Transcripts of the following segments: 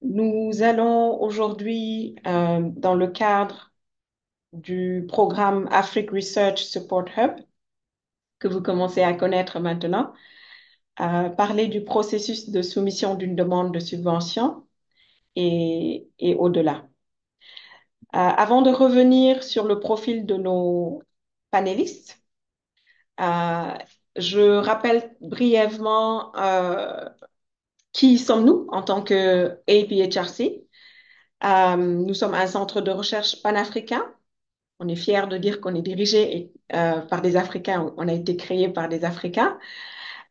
Nous allons aujourd'hui, dans le cadre du programme Afrique Research Support Hub, que vous commencez à connaître maintenant, parler du processus de soumission d'une demande de subvention et au-delà. Avant de revenir sur le profil de nos panélistes, euh, je rappelle brièvement qui sommes-nous en tant que APHRC. Nous sommes un centre de recherche panafricain. On est fiers de dire qu'on est dirigé par des Africains. On a été créé par des Africains.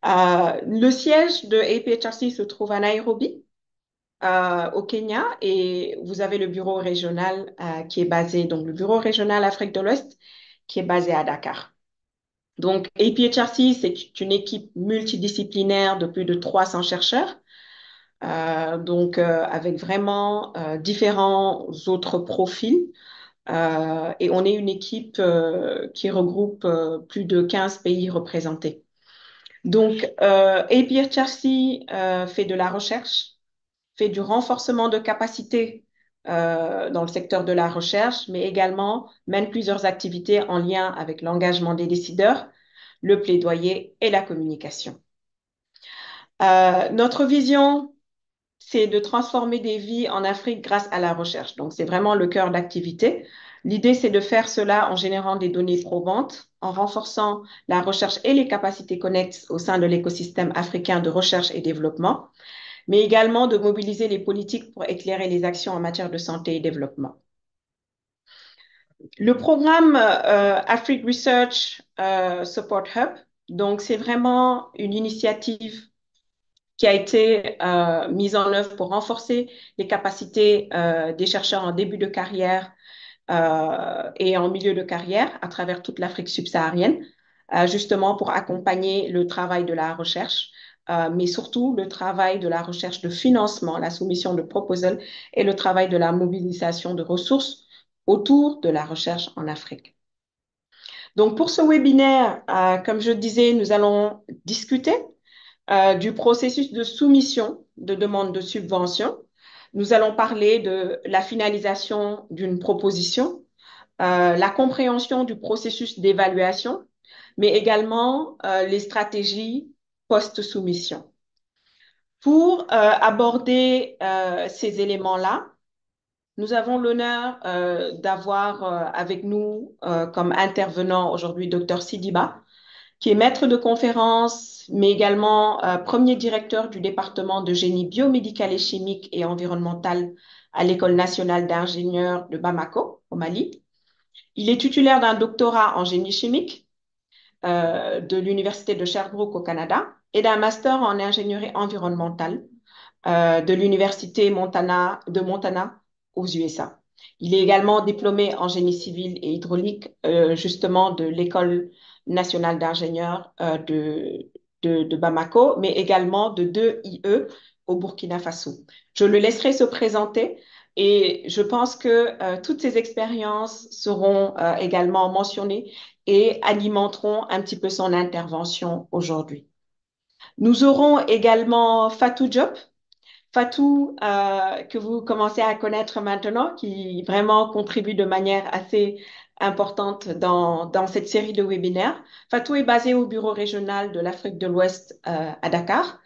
Le siège de APHRC se trouve à Nairobi, au Kenya, et vous avez le bureau régional qui est basé, donc le bureau régional Afrique de l'Ouest, qui est basé à Dakar. Donc, APHRC, c'est une équipe multidisciplinaire de plus de 300 chercheurs, avec vraiment différents autres profils. Et on est une équipe qui regroupe plus de 15 pays représentés. Donc, APR Chelsea fait de la recherche, fait du renforcement de capacités dans le secteur de la recherche, mais également mène plusieurs activités en lien avec l'engagement des décideurs, le plaidoyer et la communication. Notre vision, c'est de transformer des vies en Afrique grâce à la recherche. Donc, c'est vraiment le cœur d'activité. L'idée, c'est de faire cela en générant des données probantes, en renforçant la recherche et les capacités connexes au sein de l'écosystème africain de recherche et développement, mais également de mobiliser les politiques pour éclairer les actions en matière de santé et développement. Le programme Afrique Research Support Hub, donc c'est vraiment une initiative qui a été mise en œuvre pour renforcer les capacités des chercheurs en début de carrière et en milieu de carrière à travers toute l'Afrique subsaharienne, justement pour accompagner le travail de la recherche, mais surtout le travail de la recherche de financement, la soumission de proposals et le travail de la mobilisation de ressources autour de la recherche en Afrique. Donc pour ce webinaire, comme je disais, nous allons discuter du processus de soumission de demande de subvention. Nous allons parler de la finalisation d'une proposition, la compréhension du processus d'évaluation, mais également les stratégies post-soumission. Pour aborder ces éléments-là, nous avons l'honneur d'avoir avec nous comme intervenant aujourd'hui Dr Sidiba, qui est maître de conférence, mais également premier directeur du département de génie biomédical et chimique et environnemental à l'École nationale d'ingénieurs de Bamako, au Mali. Il est titulaire d'un doctorat en génie chimique de l'Université de Sherbrooke au Canada et d'un master en ingénierie environnementale de l'Université de Montana aux USA. Il est également diplômé en génie civil et hydraulique, justement de l'École nationale d'ingénieurs de Bamako, mais également de 2 IE au Burkina Faso. Je le laisserai se présenter et je pense que toutes ces expériences seront également mentionnées et alimenteront un petit peu son intervention aujourd'hui. Nous aurons également Fatou Diop. Fatou, que vous commencez à connaître maintenant, qui vraiment contribue de manière assez importante dans cette série de webinaires. Fatou est basée au bureau régional de l'Afrique de l'Ouest à Dakar,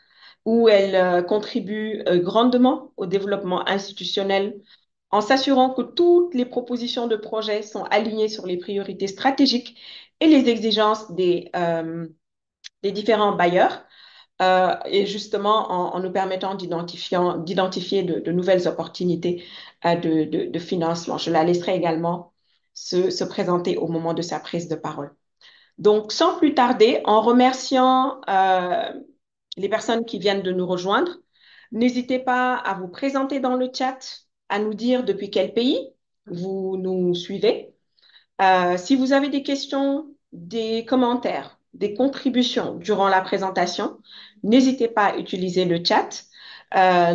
où elle contribue grandement au développement institutionnel en s'assurant que toutes les propositions de projets sont alignées sur les priorités stratégiques et les exigences des différents bailleurs et justement en nous permettant d'identifier de nouvelles opportunités de financement. Je la laisserai également se présenter au moment de sa prise de parole. Donc, sans plus tarder, en remerciant les personnes qui viennent de nous rejoindre, n'hésitez pas à vous présenter dans le chat, à nous dire depuis quel pays vous nous suivez. Si vous avez des questions, des commentaires, des contributions durant la présentation, n'hésitez pas à utiliser le chat.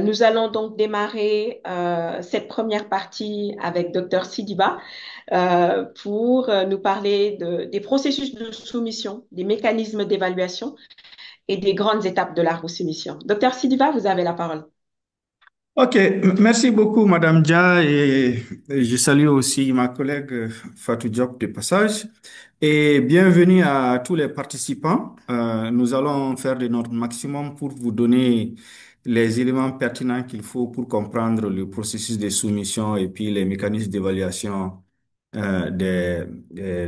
Nous allons donc démarrer cette première partie avec Dr Sidiba pour nous parler des processus de soumission, des mécanismes d'évaluation et des grandes étapes de la soumission. Dr Sidiba, vous avez la parole. Ok, merci beaucoup, Madame Dia, et je salue aussi ma collègue Fatou Diop de passage. Et bienvenue à tous les participants. Nous allons faire de notre maximum pour vous donner les éléments pertinents qu'il faut pour comprendre le processus de soumission et puis les mécanismes d'évaluation des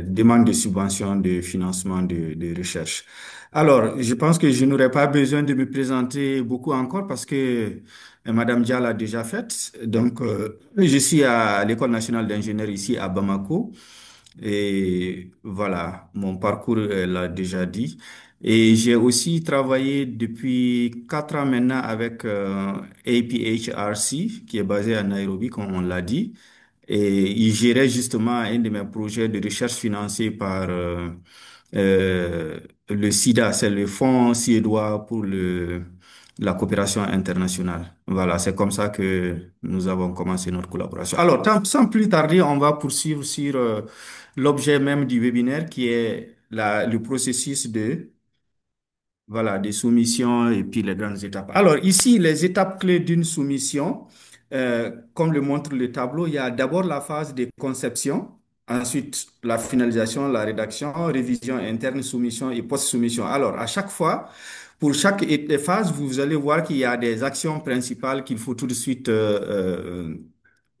demandes de subventions de financement de recherche. Alors, je pense que je n'aurai pas besoin de me présenter beaucoup encore parce que Madame Dia l'a déjà fait. Donc, je suis à l'École nationale d'ingénieurs ici à Bamako. Et voilà, mon parcours, elle l'a déjà dit. Et j'ai aussi travaillé depuis 4 ans maintenant avec APHRC, qui est basé à Nairobi, comme on l'a dit. Et il gérait justement un de mes projets de recherche financé par euh, le SIDA, c'est le Fonds suédois pour la coopération internationale. Voilà, c'est comme ça que nous avons commencé notre collaboration. Alors, sans plus tarder, on va poursuivre sur l'objet même du webinaire qui est le processus de voilà, des soumissions et puis les grandes étapes. Alors ici, les étapes clés d'une soumission, comme le montre le tableau, il y a d'abord la phase de conception, ensuite la finalisation, la rédaction, révision interne, soumission et post-soumission. Alors à chaque fois, pour chaque phase, vous allez voir qu'il y a des actions principales qu'il faut tout de suite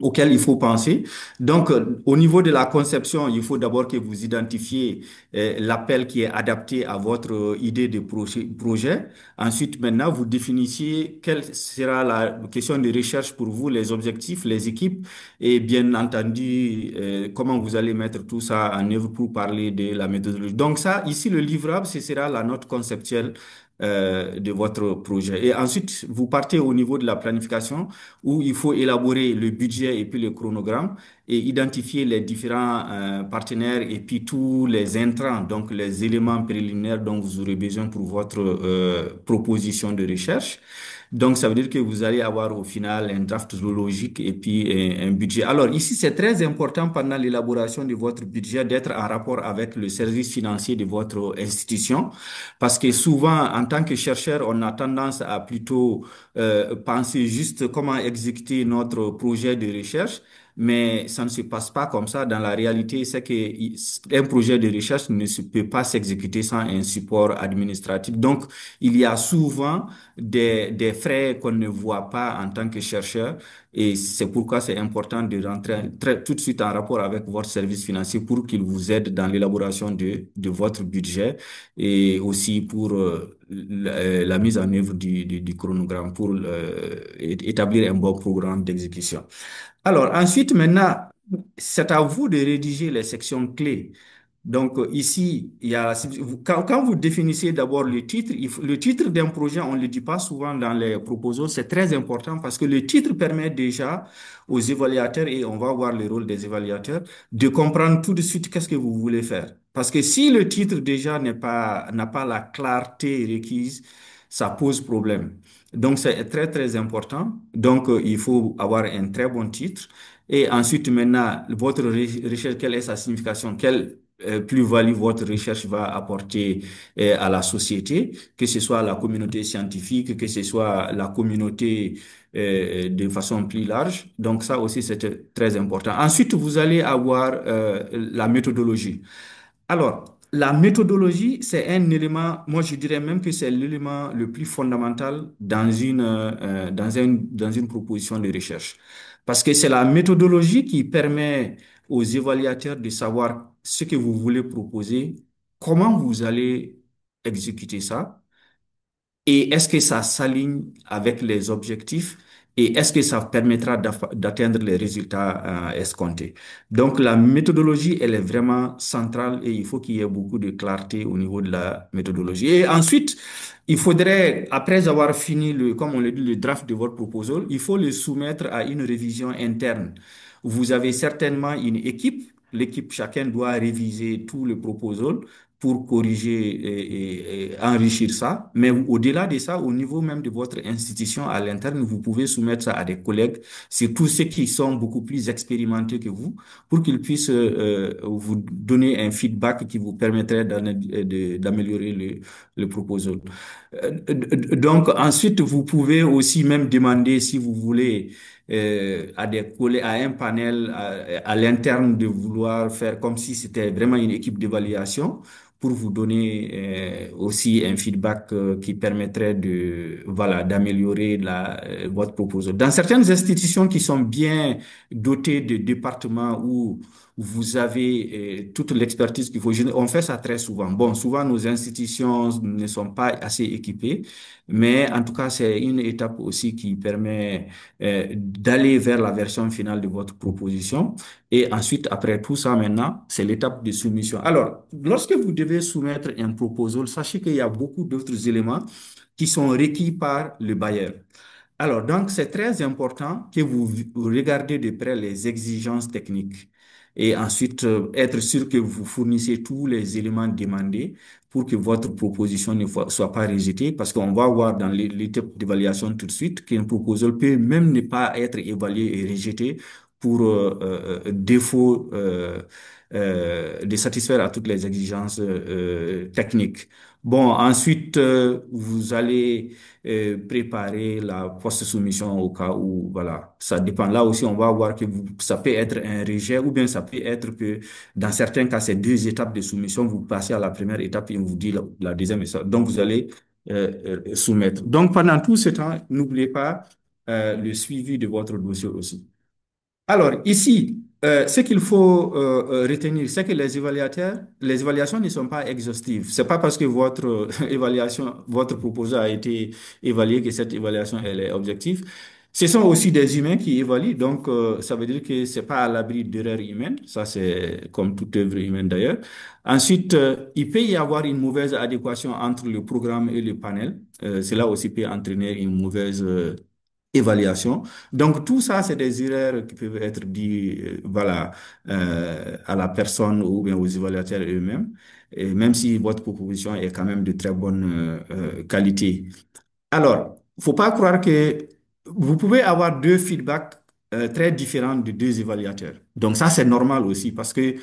auxquelles il faut penser. Donc, au niveau de la conception, il faut d'abord que vous identifiez l'appel qui est adapté à votre idée de projet. Ensuite, maintenant, vous définissiez quelle sera la question de recherche pour vous, les objectifs, les équipes et bien entendu, comment vous allez mettre tout ça en œuvre pour parler de la méthodologie. Donc ça, ici, le livrable, ce sera la note conceptuelle de votre projet. Et ensuite, vous partez au niveau de la planification où il faut élaborer le budget et puis le chronogramme et identifier les différents partenaires et puis tous les intrants, donc les éléments préliminaires dont vous aurez besoin pour votre proposition de recherche. Donc, ça veut dire que vous allez avoir au final un draft zoologique et puis un budget. Alors, ici, c'est très important pendant l'élaboration de votre budget d'être en rapport avec le service financier de votre institution parce que souvent, en tant que chercheur, on a tendance à plutôt penser juste comment exécuter notre projet de recherche, mais ça ne se passe pas comme ça. Dans la réalité, c'est que un projet de recherche ne peut pas s'exécuter sans un support administratif. Donc, il y a souvent des frais qu'on ne voit pas en tant que chercheur. Et c'est pourquoi c'est important de rentrer tout de suite en rapport avec votre service financier pour qu'il vous aide dans l'élaboration de votre budget et aussi pour la mise en œuvre du chronogramme pour établir un bon programme d'exécution. Alors, ensuite, maintenant, c'est à vous de rédiger les sections clés. Donc, ici, il y a, quand vous définissez d'abord le titre, le titre d'un projet, on ne le dit pas souvent dans les proposals, c'est très important parce que le titre permet déjà aux évaluateurs, et on va voir le rôle des évaluateurs, de comprendre tout de suite qu'est-ce que vous voulez faire. Parce que si le titre déjà n'a pas la clarté requise, ça pose problème. Donc, c'est très, très important. Donc, il faut avoir un très bon titre. Et ensuite, maintenant, votre recherche, quelle est sa signification? Quelle plus-value votre recherche va apporter à la société, que ce soit la communauté scientifique, que ce soit la communauté de façon plus large. Donc, ça aussi, c'est très important. Ensuite, vous allez avoir la méthodologie. Alors, la méthodologie, c'est un élément, moi je dirais même que c'est l'élément le plus fondamental dans une proposition de recherche. Parce que c'est la méthodologie qui permet aux évaluateurs de savoir ce que vous voulez proposer, comment vous allez exécuter ça, et est-ce que ça s'aligne avec les objectifs et est-ce que ça permettra d'atteindre les résultats escomptés? Donc, la méthodologie, elle est vraiment centrale et il faut qu'il y ait beaucoup de clarté au niveau de la méthodologie. Et ensuite, il faudrait, après avoir fini comme on le dit, le draft de votre proposal, il faut le soumettre à une révision interne. Vous avez certainement une équipe. L'équipe, chacun doit réviser tout le proposal pour corriger et enrichir ça. Mais au-delà de ça, au niveau même de votre institution à l'interne, vous pouvez soumettre ça à des collègues, surtout ceux qui sont beaucoup plus expérimentés que vous, pour qu'ils puissent vous donner un feedback qui vous permettrait d'améliorer le proposal. Donc ensuite, vous pouvez aussi même demander si vous voulez à des collègues, à un panel à l'interne de vouloir faire comme si c'était vraiment une équipe d'évaluation pour vous donner aussi un feedback qui permettrait de voilà d'améliorer votre proposition. Dans certaines institutions qui sont bien dotées de départements où vous avez toute l'expertise qu'il faut. On fait ça très souvent. Bon, souvent nos institutions ne sont pas assez équipées, mais en tout cas, c'est une étape aussi qui permet d'aller vers la version finale de votre proposition. Et ensuite, après tout ça, maintenant, c'est l'étape de soumission. Alors, lorsque vous devez soumettre un proposal, sachez qu'il y a beaucoup d'autres éléments qui sont requis par le bailleur. Alors, donc, c'est très important que vous regardez de près les exigences techniques et ensuite être sûr que vous fournissez tous les éléments demandés pour que votre proposition ne soit pas rejetée parce qu'on va voir dans l'étape d'évaluation tout de suite qu'un proposal peut même ne pas être évalué et rejeté pour défaut de satisfaire à toutes les exigences techniques. Bon, ensuite, vous allez préparer la post-soumission au cas où, voilà, ça dépend. Là aussi, on va voir que ça peut être un rejet ou bien ça peut être que dans certains cas, c'est deux étapes de soumission. Vous passez à la première étape et on vous dit la deuxième étape. Donc, vous allez soumettre. Donc, pendant tout ce temps, n'oubliez pas le suivi de votre dossier aussi. Alors, ici, ce qu'il faut retenir, c'est que les évaluations ne sont pas exhaustives. C'est pas parce que votre évaluation, votre proposal a été évalué que cette évaluation, elle est objective. Ce sont aussi des humains qui évaluent, donc ça veut dire que c'est pas à l'abri d'erreurs humaines. Ça, c'est comme toute œuvre humaine d'ailleurs. Ensuite, il peut y avoir une mauvaise adéquation entre le programme et le panel. Cela aussi peut entraîner une mauvaise évaluation. Donc, tout ça, c'est des erreurs qui peuvent être dites, voilà, à la personne ou bien aux évaluateurs eux-mêmes, et même si votre proposition est quand même de très bonne qualité. Alors, faut pas croire que vous pouvez avoir deux feedbacks très différents de deux évaluateurs. Donc, ça, c'est normal aussi parce que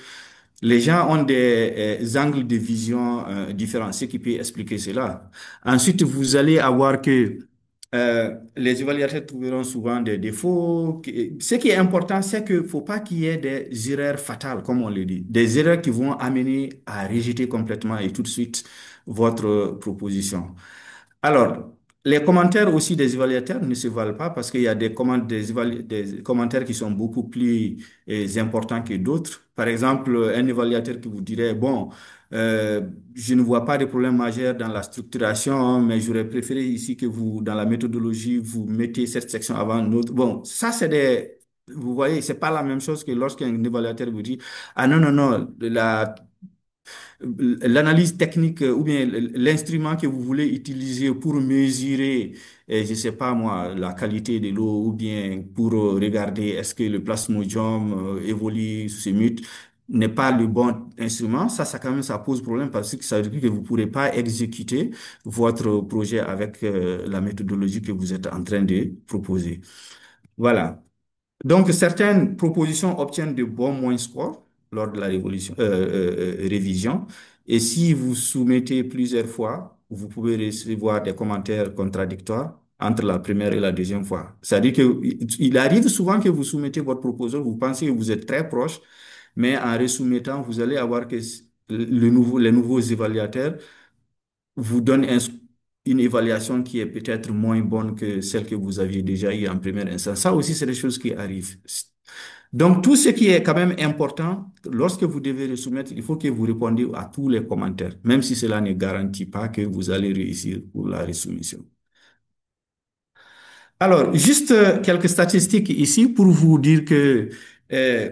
les gens ont des angles de vision différents, ce qui peut expliquer cela. Ensuite, vous allez avoir que les évaluateurs trouveront souvent des défauts. Ce qui est important, c'est qu'il ne faut pas qu'il y ait des erreurs fatales, comme on le dit, des erreurs qui vont amener à rejeter complètement et tout de suite votre proposition. Alors, les commentaires aussi des évaluateurs ne se valent pas parce qu'il y a des commentaires qui sont beaucoup plus importants que d'autres. Par exemple, un évaluateur qui vous dirait, bon, euh, je ne vois pas de problème majeur dans la structuration, mais j'aurais préféré ici que vous, dans la méthodologie, vous mettez cette section avant une autre. Bon, ça, vous voyez, c'est pas la même chose que lorsqu'un évaluateur vous dit, ah non, non, non, l'analyse technique ou bien l'instrument que vous voulez utiliser pour mesurer, je sais pas moi, la qualité de l'eau ou bien pour regarder est-ce que le plasmodium évolue, se mute, n'est pas le bon instrument, ça quand même, ça pose problème parce que ça veut dire que vous pourrez pas exécuter votre projet avec la méthodologie que vous êtes en train de proposer. Voilà. Donc, certaines propositions obtiennent de bons moins scores lors de la révision. Et si vous soumettez plusieurs fois, vous pouvez recevoir des commentaires contradictoires entre la première et la deuxième fois. C'est-à-dire qu'il arrive souvent que vous soumettez votre proposition, vous pensez que vous êtes très proche, mais en resoumettant, vous allez avoir que les nouveaux évaluateurs vous donnent une évaluation qui est peut-être moins bonne que celle que vous aviez déjà eue en première instance. Ça aussi, c'est des choses qui arrivent. Donc, tout ce qui est quand même important, lorsque vous devez le soumettre, il faut que vous répondiez à tous les commentaires, même si cela ne garantit pas que vous allez réussir pour la resoumission. Alors, juste quelques statistiques ici pour vous dire que euh,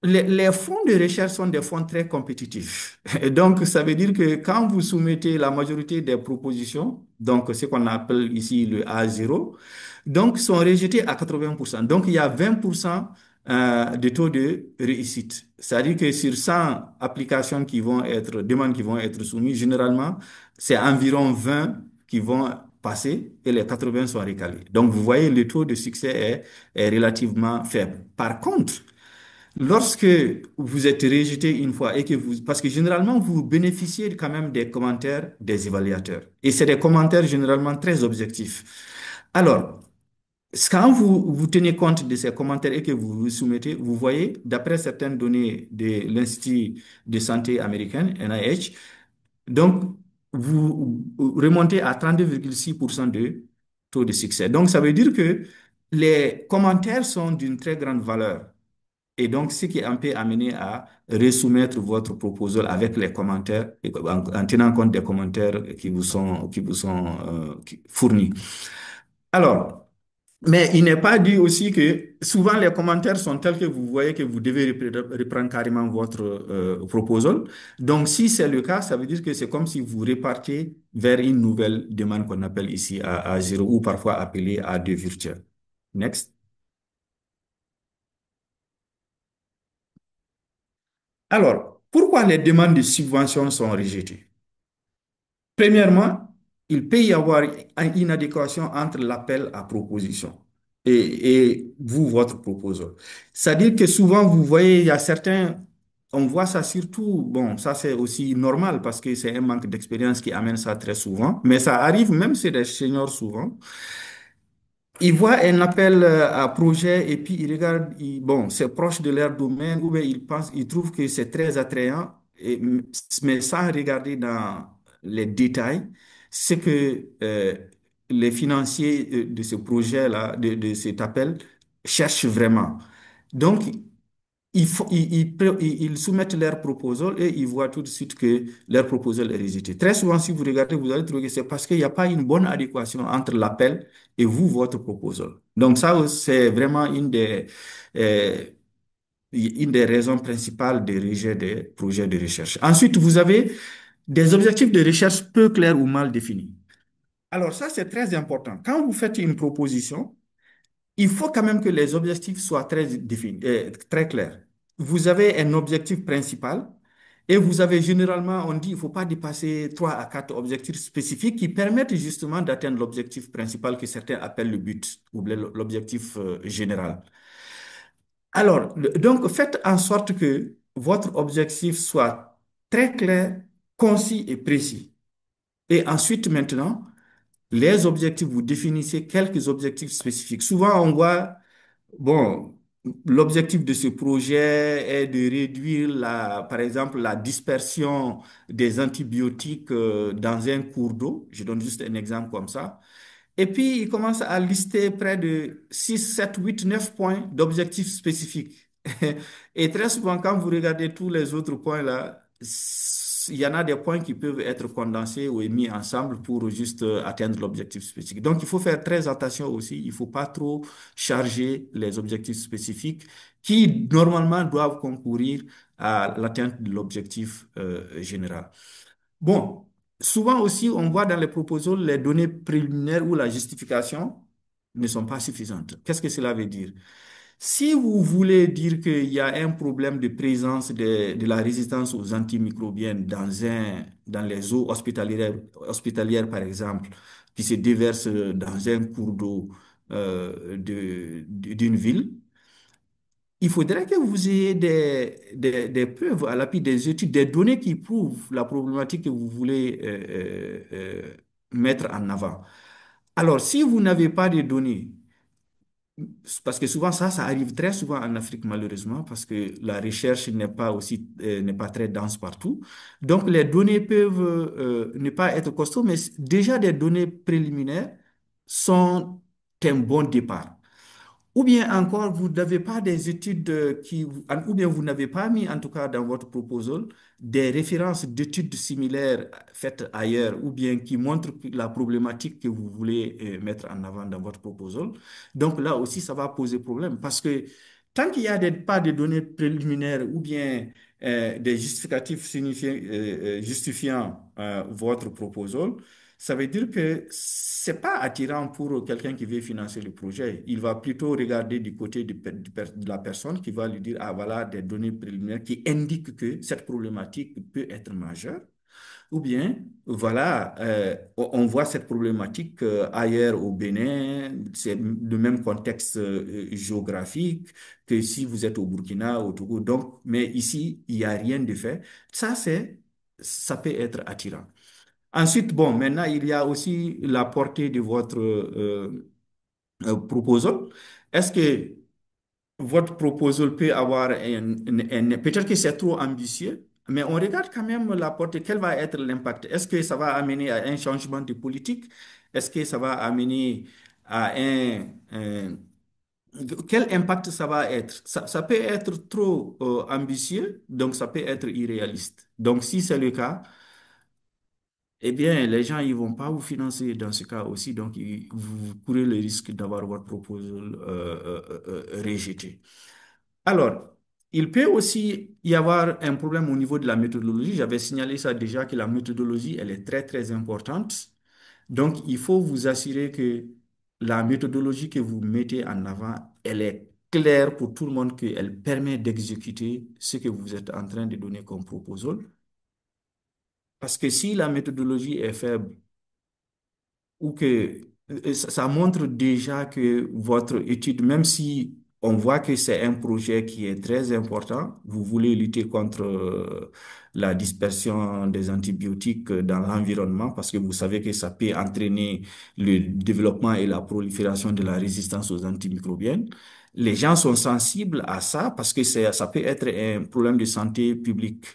les fonds de recherche sont des fonds très compétitifs. Et donc, ça veut dire que quand vous soumettez la majorité des propositions, donc ce qu'on appelle ici le A0, donc sont rejetées à 80%. Donc, il y a 20% de taux de réussite. C'est-à-dire que sur 100 applications qui vont être, demandes qui vont être soumises, généralement, c'est environ 20 qui vont passer et les 80 sont recalés. Donc, vous voyez, le taux de succès est relativement faible. Par contre, lorsque vous êtes rejeté une fois et que vous, parce que généralement, vous bénéficiez quand même des commentaires des évaluateurs. Et c'est des commentaires généralement très objectifs. Alors, quand vous tenez compte de ces commentaires et que vous vous soumettez, vous voyez, d'après certaines données de l'Institut de santé américain, NIH, donc vous remontez à 32,6% de taux de succès. Donc, ça veut dire que les commentaires sont d'une très grande valeur. Et donc, ce qui peut amener à resoumettre votre proposal avec les commentaires, en tenant compte des commentaires qui vous sont fournis. Alors, mais il n'est pas dit aussi que souvent les commentaires sont tels que vous voyez que vous devez reprendre carrément votre proposal. Donc, si c'est le cas, ça veut dire que c'est comme si vous repartez vers une nouvelle demande qu'on appelle ici à zéro ou parfois appelée à deux virtuels. Next. Alors, pourquoi les demandes de subvention sont rejetées? Premièrement, il peut y avoir une inadéquation entre l'appel à proposition et vous, votre proposal. C'est-à-dire que souvent, vous voyez, il y a certains, on voit ça surtout, bon, ça c'est aussi normal parce que c'est un manque d'expérience qui amène ça très souvent, mais ça arrive même chez des seniors souvent. Ils voient un appel à projet et puis ils regardent, bon, c'est proche de leur domaine ou bien ils pensent, ils trouvent que c'est très attrayant, mais sans regarder dans les détails, c'est que les financiers de ce projet-là, de cet appel, cherchent vraiment. Donc, ils soumettent leur proposal et ils voient tout de suite que leur proposal est rejeté. Très souvent, si vous regardez, vous allez trouver que c'est parce qu'il n'y a pas une bonne adéquation entre l'appel et vous, votre proposal. Donc ça, c'est vraiment euh, une des raisons principales des rejets des projets de recherche. Ensuite, vous avez des objectifs de recherche peu clairs ou mal définis. Alors ça, c'est très important. Quand vous faites une proposition, il faut quand même que les objectifs soient très définis, très clairs. Vous avez un objectif principal et vous avez généralement, on dit, il ne faut pas dépasser 3 à 4 objectifs spécifiques qui permettent justement d'atteindre l'objectif principal que certains appellent le but ou bien l'objectif général. Alors, donc, faites en sorte que votre objectif soit très clair, concis et précis. Et ensuite, maintenant, les objectifs, vous définissez quelques objectifs spécifiques. Souvent, on voit, bon, l'objectif de ce projet est de réduire par exemple, la dispersion des antibiotiques dans un cours d'eau. Je donne juste un exemple comme ça. Et puis, il commence à lister près de 6, 7, 8, 9 points d'objectifs spécifiques. Et très souvent, quand vous regardez tous les autres points là, il y en a des points qui peuvent être condensés ou mis ensemble pour juste atteindre l'objectif spécifique. Donc, il faut faire très attention aussi. Il ne faut pas trop charger les objectifs spécifiques qui, normalement, doivent concourir à l'atteinte de l'objectif général. Bon, souvent aussi, on voit dans les proposals, les données préliminaires ou la justification ne sont pas suffisantes. Qu'est-ce que cela veut dire? Si vous voulez dire qu'il y a un problème de présence de la résistance aux antimicrobiennes dans les eaux hospitalières, par exemple, qui se déversent dans un cours d'eau d'une ville, il faudrait que vous ayez des preuves à l'appui des études, des données qui prouvent la problématique que vous voulez mettre en avant. Alors, si vous n'avez pas de données, parce que souvent ça arrive très souvent en Afrique malheureusement, parce que la recherche n'est pas très dense partout. Donc, les données peuvent ne pas être costauds, mais déjà des données préliminaires sont un bon départ. Ou bien encore, vous n'avez pas des études ou bien vous n'avez pas mis, en tout cas dans votre proposal, des références d'études similaires faites ailleurs, ou bien qui montrent la problématique que vous voulez mettre en avant dans votre proposal. Donc là aussi, ça va poser problème parce que tant qu'il n'y a pas de données préliminaires ou bien des justificatifs justifiant votre proposal, Ça veut dire que c'est pas attirant pour quelqu'un qui veut financer le projet. Il va plutôt regarder du côté de la personne qui va lui dire, ah voilà, des données préliminaires qui indiquent que cette problématique peut être majeure. Ou bien, voilà, on voit cette problématique ailleurs au Bénin, c'est le même contexte géographique que si vous êtes au Burkina, au Togo. Donc, mais ici, il n'y a rien de fait. Ça peut être attirant. Ensuite, bon, maintenant, il y a aussi la portée de votre proposal. Est-ce que votre proposal peut avoir peut-être que c'est trop ambitieux, mais on regarde quand même la portée. Quel va être l'impact? Est-ce que ça va amener à un changement de politique? Est-ce que ça va amener à quel impact ça va être? Ça peut être trop ambitieux, donc ça peut être irréaliste. Donc si c'est le cas, eh bien, les gens, ils vont pas vous financer dans ce cas aussi, donc vous courez le risque d'avoir votre proposal rejeté. Alors, il peut aussi y avoir un problème au niveau de la méthodologie. J'avais signalé ça déjà que la méthodologie, elle est très, très importante. Donc, il faut vous assurer que la méthodologie que vous mettez en avant, elle est claire pour tout le monde, qu'elle permet d'exécuter ce que vous êtes en train de donner comme proposal. Parce que si la méthodologie est faible, ou que ça montre déjà que votre étude, même si on voit que c'est un projet qui est très important, vous voulez lutter contre la dispersion des antibiotiques dans l'environnement parce que vous savez que ça peut entraîner le développement et la prolifération de la résistance aux antimicrobiennes. Les gens sont sensibles à ça parce que ça peut être un problème de santé publique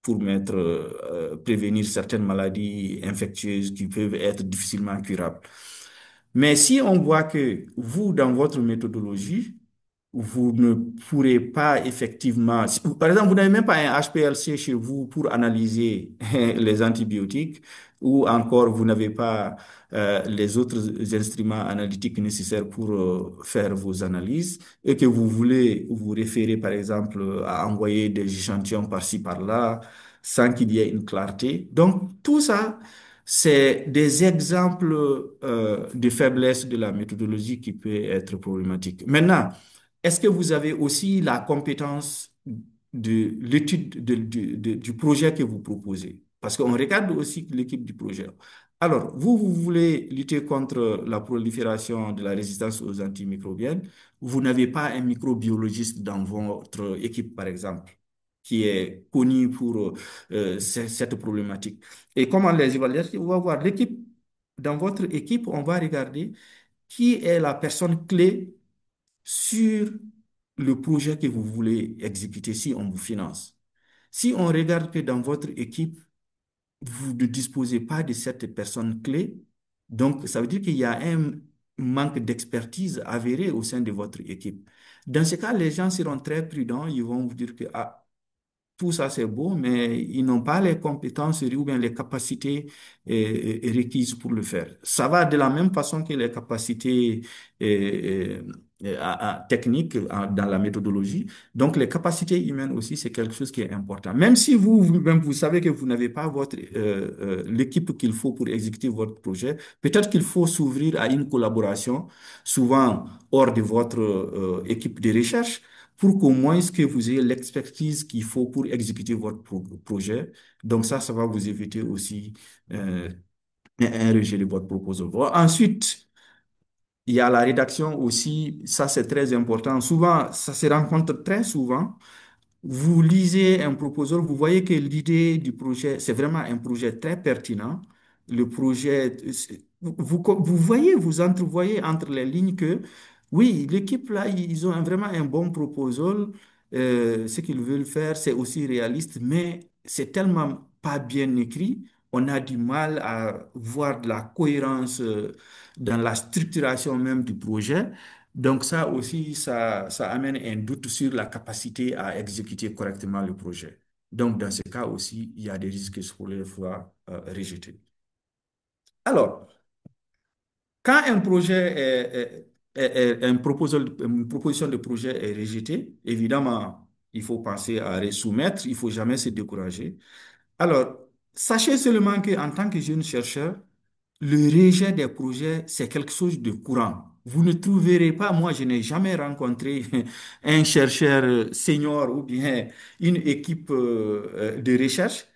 pour prévenir certaines maladies infectieuses qui peuvent être difficilement curables. Mais si on voit que vous, dans votre méthodologie, vous ne pourrez pas effectivement, par exemple, vous n'avez même pas un HPLC chez vous pour analyser les antibiotiques, ou encore vous n'avez pas les autres instruments analytiques nécessaires pour faire vos analyses, et que vous voulez vous référer, par exemple, à envoyer des échantillons par-ci, par-là, sans qu'il y ait une clarté. Donc, tout ça, c'est des exemples de faiblesse de la méthodologie qui peut être problématique. Maintenant, est-ce que vous avez aussi la compétence de l'étude du projet que vous proposez? Parce qu'on regarde aussi l'équipe du projet. Alors, vous voulez lutter contre la prolifération de la résistance aux antimicrobiennes. Vous n'avez pas un microbiologiste dans votre équipe, par exemple, qui est connu pour cette problématique. Et comment les évaluer? On va voir l'équipe. Dans votre équipe, on va regarder qui est la personne clé sur le projet que vous voulez exécuter si on vous finance. Si on regarde que dans votre équipe, vous ne disposez pas de cette personne clé, donc ça veut dire qu'il y a un manque d'expertise avéré au sein de votre équipe. Dans ce cas, les gens seront très prudents, ils vont vous dire que ah, tout ça, c'est beau, mais ils n'ont pas les compétences ou bien les capacités requises pour le faire. Ça va de la même façon que les capacités techniques dans la méthodologie. Donc, les capacités humaines aussi, c'est quelque chose qui est important. Même si vous-même, vous savez que vous n'avez pas l'équipe qu'il faut pour exécuter votre projet, peut-être qu'il faut s'ouvrir à une collaboration, souvent hors de votre équipe de recherche, pour qu'au moins que vous ayez l'expertise qu'il faut pour exécuter votre projet. Donc ça va vous éviter aussi un rejet de votre proposal. Bon, ensuite, il y a la rédaction aussi, ça c'est très important. Souvent, ça se rencontre très souvent. Vous lisez un proposal, vous voyez que l'idée du projet, c'est vraiment un projet très pertinent. Le projet, vous voyez, vous entrevoyez entre les lignes que, oui, l'équipe là, ils ont vraiment un bon proposal. Ce qu'ils veulent faire, c'est aussi réaliste, mais c'est tellement pas bien écrit. On a du mal à voir de la cohérence dans la structuration même du projet. Donc ça aussi, ça amène un doute sur la capacité à exécuter correctement le projet. Donc dans ce cas aussi, il y a des risques sur les fois rejetés. Alors, quand un projet une proposition de projet est rejetée, évidemment, il faut penser à resoumettre, il faut jamais se décourager. Alors, sachez seulement qu'en tant que jeune chercheur, le rejet des projets, c'est quelque chose de courant. Vous ne trouverez pas, moi, je n'ai jamais rencontré un chercheur senior ou bien une équipe de recherche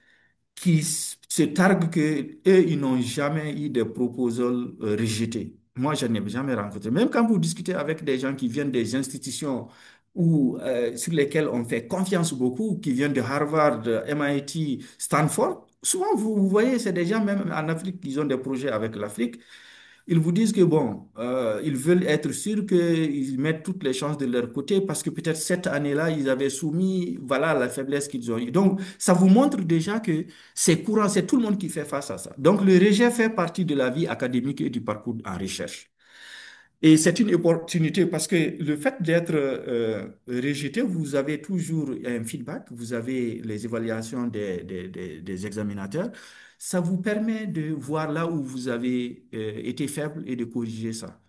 se targuent que eux, ils n'ont jamais eu de proposals rejetés. Moi, je n'ai jamais rencontré. Même quand vous discutez avec des gens qui viennent des institutions sur lesquelles on fait confiance beaucoup, qui viennent de Harvard, MIT, Stanford, souvent vous voyez, c'est des gens même en Afrique qui ont des projets avec l'Afrique. Ils vous disent que bon, ils veulent être sûrs qu'ils mettent toutes les chances de leur côté parce que peut-être cette année-là, ils avaient soumis, voilà la faiblesse qu'ils ont eue. Donc, ça vous montre déjà que c'est courant, c'est tout le monde qui fait face à ça. Donc, le rejet fait partie de la vie académique et du parcours en recherche. Et c'est une opportunité parce que le fait d'être rejeté, vous avez toujours un feedback, vous avez les évaluations des examinateurs. Ça vous permet de voir là où vous avez été faible et de corriger ça.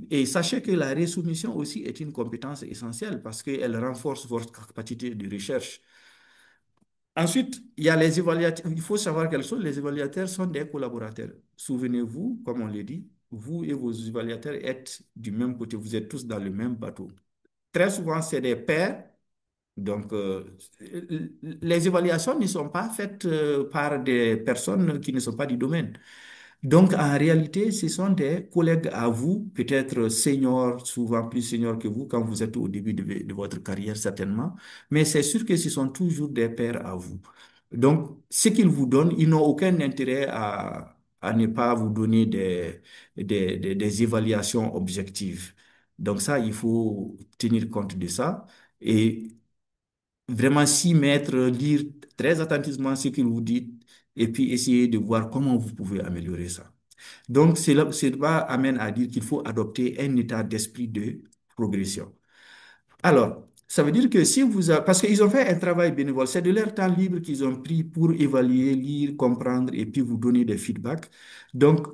Et sachez que la resoumission aussi est une compétence essentielle parce qu'elle renforce votre capacité de recherche. Ensuite, il y a les évaluateurs. Il faut savoir quelque chose, les évaluateurs sont des collaborateurs. Souvenez-vous, comme on l'a dit, vous et vos évaluateurs êtes du même côté, vous êtes tous dans le même bateau. Très souvent, c'est des pairs. Donc, les évaluations ne sont pas faites par des personnes qui ne sont pas du domaine. Donc, en réalité, ce sont des collègues à vous, peut-être seniors, souvent plus seniors que vous, quand vous êtes au début de votre carrière, certainement. Mais c'est sûr que ce sont toujours des pairs à vous. Donc, ce qu'ils vous donnent, ils n'ont aucun intérêt à ne pas vous donner des évaluations objectives. Donc, ça, il faut tenir compte de ça et vraiment s'y mettre, lire très attentivement ce qu'ils vous disent et puis essayer de voir comment vous pouvez améliorer ça. Donc, cela amène à dire qu'il faut adopter un état d'esprit de progression. Alors, ça veut dire que si parce qu'ils ont fait un travail bénévole, c'est de leur temps libre qu'ils ont pris pour évaluer, lire, comprendre et puis vous donner des feedbacks. Donc,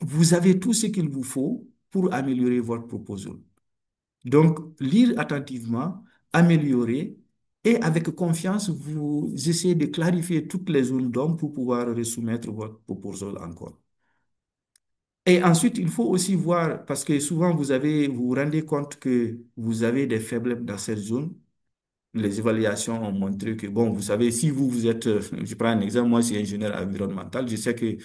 vous avez tout ce qu'il vous faut pour améliorer votre proposal. Donc, lire attentivement, améliorer et avec confiance, vous essayez de clarifier toutes les zones d'ombre pour pouvoir resoumettre votre proposal encore. Et ensuite, il faut aussi voir, parce que souvent vous vous rendez compte que vous avez des faiblesses dans cette zone. Les évaluations ont montré que, bon, vous savez, si vous êtes, je prends un exemple, moi, je suis ingénieur environnemental, je sais que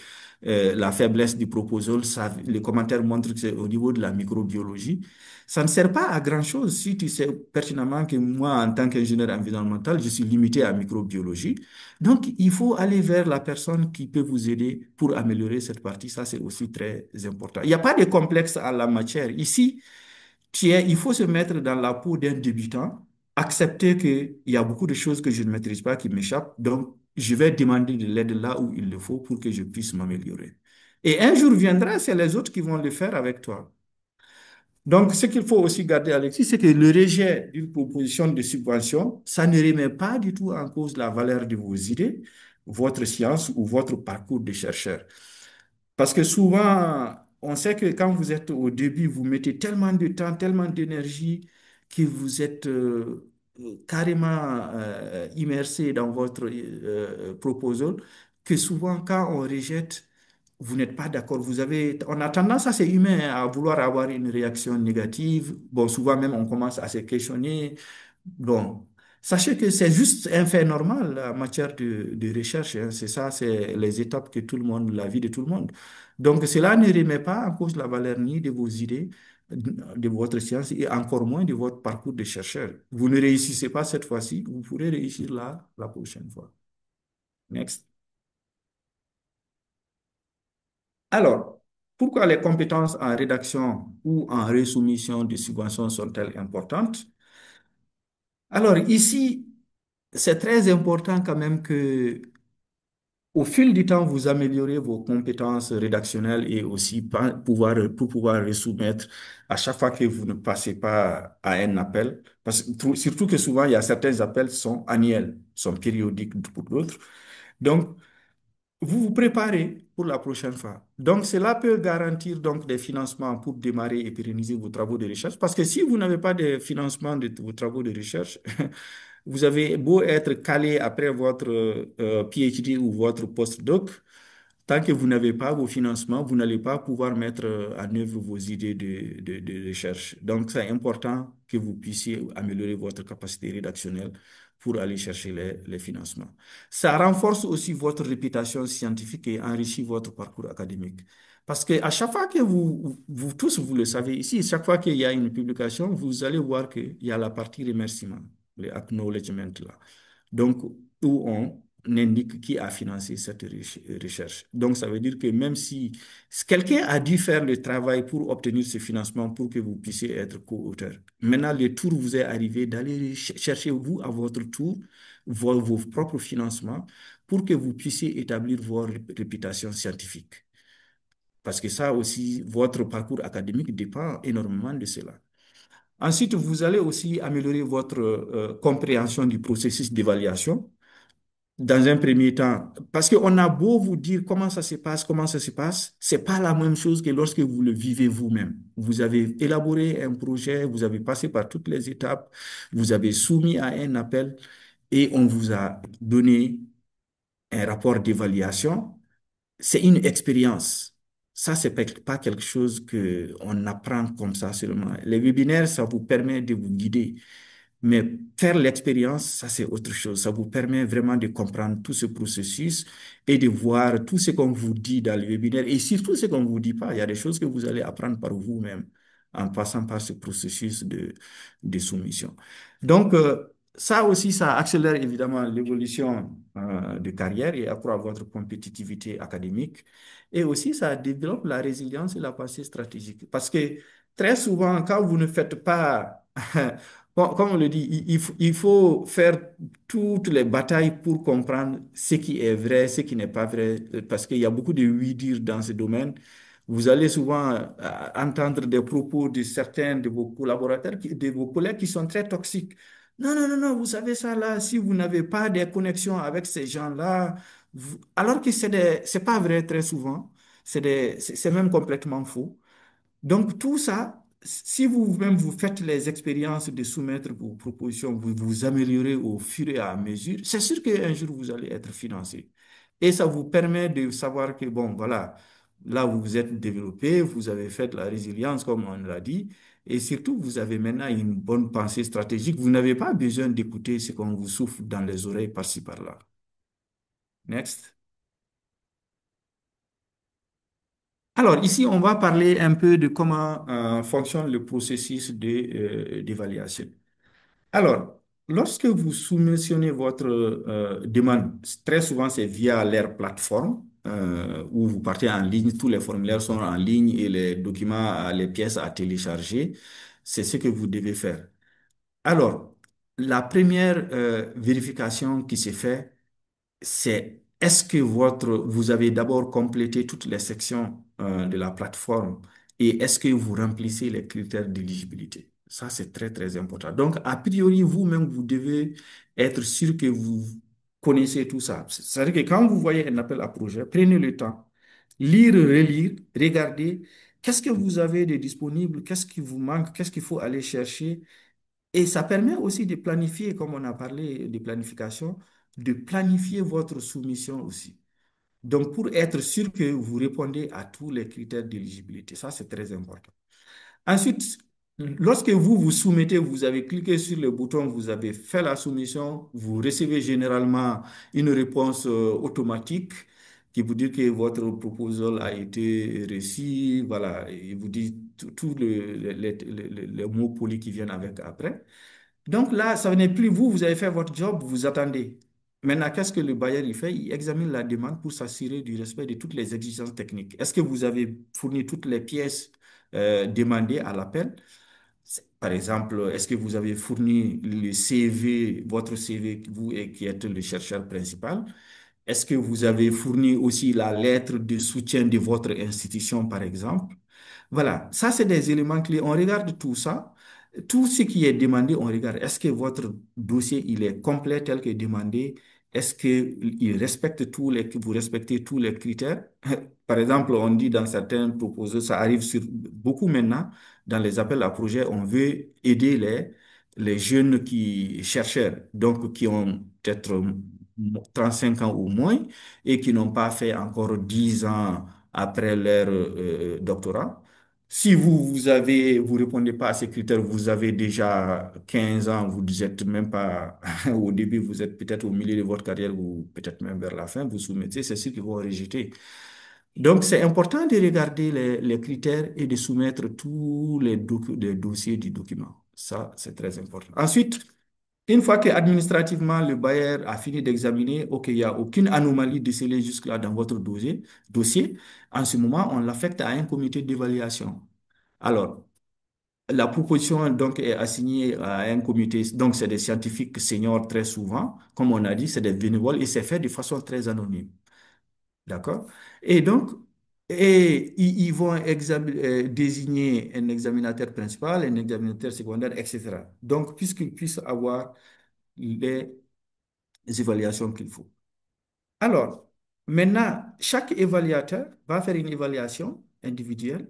la faiblesse du proposal, ça, les commentaires montrent que c'est au niveau de la microbiologie. Ça ne sert pas à grand-chose si tu sais pertinemment que moi, en tant qu'ingénieur environnemental, je suis limité à microbiologie. Donc, il faut aller vers la personne qui peut vous aider pour améliorer cette partie. Ça, c'est aussi très important. Il n'y a pas de complexe à la matière. Ici, il faut se mettre dans la peau d'un débutant, accepter qu'il y a beaucoup de choses que je ne maîtrise pas qui m'échappent. Donc, je vais demander de l'aide là où il le faut pour que je puisse m'améliorer. Et un jour viendra, c'est les autres qui vont le faire avec toi. Donc, ce qu'il faut aussi garder à l'esprit, c'est que le rejet d'une proposition de subvention, ça ne remet pas du tout en cause la valeur de vos idées, votre science ou votre parcours de chercheur. Parce que souvent, on sait que quand vous êtes au début, vous mettez tellement de temps, tellement d'énergie que vous êtes carrément immersé dans votre proposal, que souvent, quand on rejette, vous n'êtes pas d'accord. On a tendance, ça c'est humain, à vouloir avoir une réaction négative. Bon, souvent même, on commence à se questionner. Bon, sachez que c'est juste un fait normal en matière de recherche, hein. C'est ça, c'est les étapes que tout le monde, la vie de tout le monde. Donc, cela ne remet pas en cause la valeur ni de vos idées, de votre science et encore moins de votre parcours de chercheur. Vous ne réussissez pas cette fois-ci, vous pourrez réussir là la prochaine fois. Next. Alors, pourquoi les compétences en rédaction ou en resoumission de subventions sont-elles importantes? Alors, ici, c'est très important quand même que au fil du temps, vous améliorez vos compétences rédactionnelles et aussi pour pouvoir resoumettre à chaque fois que vous ne passez pas à un appel. Parce que, surtout que souvent, il y a certains appels qui sont annuels, sont périodiques pour d'autres. Donc, vous vous préparez pour la prochaine fois. Donc, cela peut garantir donc des financements pour démarrer et pérenniser vos travaux de recherche. Parce que si vous n'avez pas de financement de vos travaux de recherche, vous avez beau être calé après votre PhD ou votre postdoc, Tant que vous n'avez pas vos financements, vous n'allez pas pouvoir mettre en œuvre vos idées de recherche. Donc, c'est important que vous puissiez améliorer votre capacité rédactionnelle pour aller chercher les financements. Ça renforce aussi votre réputation scientifique et enrichit votre parcours académique. Parce que à chaque fois que vous tous, vous le savez ici, chaque fois qu'il y a une publication, vous allez voir qu'il y a la partie remerciement, le acknowledgement là. Donc, où on indique qui a financé cette recherche. Donc, ça veut dire que même si quelqu'un a dû faire le travail pour obtenir ce financement pour que vous puissiez être co-auteur, maintenant le tour vous est arrivé d'aller chercher, vous, à votre tour, vos propres financements pour que vous puissiez établir vos réputations scientifiques. Parce que ça aussi, votre parcours académique dépend énormément de cela. Ensuite, vous allez aussi améliorer votre compréhension du processus d'évaluation dans un premier temps, parce qu'on a beau vous dire comment ça se passe, c'est pas la même chose que lorsque vous le vivez vous-même. Vous avez élaboré un projet, vous avez passé par toutes les étapes, vous avez soumis à un appel et on vous a donné un rapport d'évaluation. C'est une expérience. Ça, c'est pas quelque chose que on apprend comme ça seulement. Les webinaires, ça vous permet de vous guider. Mais faire l'expérience, ça c'est autre chose. Ça vous permet vraiment de comprendre tout ce processus et de voir tout ce qu'on vous dit dans le webinaire et surtout ce qu'on ne vous dit pas. Il y a des choses que vous allez apprendre par vous-même en passant par ce processus de soumission. Donc, ça aussi, ça accélère évidemment l'évolution de carrière et accroît votre compétitivité académique. Et aussi, ça développe la résilience et la pensée stratégique. Parce que très souvent, quand vous ne faites pas comme on le dit, il faut faire toutes les batailles pour comprendre ce qui est vrai, ce qui n'est pas vrai, parce qu'il y a beaucoup de oui-dire dans ce domaine. Vous allez souvent entendre des propos de certains de vos collaborateurs, de vos collègues qui sont très toxiques. Non, non, non, non, vous savez ça là, si vous n'avez pas des connexions avec ces gens-là, alors que c'est pas vrai très souvent, c'est même complètement faux. Donc, tout ça, si vous-même vous faites les expériences de soumettre vos propositions, vous vous améliorez au fur et à mesure, c'est sûr qu'un jour vous allez être financé. Et ça vous permet de savoir que, bon, voilà, là vous vous êtes développé, vous avez fait de la résilience, comme on l'a dit, et surtout vous avez maintenant une bonne pensée stratégique. Vous n'avez pas besoin d'écouter ce qu'on vous souffle dans les oreilles par-ci par-là. Next. Alors, ici, on va parler un peu de comment fonctionne le processus d'évaluation. Alors, lorsque vous soumissionnez votre demande, très souvent c'est via leur plateforme où vous partez en ligne, tous les formulaires sont en ligne et les documents, les pièces à télécharger, c'est ce que vous devez faire. Alors, la première vérification qui se fait, c'est est-ce que vous avez d'abord complété toutes les sections de la plateforme et est-ce que vous remplissez les critères d'éligibilité? Ça, c'est très, très important. Donc, a priori, vous-même, vous devez être sûr que vous connaissez tout ça. C'est-à-dire que quand vous voyez un appel à projet, prenez le temps, lire, relire, regardez qu'est-ce que vous avez de disponible, qu'est-ce qui vous manque, qu'est-ce qu'il faut aller chercher et ça permet aussi de planifier, comme on a parlé de planification, de planifier votre soumission aussi. Donc, pour être sûr que vous répondez à tous les critères d'éligibilité, ça c'est très important. Ensuite, lorsque vous vous soumettez, vous avez cliqué sur le bouton, vous avez fait la soumission, vous recevez généralement une réponse automatique qui vous dit que votre proposal a été reçu, voilà, et vous dit tous les mots polis qui viennent avec après. Donc là, ça n'est plus vous, vous avez fait votre job, vous attendez. Maintenant, qu'est-ce que le bailleur il fait? Il examine la demande pour s'assurer du respect de toutes les exigences techniques. Est-ce que vous avez fourni toutes les pièces demandées à l'appel? Par exemple, est-ce que vous avez fourni le CV, votre CV, vous qui êtes le chercheur principal? Est-ce que vous avez fourni aussi la lettre de soutien de votre institution, par exemple? Voilà, ça, c'est des éléments clés. On regarde tout ça. Tout ce qui est demandé, on regarde. Est-ce que votre dossier, il est complet tel que demandé? Est-ce qu'il respecte vous respectez tous les critères? Par exemple, on dit dans certains proposés, ça arrive sur beaucoup maintenant, dans les appels à projets, on veut aider les jeunes chercheurs, donc qui ont peut-être 35 ans au moins et qui n'ont pas fait encore 10 ans après leur doctorat. Si vous répondez pas à ces critères, vous avez déjà 15 ans, vous n'êtes même pas au début, vous êtes peut-être au milieu de votre carrière ou peut-être même vers la fin, vous soumettez, c'est sûr qu'ils vont rejeter. Donc, c'est important de regarder les critères et de soumettre tous les dossiers du document. Ça, c'est très important. Ensuite, une fois que administrativement le bailleur a fini d'examiner, OK, il n'y a aucune anomalie décelée jusque-là dans votre dossier, en ce moment, on l'affecte à un comité d'évaluation. Alors, la proposition donc est assignée à un comité, donc c'est des scientifiques seniors très souvent, comme on a dit, c'est des bénévoles et c'est fait de façon très anonyme. D'accord? Et donc, ils vont désigner un examinateur principal, un examinateur secondaire, etc. Donc, puisqu'ils puissent avoir les évaluations qu'il faut. Alors, maintenant, chaque évaluateur va faire une évaluation individuelle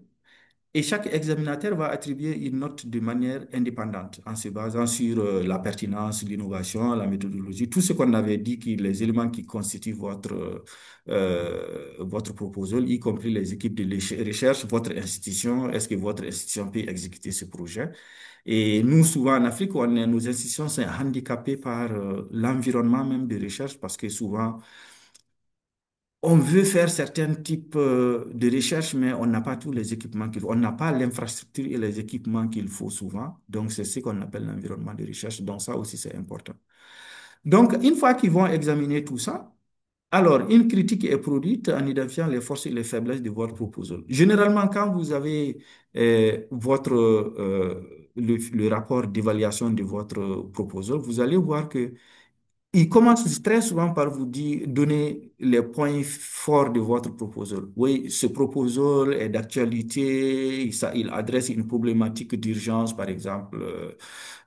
et chaque examinateur va attribuer une note de manière indépendante en se basant sur la pertinence, l'innovation, la méthodologie, tout ce qu'on avait dit, les éléments qui constituent votre proposal, y compris les équipes de recherche, votre institution, est-ce que votre institution peut exécuter ce projet? Et nous, souvent en Afrique, nos institutions sont handicapées par l'environnement même de recherche parce que souvent, on veut faire certains types de recherches, mais on n'a pas tous les équipements qu'il faut. On n'a pas l'infrastructure et les équipements qu'il faut souvent. Donc, c'est ce qu'on appelle l'environnement de recherche. Donc, ça aussi, c'est important. Donc, une fois qu'ils vont examiner tout ça, alors, une critique est produite en identifiant les forces et les faiblesses de votre proposal. Généralement, quand vous avez le rapport d'évaluation de votre proposal, vous allez voir que il commence très souvent par vous dire, donner les points forts de votre proposal. Oui, ce proposal est d'actualité, il adresse une problématique d'urgence, par exemple,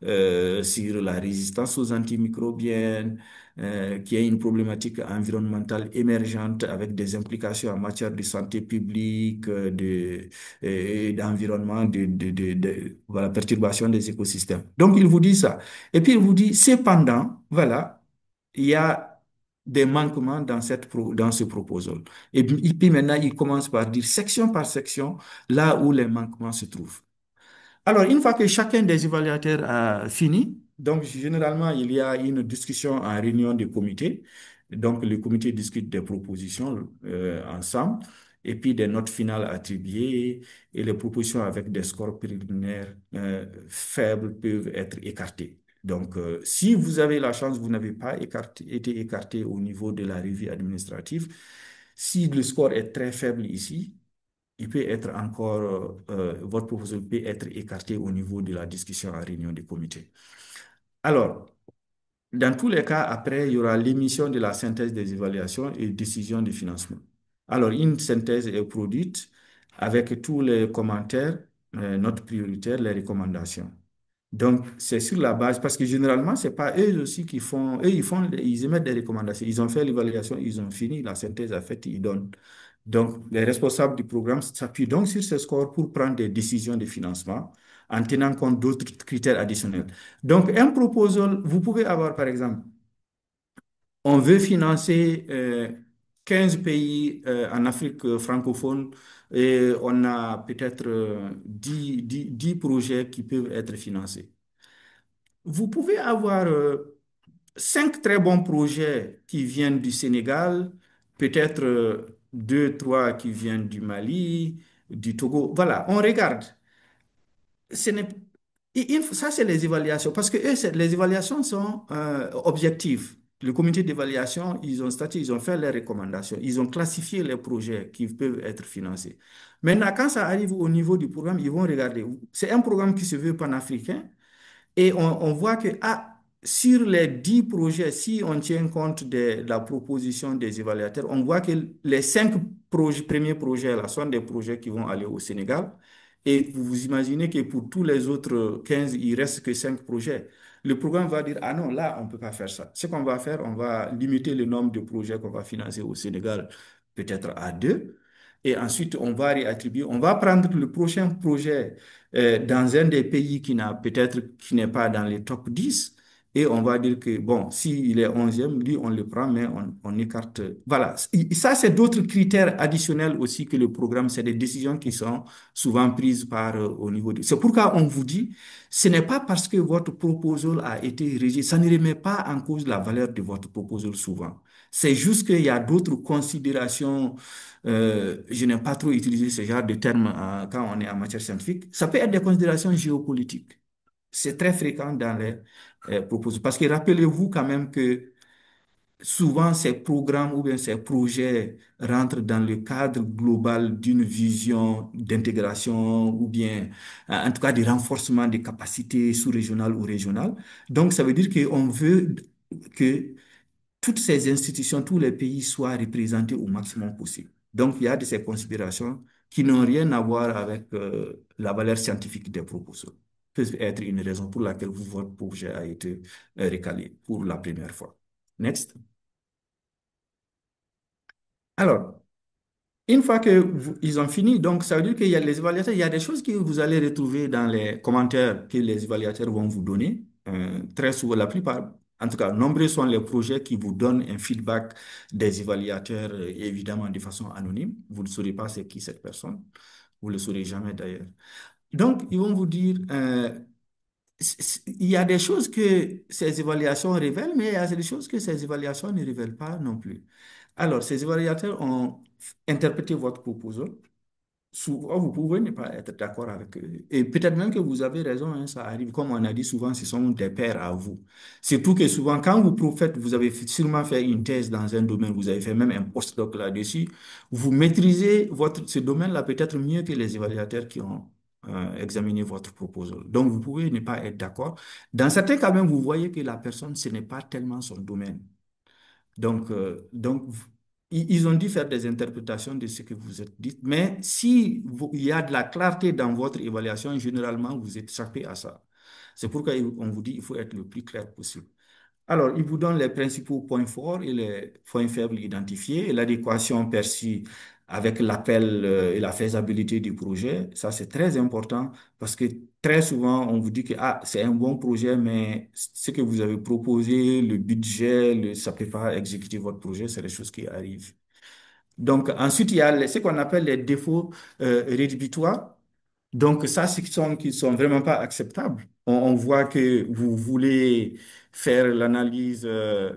sur la résistance aux antimicrobiennes, qui est une problématique environnementale émergente avec des implications en matière de santé publique, d'environnement, voilà, perturbation des écosystèmes. Donc, il vous dit ça. Et puis, il vous dit, cependant, voilà, il y a des manquements dans ce proposal. Et puis maintenant, il commence par dire section par section, là où les manquements se trouvent. Alors, une fois que chacun des évaluateurs a fini, donc généralement, il y a une discussion en réunion du comité. Donc, le comité discute des propositions ensemble et puis des notes finales attribuées et les propositions avec des scores préliminaires faibles peuvent être écartées. Donc, si vous avez la chance, vous n'avez pas été écarté au niveau de la revue administrative. Si le score est très faible ici, il peut être encore, votre proposal peut être écarté au niveau de la discussion en réunion du comité. Alors, dans tous les cas, après, il y aura l'émission de la synthèse des évaluations et décision de financement. Alors, une synthèse est produite avec tous les commentaires, notes prioritaires, les recommandations. Donc, c'est sur la base, parce que généralement, c'est pas eux aussi qui font, ils émettent des recommandations. Ils ont fait l'évaluation, ils ont fini, la synthèse a fait, ils donnent. Donc, les responsables du programme s'appuient donc sur ce score pour prendre des décisions de financement en tenant compte d'autres critères additionnels. Donc, un proposal, vous pouvez avoir, par exemple, on veut financer 15 pays en Afrique francophone et on a peut-être 10 projets qui peuvent être financés. Vous pouvez avoir 5 très bons projets qui viennent du Sénégal, peut-être 2, 3 qui viennent du Mali, du Togo. Voilà, on regarde. Ce n'est, ça, c'est les évaluations, parce que eux, les évaluations sont objectives. Le comité d'évaluation, ils ont statué, ils ont fait les recommandations, ils ont classifié les projets qui peuvent être financés. Maintenant, quand ça arrive au niveau du programme, ils vont regarder. C'est un programme qui se veut panafricain. Et on voit que sur les 10 projets, si on tient compte de la proposition des évaluateurs, on voit que les 5 premiers projets là, sont des projets qui vont aller au Sénégal. Et vous imaginez que pour tous les autres 15, il reste que 5 projets. Le programme va dire, ah non, là, on ne peut pas faire ça. Ce qu'on va faire, on va limiter le nombre de projets qu'on va financer au Sénégal, peut-être à 2. Et ensuite, on va réattribuer, on va prendre le prochain projet dans un des pays qui n'a peut-être qui n'est pas dans les top 10 et on va dire que, bon, s'il est 11e, lui, on le prend, mais on écarte. Voilà. Ça, c'est d'autres critères additionnels aussi que le programme. C'est des décisions qui sont souvent prises au niveau de... C'est pourquoi on vous dit, ce n'est pas parce que votre proposal a été régi, ça ne remet pas en cause la valeur de votre proposal souvent. C'est juste qu'il y a d'autres considérations. Je n'ai pas trop utilisé ce genre de termes quand on est en matière scientifique. Ça peut être des considérations géopolitiques. C'est très fréquent dans les propositions. Parce que rappelez-vous quand même que souvent ces programmes ou bien ces projets rentrent dans le cadre global d'une vision d'intégration ou bien en tout cas de renforcement des capacités sous-régionales ou régionales. Donc ça veut dire qu'on veut que toutes ces institutions, tous les pays soient représentés au maximum possible. Donc, il y a de ces considérations qui n'ont rien à voir avec la valeur scientifique des propositions. Peut être une raison pour laquelle votre projet a été recalé pour la première fois. Next. Alors, une fois que ils ont fini, donc ça veut dire qu'il y a les évaluateurs, il y a des choses que vous allez retrouver dans les commentaires que les évaluateurs vont vous donner. Très souvent, la plupart, en tout cas, nombreux sont les projets qui vous donnent un feedback des évaluateurs, évidemment de façon anonyme. Vous ne saurez pas c'est qui cette personne. Vous ne le saurez jamais d'ailleurs. Donc, ils vont vous dire, il y a des choses que ces évaluations révèlent, mais il y a des choses que ces évaluations ne révèlent pas non plus. Alors, ces évaluateurs ont interprété votre proposal. Souvent, vous pouvez ne pas être d'accord avec eux. Et peut-être même que vous avez raison, hein, ça arrive. Comme on a dit souvent, ce sont des pairs à vous. Surtout que souvent, quand vous avez sûrement fait une thèse dans un domaine, vous avez fait même un postdoc là-dessus, vous maîtrisez ce domaine-là peut-être mieux que les évaluateurs qui ont examiné votre proposal. Donc, vous pouvez ne pas être d'accord. Dans certains cas même, vous voyez que la personne, ce n'est pas tellement son domaine. Donc, ils ont dû faire des interprétations de ce que vous êtes dit, mais si il y a de la clarté dans votre évaluation, généralement, vous échappez à ça. C'est pourquoi on vous dit qu'il faut être le plus clair possible. Alors, il vous donne les principaux points forts et les points faibles identifiés et l'adéquation perçue avec l'appel et la faisabilité du projet. Ça, c'est très important parce que très souvent, on vous dit que ah, c'est un bon projet, mais ce que vous avez proposé, le budget, ça ne peut pas exécuter votre projet, c'est des choses qui arrivent. Donc, ensuite, il y a ce qu'on appelle les défauts rédhibitoires. Donc, ça, c'est qui sont vraiment pas acceptables. On voit que vous voulez faire l'analyse, euh,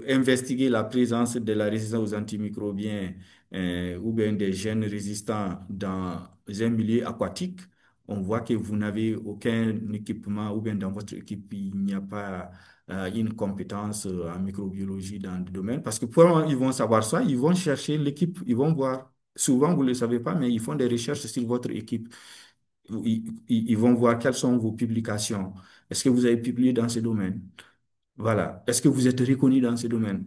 investiguer la présence de la résistance aux antimicrobiens ou bien des gènes résistants dans un milieu aquatique. On voit que vous n'avez aucun équipement ou bien dans votre équipe, il n'y a pas une compétence en microbiologie dans le domaine. Parce que pour ils vont savoir ça, ils vont chercher l'équipe, ils vont voir. Souvent, vous ne le savez pas, mais ils font des recherches sur votre équipe. Ils vont voir quelles sont vos publications. Est-ce que vous avez publié dans ce domaine? Voilà. Est-ce que vous êtes reconnu dans ce domaine?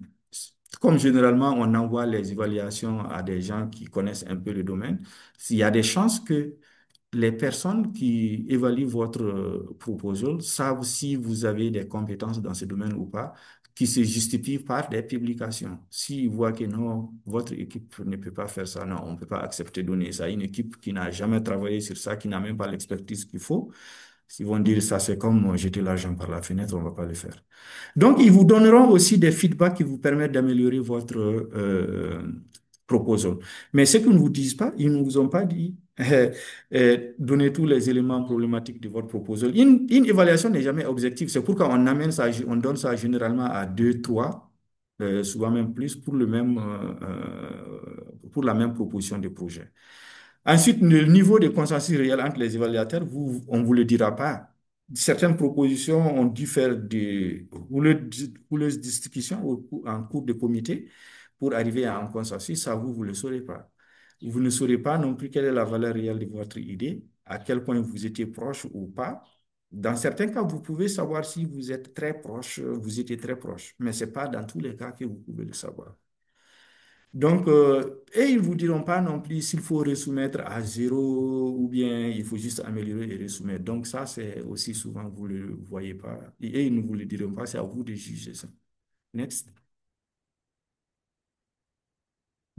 Comme généralement, on envoie les évaluations à des gens qui connaissent un peu le domaine, s'il y a des chances que les personnes qui évaluent votre proposal savent si vous avez des compétences dans ce domaine ou pas, qui se justifient par des publications. S'ils voient que non, votre équipe ne peut pas faire ça, non, on ne peut pas accepter de donner ça à une équipe qui n'a jamais travaillé sur ça, qui n'a même pas l'expertise qu'il faut. Ils vont dire ça, c'est comme jeter l'argent par la fenêtre, on ne va pas le faire. Donc, ils vous donneront aussi des feedbacks qui vous permettent d'améliorer votre proposal. Mais ce qu'ils ne vous disent pas, ils ne vous ont pas dit donner tous les éléments problématiques de votre proposal. Une évaluation n'est jamais objective. C'est pourquoi on amène ça, on donne ça généralement à deux, trois, souvent même plus pour la même proposition de projet. Ensuite, le niveau de consensus réel entre les évaluateurs, on ne vous le dira pas. Certaines propositions ont dû faire des houleuses discussions en cours de comité pour arriver à un consensus. Ça, vous ne le saurez pas. Vous ne saurez pas non plus quelle est la valeur réelle de votre idée, à quel point vous étiez proche ou pas. Dans certains cas, vous pouvez savoir si vous êtes très proche, vous étiez très proche, mais ce n'est pas dans tous les cas que vous pouvez le savoir. Donc, et ils ne vous diront pas non plus s'il faut resoumettre à zéro ou bien il faut juste améliorer et resoumettre. Donc, ça, c'est aussi souvent, vous ne le voyez pas. Et ils ne vous le diront pas, c'est à vous de juger ça. Next.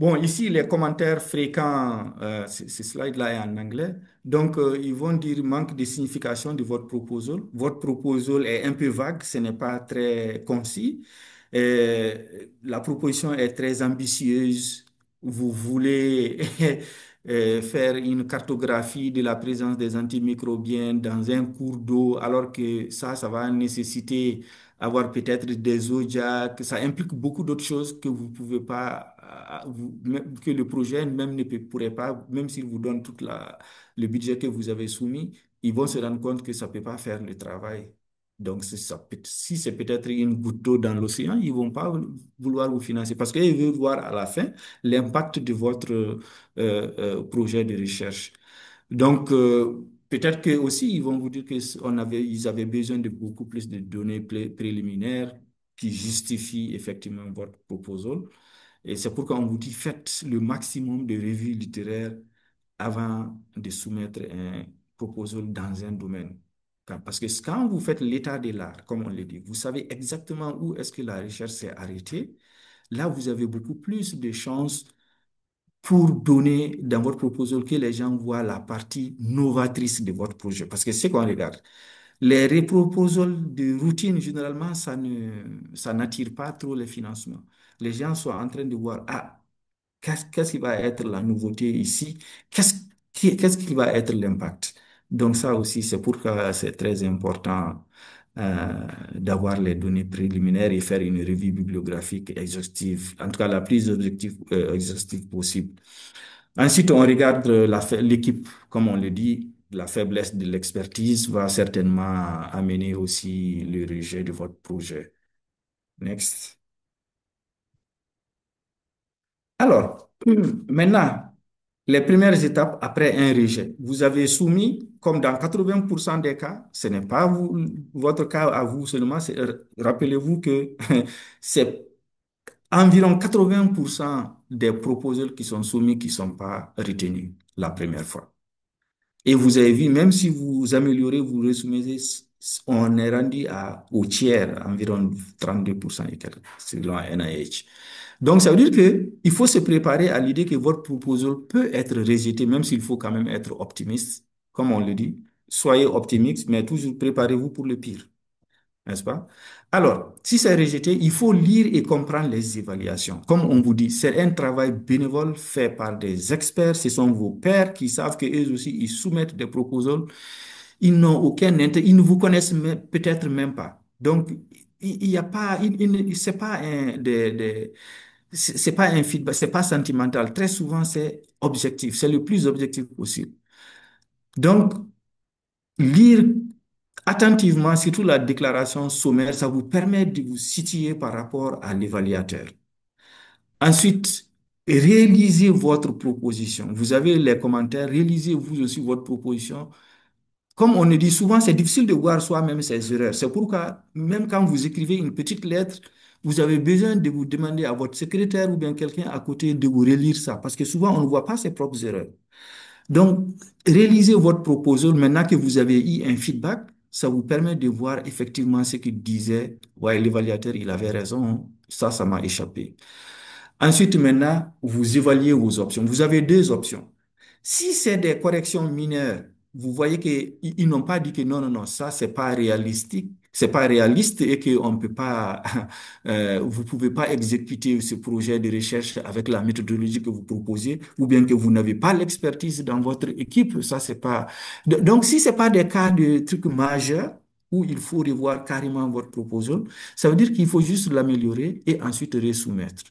Bon, ici, les commentaires fréquents, ce slide-là est en anglais. Donc, ils vont dire manque de signification de votre proposal. Votre proposal est un peu vague, ce n'est pas très concis. La proposition est très ambitieuse. Vous voulez faire une cartographie de la présence des antimicrobiens dans un cours d'eau, alors que ça va nécessiter avoir peut-être des zodiacs, ça implique beaucoup d'autres choses que vous pouvez pas, que le projet même pourrait pas, même s'il vous donne le budget que vous avez soumis, ils vont se rendre compte que ça peut pas faire le travail. Donc, si c'est peut-être une goutte d'eau dans l'océan, ils vont pas vouloir vous financer parce qu'ils veulent voir à la fin l'impact de votre projet de recherche. Donc, peut-être que aussi ils vont vous dire que ils avaient besoin de beaucoup plus de données préliminaires qui justifient effectivement votre proposal. Et c'est pourquoi on vous dit faites le maximum de revues littéraires avant de soumettre un proposal dans un domaine. Parce que quand vous faites l'état de l'art, comme on le dit, vous savez exactement où est-ce que la recherche s'est arrêtée. Là, vous avez beaucoup plus de chances pour donner dans votre proposal que les gens voient la partie novatrice de votre projet. Parce que c'est qu'on regarde. Les proposals de routine, généralement, ça n'attire pas trop les financements. Les gens sont en train de voir, ah, qu'est-ce qui va être la nouveauté ici? Qu'est-ce qu'est-ce qui va être l'impact? Donc ça aussi, c'est pourquoi c'est très important d'avoir les données préliminaires et faire une revue bibliographique exhaustive, en tout cas la plus exhaustive possible. Ensuite, on regarde l'équipe, comme on le dit, la faiblesse de l'expertise va certainement amener aussi le rejet de votre projet. Next. Alors, maintenant, les premières étapes après un rejet. Vous avez soumis, comme dans 80% des cas, ce n'est pas votre cas à vous seulement. Rappelez-vous que c'est environ 80% des proposals qui sont soumis qui ne sont pas retenus la première fois. Et vous avez vu, même si vous améliorez, vous resumez, on est rendu au tiers, environ 32% et quelques, selon NIH. Donc, ça veut dire qu'il faut se préparer à l'idée que votre proposal peut être rejeté, même s'il faut quand même être optimiste, comme on le dit. Soyez optimiste, mais toujours préparez-vous pour le pire, n'est-ce pas? Alors, si c'est rejeté, il faut lire et comprendre les évaluations. Comme on vous dit, c'est un travail bénévole fait par des experts. Ce sont vos pairs qui savent qu'eux aussi, ils soumettent des proposals. Ils n'ont aucun intérêt, ils ne vous connaissent peut-être même pas. Donc, il n'y a pas, c'est pas c'est pas un feedback, c'est pas sentimental. Très souvent, c'est objectif. C'est le plus objectif possible. Donc, lire attentivement, surtout la déclaration sommaire, ça vous permet de vous situer par rapport à l'évaluateur. Ensuite, réalisez votre proposition. Vous avez les commentaires, réalisez vous aussi votre proposition. Comme on le dit souvent, c'est difficile de voir soi-même ses erreurs. C'est pourquoi, même quand vous écrivez une petite lettre, vous avez besoin de vous demander à votre secrétaire ou bien quelqu'un à côté de vous relire ça, parce que souvent, on ne voit pas ses propres erreurs. Donc, réalisez votre proposal maintenant que vous avez eu un feedback. Ça vous permet de voir effectivement ce qu'il disait. Ouais, l'évaluateur, il avait raison. Ça m'a échappé. Ensuite, maintenant, vous évaluez vos options. Vous avez deux options. Si c'est des corrections mineures, vous voyez qu'ils ils n'ont pas dit que non, non, non, ça, c'est pas réalistique, c'est pas réaliste et qu'on ne peut pas, vous pouvez pas exécuter ce projet de recherche avec la méthodologie que vous proposez, ou bien que vous n'avez pas l'expertise dans votre équipe, ça, c'est pas. Donc, si c'est pas des cas de trucs majeurs, où il faut revoir carrément votre proposal, ça veut dire qu'il faut juste l'améliorer et ensuite resoumettre.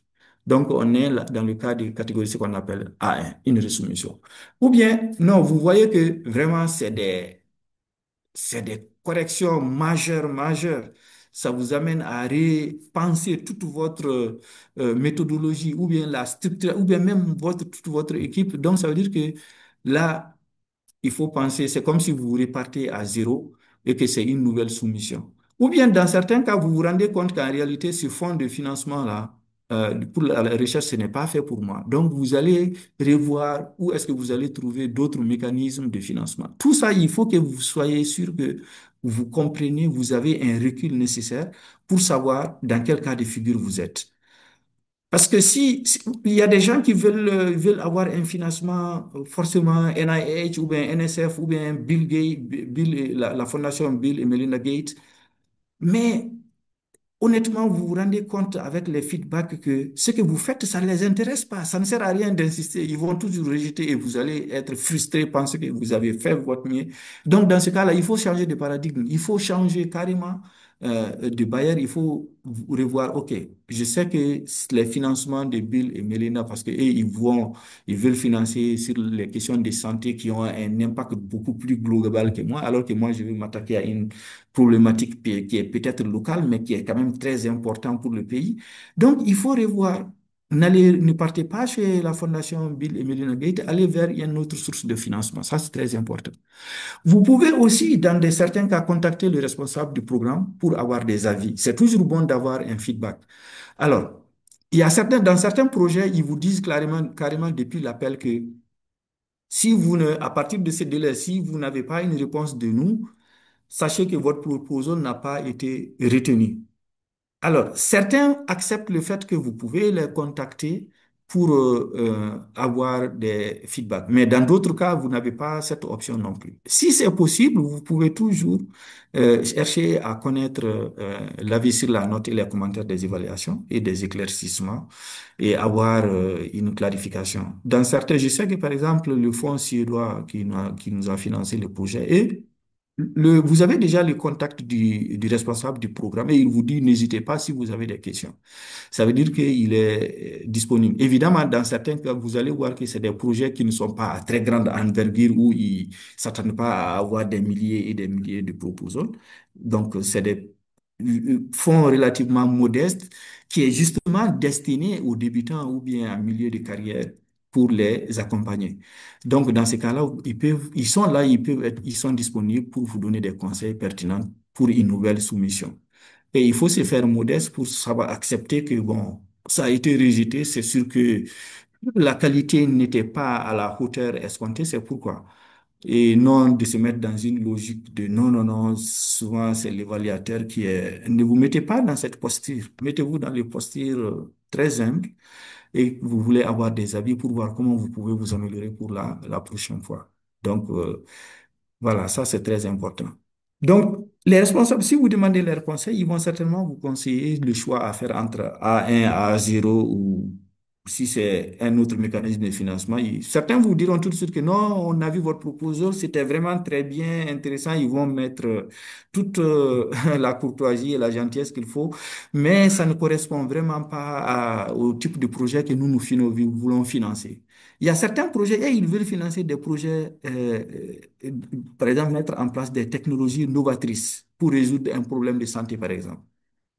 Donc, on est là dans le cas de catégorie ce qu'on appelle A1, une resoumission. Ou bien, non, vous voyez que vraiment, c'est des corrections majeures, majeures. Ça vous amène à repenser toute votre méthodologie ou bien la structure, ou bien même toute votre équipe. Donc, ça veut dire que là, il faut penser, c'est comme si vous repartez à zéro et que c'est une nouvelle soumission. Ou bien, dans certains cas, vous vous rendez compte qu'en réalité, ce fonds de financement-là, pour la recherche, ce n'est pas fait pour moi. Donc, vous allez revoir où est-ce que vous allez trouver d'autres mécanismes de financement. Tout ça, il faut que vous soyez sûr que vous comprenez, vous avez un recul nécessaire pour savoir dans quel cas de figure vous êtes. Parce que il y a des gens qui veulent avoir un financement, forcément NIH ou bien NSF ou bien Bill Gates, la fondation Bill et Melinda Gates, mais honnêtement, vous vous rendez compte avec les feedbacks que ce que vous faites, ça ne les intéresse pas. Ça ne sert à rien d'insister. Ils vont toujours rejeter et vous allez être frustré parce que vous avez fait votre mieux. Donc, dans ce cas-là, il faut changer de paradigme. Il faut changer carrément de bailleur. Il faut revoir, OK, je sais que les financements de Bill et Melinda, parce que eux, ils veulent financer sur les questions de santé qui ont un impact beaucoup plus global que moi, alors que moi, je vais m'attaquer à une problématique qui est peut-être locale, mais qui est quand même très importante pour le pays. Donc, il faut revoir. Ne partez pas chez la Fondation Bill et Melinda Gates, allez vers une autre source de financement. Ça, c'est très important. Vous pouvez aussi, dans certains cas, contacter le responsable du programme pour avoir des avis. C'est toujours bon d'avoir un feedback. Alors, dans certains projets, ils vous disent carrément depuis l'appel que si vous ne, à partir de ce délai, si vous n'avez pas une réponse de nous, sachez que votre proposal n'a pas été retenu. Alors, certains acceptent le fait que vous pouvez les contacter pour avoir des feedbacks, mais dans d'autres cas, vous n'avez pas cette option non plus. Si c'est possible, vous pouvez toujours chercher à connaître l'avis sur la note et les commentaires des évaluations et des éclaircissements et avoir une clarification. Dans certains, je sais que par exemple, le fonds suédois qui nous a financé le projet et vous avez déjà le contact du responsable du programme et il vous dit n'hésitez pas si vous avez des questions. Ça veut dire qu'il est disponible. Évidemment, dans certains cas, vous allez voir que c'est des projets qui ne sont pas à très grande envergure où ils ne s'attendent pas à avoir des milliers et des milliers de proposals. Donc, c'est des fonds relativement modestes qui est justement destiné aux débutants ou bien à milieu de carrière pour les accompagner. Donc, dans ces cas-là, ils sont là, ils sont disponibles pour vous donner des conseils pertinents pour une nouvelle soumission. Et il faut se faire modeste pour savoir accepter que, bon, ça a été rejeté. C'est sûr que la qualité n'était pas à la hauteur escomptée. C'est pourquoi. Et non de se mettre dans une logique de non, non, non. Souvent, c'est l'évaluateur qui est. Ne vous mettez pas dans cette posture. Mettez-vous dans les postures très humbles et vous voulez avoir des avis pour voir comment vous pouvez vous améliorer pour la prochaine fois. Donc, voilà, ça c'est très important. Donc, les responsables, si vous demandez leurs conseils, ils vont certainement vous conseiller le choix à faire entre A1, A0 ou si c'est un autre mécanisme de financement. Certains vous diront tout de suite que non, on a vu votre proposal, c'était vraiment très bien, intéressant. Ils vont mettre toute la courtoisie et la gentillesse qu'il faut, mais ça ne correspond vraiment pas au type de projet que nous voulons financer. Il y a certains projets, et ils veulent financer des projets, par exemple, mettre en place des technologies novatrices pour résoudre un problème de santé, par exemple.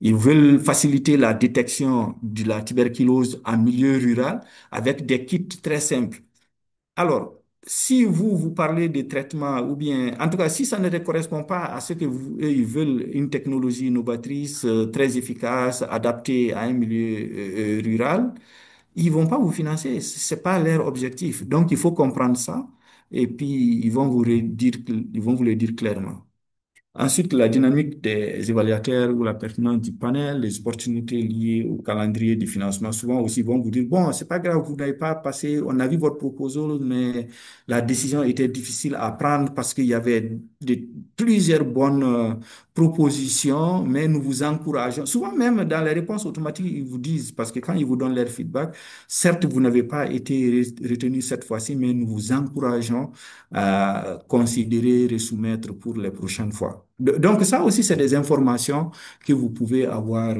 Ils veulent faciliter la détection de la tuberculose en milieu rural avec des kits très simples. Alors, si vous parlez de traitement, ou bien, en tout cas, si ça ne correspond pas à ce que eux, ils veulent, une technologie novatrice, très efficace, adaptée à un milieu rural, ils vont pas vous financer. C'est pas leur objectif. Donc, il faut comprendre ça. Et puis, ils vont vous le dire clairement. Ensuite, la dynamique des évaluateurs ou la pertinence du panel, les opportunités liées au calendrier du financement, souvent aussi vont vous dire, bon, c'est pas grave, vous n'avez pas passé, on a vu votre proposal, mais la décision était difficile à prendre parce qu'il y avait plusieurs bonnes propositions, mais nous vous encourageons. Souvent même dans les réponses automatiques, ils vous disent, parce que quand ils vous donnent leur feedback, certes, vous n'avez pas été retenu cette fois-ci, mais nous vous encourageons à considérer, resoumettre pour les prochaines fois. Donc ça aussi, c'est des informations que vous pouvez avoir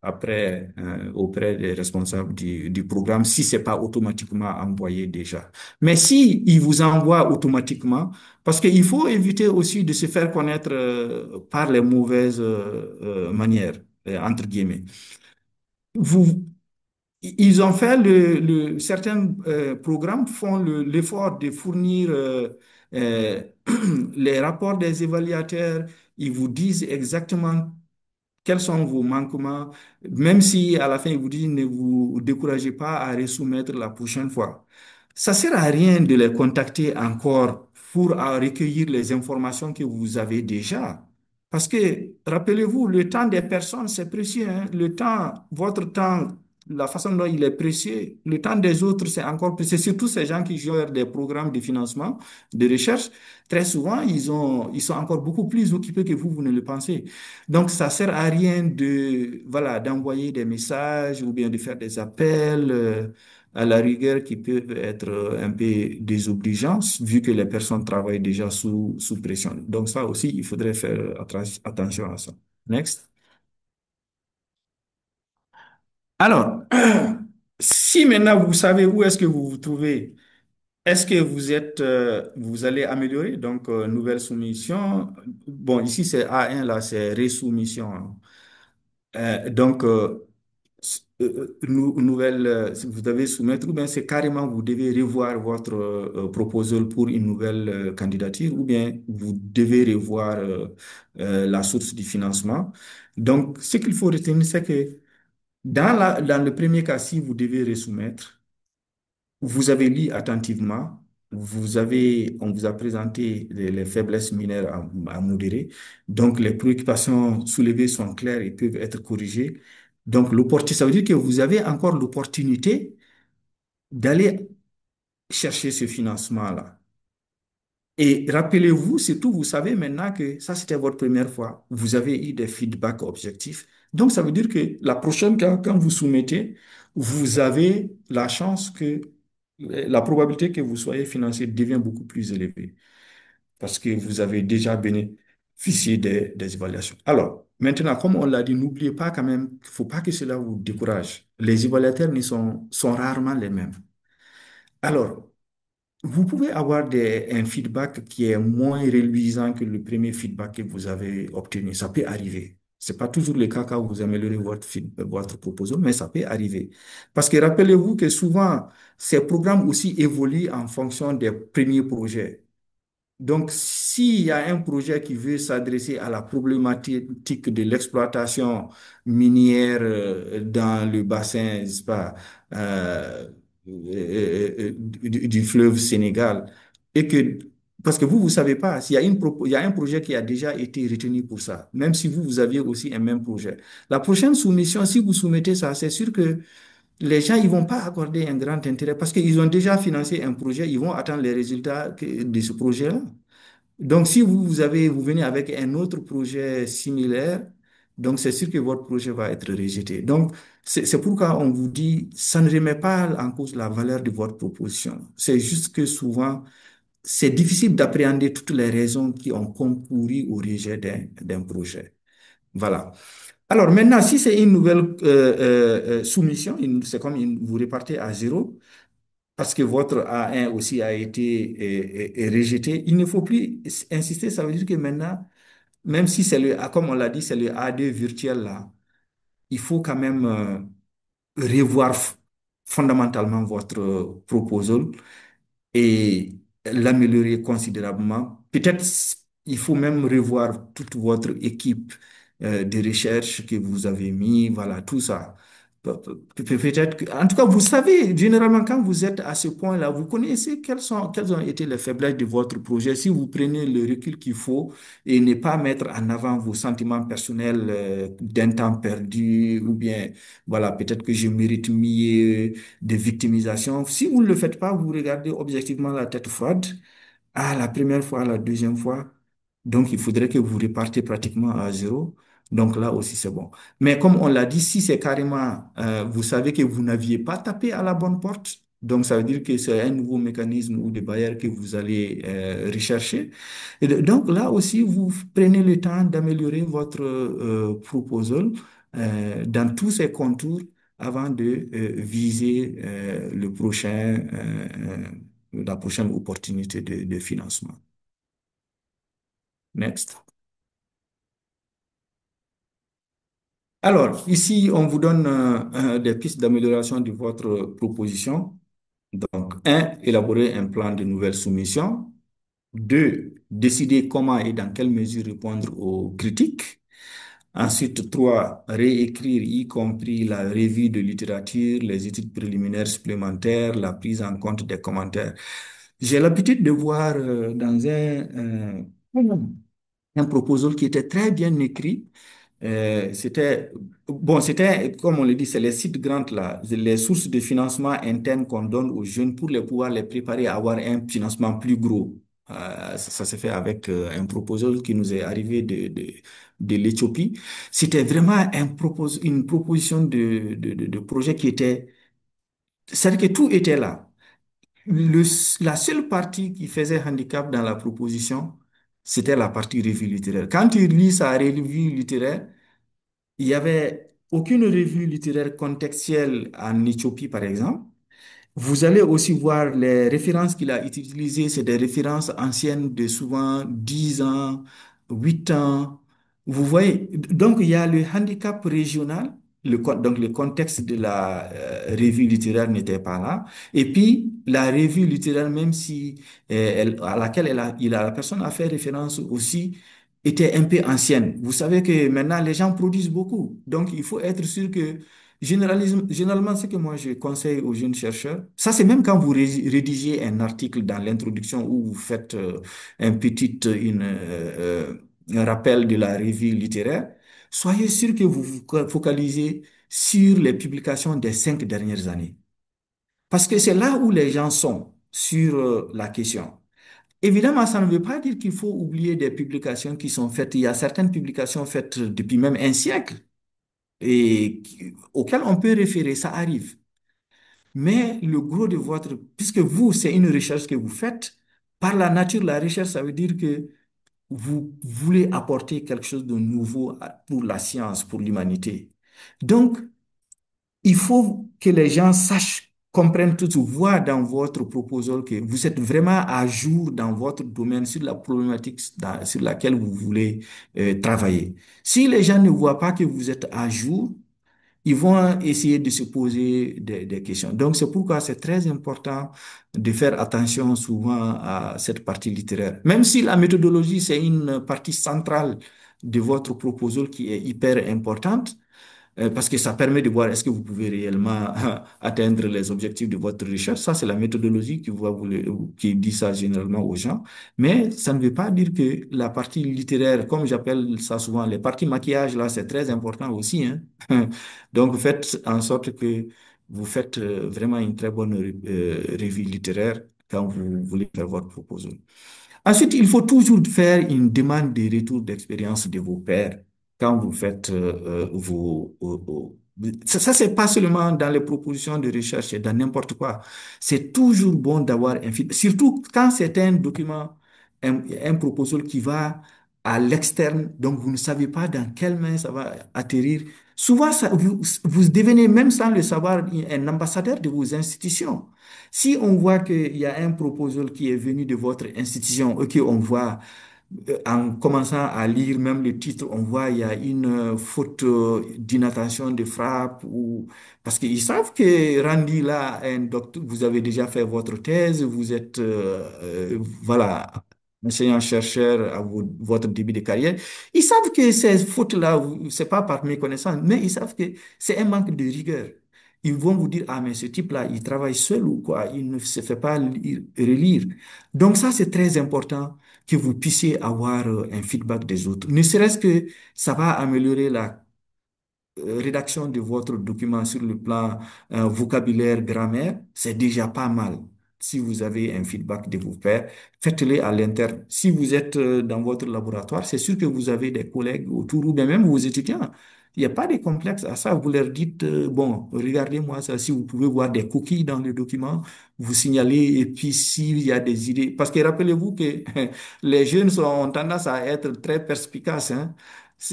après auprès des responsables du programme si c'est pas automatiquement envoyé déjà. Mais si ils vous envoient automatiquement, parce qu'il faut éviter aussi de se faire connaître par les mauvaises manières, entre guillemets. Vous, ils ont fait certains programmes font l'effort de fournir euh, les rapports des évaluateurs. Ils vous disent exactement quels sont vos manquements, même si à la fin ils vous disent ne vous découragez pas à resoumettre la prochaine fois. Ça sert à rien de les contacter encore pour recueillir les informations que vous avez déjà. Parce que, rappelez-vous, le temps des personnes, c'est précieux, hein. Le temps, votre temps la façon dont il est précieux. Le temps des autres, c'est encore précieux. Surtout ces gens qui gèrent des programmes de financement, de recherche. Très souvent, ils sont encore beaucoup plus occupés que vous ne le pensez. Donc, ça sert à rien de, voilà, d'envoyer des messages ou bien de faire des appels, à la rigueur qui peuvent être un peu désobligeants, vu que les personnes travaillent déjà sous pression. Donc, ça aussi, il faudrait faire attention à ça. Next. Alors, si maintenant vous savez où est-ce que vous vous trouvez, est-ce que vous allez améliorer? Donc, nouvelle soumission. Bon, ici c'est A1, là c'est resoumission. Donc, nouvelle, si vous devez soumettre, ou bien c'est carrément vous devez revoir votre proposal pour une nouvelle candidature, ou bien vous devez revoir la source du financement. Donc, ce qu'il faut retenir, c'est que dans le premier cas, si vous devez resoumettre, vous avez lu attentivement, on vous a présenté les faiblesses mineures à modérer. Donc, les préoccupations soulevées sont claires et peuvent être corrigées. Donc, ça veut dire que vous avez encore l'opportunité d'aller chercher ce financement-là. Et rappelez-vous, surtout, vous savez maintenant que ça, c'était votre première fois. Vous avez eu des feedbacks objectifs. Donc, ça veut dire que la prochaine, quand vous soumettez, vous avez la chance que la probabilité que vous soyez financé devient beaucoup plus élevée parce que vous avez déjà bénéficié des évaluations. Alors, maintenant, comme on l'a dit, n'oubliez pas quand même qu'il ne faut pas que cela vous décourage. Les évaluateurs sont rarement les mêmes. Alors, vous pouvez avoir un feedback qui est moins reluisant que le premier feedback que vous avez obtenu. Ça peut arriver. C'est pas toujours le cas quand vous améliorez votre proposition, mais ça peut arriver. Parce que rappelez-vous que souvent, ces programmes aussi évoluent en fonction des premiers projets. Donc, s'il y a un projet qui veut s'adresser à la problématique de l'exploitation minière dans le bassin, n'est-ce pas, du fleuve Sénégal, et que, parce que vous savez pas, s'il y a il y a un projet qui a déjà été retenu pour ça, même si vous aviez aussi un même projet. La prochaine soumission, si vous soumettez ça, c'est sûr que les gens, ils vont pas accorder un grand intérêt parce qu'ils ont déjà financé un projet, ils vont attendre les résultats de ce projet-là. Donc, si vous venez avec un autre projet similaire, donc c'est sûr que votre projet va être rejeté. Donc, c'est pourquoi on vous dit, ça ne remet pas en cause la valeur de votre proposition. C'est juste que souvent, c'est difficile d'appréhender toutes les raisons qui ont concouru au rejet d'un projet. Voilà. Alors maintenant, si c'est une nouvelle soumission, c'est comme vous repartez à zéro, parce que votre A1 aussi a été rejeté, il ne faut plus insister. Ça veut dire que maintenant, même si c'est comme on l'a dit, c'est le A2 virtuel là, il faut quand même revoir fondamentalement votre proposal et l'améliorer considérablement. Peut-être il faut même revoir toute votre équipe de recherche que vous avez mis, voilà, tout ça. Peut-être que, en tout cas, vous savez, généralement, quand vous êtes à ce point-là, vous connaissez quelles ont été les faiblesses de votre projet. Si vous prenez le recul qu'il faut et ne pas mettre en avant vos sentiments personnels d'un temps perdu ou bien, voilà, peut-être que je mérite mieux de victimisation. Si vous ne le faites pas, vous regardez objectivement la tête froide. Ah, la première fois, la deuxième fois. Donc, il faudrait que vous repartez pratiquement à zéro. Donc là aussi, c'est bon. Mais comme on l'a dit, si c'est carrément, vous savez que vous n'aviez pas tapé à la bonne porte, donc ça veut dire que c'est un nouveau mécanisme ou des barrières que vous allez rechercher. Donc là aussi, vous prenez le temps d'améliorer votre proposal dans tous ses contours avant de viser la prochaine opportunité de financement. Next. Alors, ici, on vous donne des pistes d'amélioration de votre proposition. Donc, un, élaborer un plan de nouvelle soumission. Deux, décider comment et dans quelle mesure répondre aux critiques. Ensuite, trois, réécrire, y compris la revue de littérature, les études préliminaires supplémentaires, la prise en compte des commentaires. J'ai l'habitude de voir dans un proposal qui était très bien écrit, C'était, comme on le dit, c'est les sites grands là, les sources de financement internes qu'on donne aux jeunes pour les pouvoir les préparer à avoir un financement plus gros. Ça s'est fait avec un proposal qui nous est arrivé de l'Éthiopie. C'était vraiment une proposition de projet qui était, c'est-à-dire que tout était là. Le, la seule partie qui faisait handicap dans la proposition, c'était la partie revue littéraire. Quand tu lis sa revue littéraire, il y avait aucune revue littéraire contextuelle en Éthiopie, par exemple. Vous allez aussi voir les références qu'il a utilisées, c'est des références anciennes de souvent 10 ans, 8 ans. Vous voyez, donc il y a le handicap régional, donc le contexte de la revue littéraire n'était pas là. Et puis la revue littéraire, même si à laquelle la personne a fait référence aussi, était un peu ancienne. Vous savez que maintenant les gens produisent beaucoup, donc il faut être sûr que généralement, ce que moi je conseille aux jeunes chercheurs, ça c'est même quand vous rédigez un article dans l'introduction où vous faites un rappel de la revue littéraire, soyez sûr que vous vous focalisez sur les publications des 5 dernières années. Parce que c'est là où les gens sont sur la question. Évidemment, ça ne veut pas dire qu'il faut oublier des publications qui sont faites. Il y a certaines publications faites depuis même un siècle auxquelles on peut référer, ça arrive. Mais le gros de votre, puisque vous, c'est une recherche que vous faites, par la nature, la recherche, ça veut dire que vous voulez apporter quelque chose de nouveau pour la science, pour l'humanité. Donc, il faut que les gens sachent, comprennent tout, voient dans votre proposal que vous êtes vraiment à jour dans votre domaine sur la problématique sur laquelle vous voulez travailler. Si les gens ne voient pas que vous êtes à jour, ils vont essayer de se poser des questions. Donc, c'est pourquoi c'est très important de faire attention souvent à cette partie littéraire. Même si la méthodologie, c'est une partie centrale de votre proposal qui est hyper importante, parce que ça permet de voir est-ce que vous pouvez réellement atteindre les objectifs de votre recherche. Ça, c'est la méthodologie qui dit ça généralement aux gens. Mais ça ne veut pas dire que la partie littéraire, comme j'appelle ça souvent, les parties maquillage, là, c'est très important aussi, hein. Donc, faites en sorte que vous faites vraiment une très bonne revue littéraire quand vous voulez faire votre proposition. Ensuite, il faut toujours faire une demande de retour d'expérience de vos pairs quand vous faites ça, c'est pas seulement dans les propositions de recherche, c'est dans n'importe quoi. C'est toujours bon d'avoir un feedback, surtout quand c'est un document, un proposal qui va à l'externe, donc vous ne savez pas dans quelle main ça va atterrir. Souvent, vous devenez, même sans le savoir, un ambassadeur de vos institutions. Si on voit qu'il y a un proposal qui est venu de votre institution, ok, on voit, en commençant à lire même le titre, on voit il y a une faute d'inattention de frappe ou parce qu'ils savent que Randy là, un docteur, vous avez déjà fait votre thèse, vous êtes voilà enseignant-chercheur à votre début de carrière. Ils savent que ces fautes-là, c'est pas par méconnaissance, mais ils savent que c'est un manque de rigueur. Ils vont vous dire, ah, mais ce type-là, il travaille seul ou quoi, il ne se fait pas relire. Donc ça, c'est très important que vous puissiez avoir un feedback des autres. Ne serait-ce que ça va améliorer la rédaction de votre document sur le plan vocabulaire, grammaire, c'est déjà pas mal. Si vous avez un feedback de vos pairs, faites-le à l'interne. Si vous êtes dans votre laboratoire, c'est sûr que vous avez des collègues autour ou bien même vos étudiants. Il n'y a pas de complexe à ça. Vous leur dites, bon, regardez-moi ça. Si vous pouvez voir des coquilles dans le document, vous signalez. Et puis, s'il y a des idées, parce que rappelez-vous que les jeunes ont tendance à être très perspicaces, hein.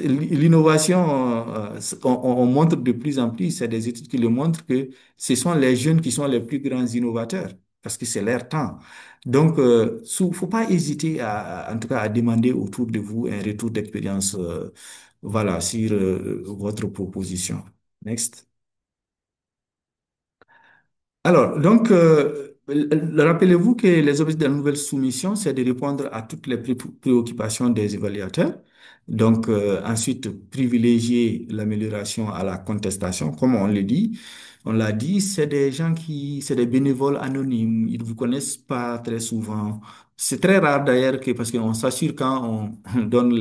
L'innovation, on montre de plus en plus, c'est des études qui le montrent que ce sont les jeunes qui sont les plus grands innovateurs parce que c'est leur temps. Donc, faut pas hésiter en tout cas, à demander autour de vous un retour d'expérience, voilà, sur votre proposition. Next. Alors, donc, rappelez-vous que les objectifs de la nouvelle soumission, c'est de répondre à toutes les préoccupations des évaluateurs. Donc, ensuite, privilégier l'amélioration à la contestation, comme on le dit. On l'a dit, c'est des gens c'est des bénévoles anonymes. Ils ne vous connaissent pas très souvent. C'est très rare d'ailleurs que, parce qu'on s'assure quand on donne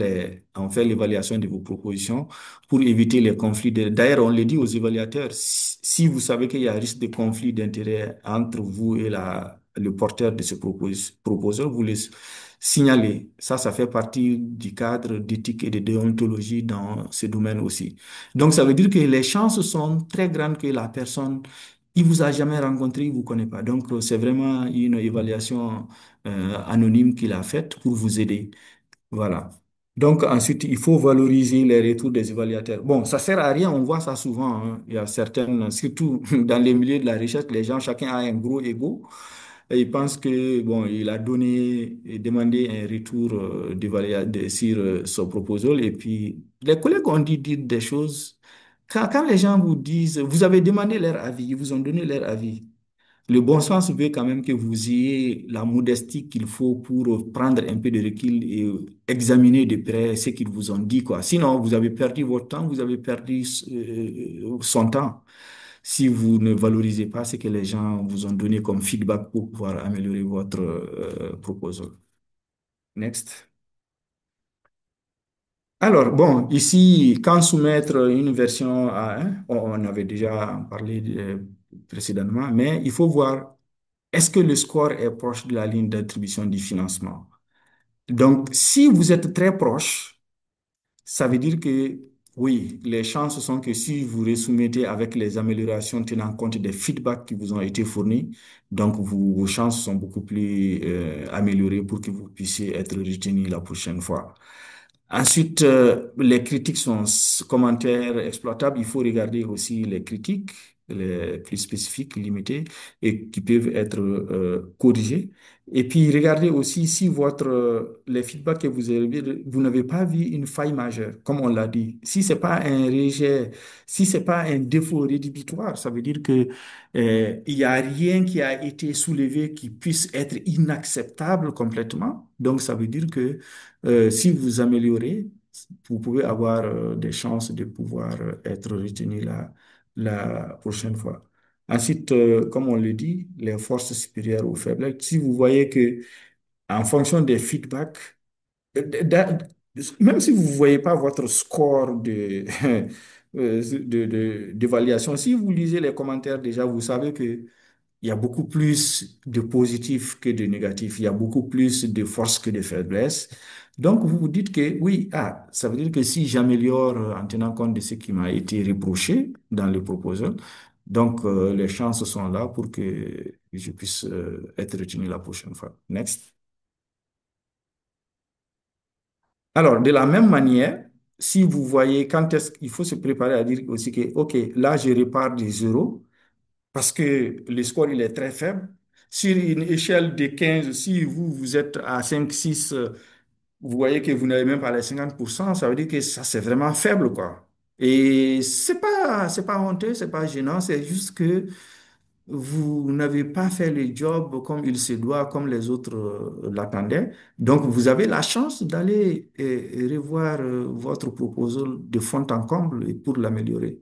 on fait l'évaluation de vos propositions pour éviter les conflits. D'ailleurs, on le dit aux évaluateurs, si vous savez qu'il y a un risque de conflit d'intérêt entre vous et le porteur de ce proposeur, vous les signalez. Ça fait partie du cadre d'éthique et de déontologie dans ce domaine aussi. Donc, ça veut dire que les chances sont très grandes que la personne, il vous a jamais rencontré, il vous connaît pas. Donc, c'est vraiment une évaluation anonyme qu'il a faite pour vous aider. Voilà. Donc, ensuite, il faut valoriser les retours des évaluateurs. Bon, ça sert à rien, on voit ça souvent, hein. Il y a certaines, surtout dans les milieux de la recherche, les gens, chacun a un gros ego. Et il pense que, bon, il a donné et demandé un retour sur son proposal. Et puis, les collègues ont dit dire des choses. Quand les gens vous disent, vous avez demandé leur avis, ils vous ont donné leur avis. Le bon sens veut quand même que vous ayez la modestie qu'il faut pour prendre un peu de recul et examiner de près ce qu'ils vous ont dit, quoi. Sinon, vous avez perdu votre temps, vous avez perdu son temps si vous ne valorisez pas ce que les gens vous ont donné comme feedback pour pouvoir améliorer votre proposal. Next. Alors, bon, ici, quand soumettre une version A1, on avait déjà parlé précédemment, mais il faut voir est-ce que le score est proche de la ligne d'attribution du financement. Donc, si vous êtes très proche, ça veut dire que oui, les chances sont que si vous resoumettez avec les améliorations tenant compte des feedbacks qui vous ont été fournis, donc vos chances sont beaucoup plus améliorées pour que vous puissiez être retenu la prochaine fois. Ensuite, les critiques sont commentaires exploitables. Il faut regarder aussi les critiques, les plus spécifiques, limitées, et qui peuvent être corrigées. Et puis, regardez aussi si les feedbacks que vous avez, vous n'avez pas vu une faille majeure, comme on l'a dit. Si c'est pas un rejet, si c'est pas un défaut rédhibitoire, ça veut dire que il y a rien qui a été soulevé qui puisse être inacceptable complètement. Donc, ça veut dire que si vous améliorez, vous pouvez avoir des chances de pouvoir être retenu la prochaine fois. Ensuite, comme on le dit, les forces supérieures aux faiblesses. Si vous voyez que en fonction des feedbacks, d'a- même si vous ne voyez pas votre score d'évaluation, si vous lisez les commentaires déjà, vous savez que il y a beaucoup plus de positifs que de négatifs. Il y a beaucoup plus de forces que de faiblesses. Donc, vous vous dites que oui, ça veut dire que si j'améliore en tenant compte de ce qui m'a été reproché dans le proposal, donc les chances sont là pour que je puisse être retenu la prochaine fois. Next. Alors, de la même manière, si vous voyez quand est-ce qu'il faut se préparer à dire aussi que, OK, là, je repars des zéros parce que le score, il est très faible. Sur une échelle de 15, si vous êtes à 5, 6, vous voyez que vous n'avez même pas les 50%, ça veut dire que ça, c'est vraiment faible, quoi. Et c'est pas honteux, c'est pas gênant, c'est juste que vous n'avez pas fait le job comme il se doit, comme les autres l'attendaient. Donc, vous avez la chance d'aller revoir votre proposal de fond en comble et pour l'améliorer.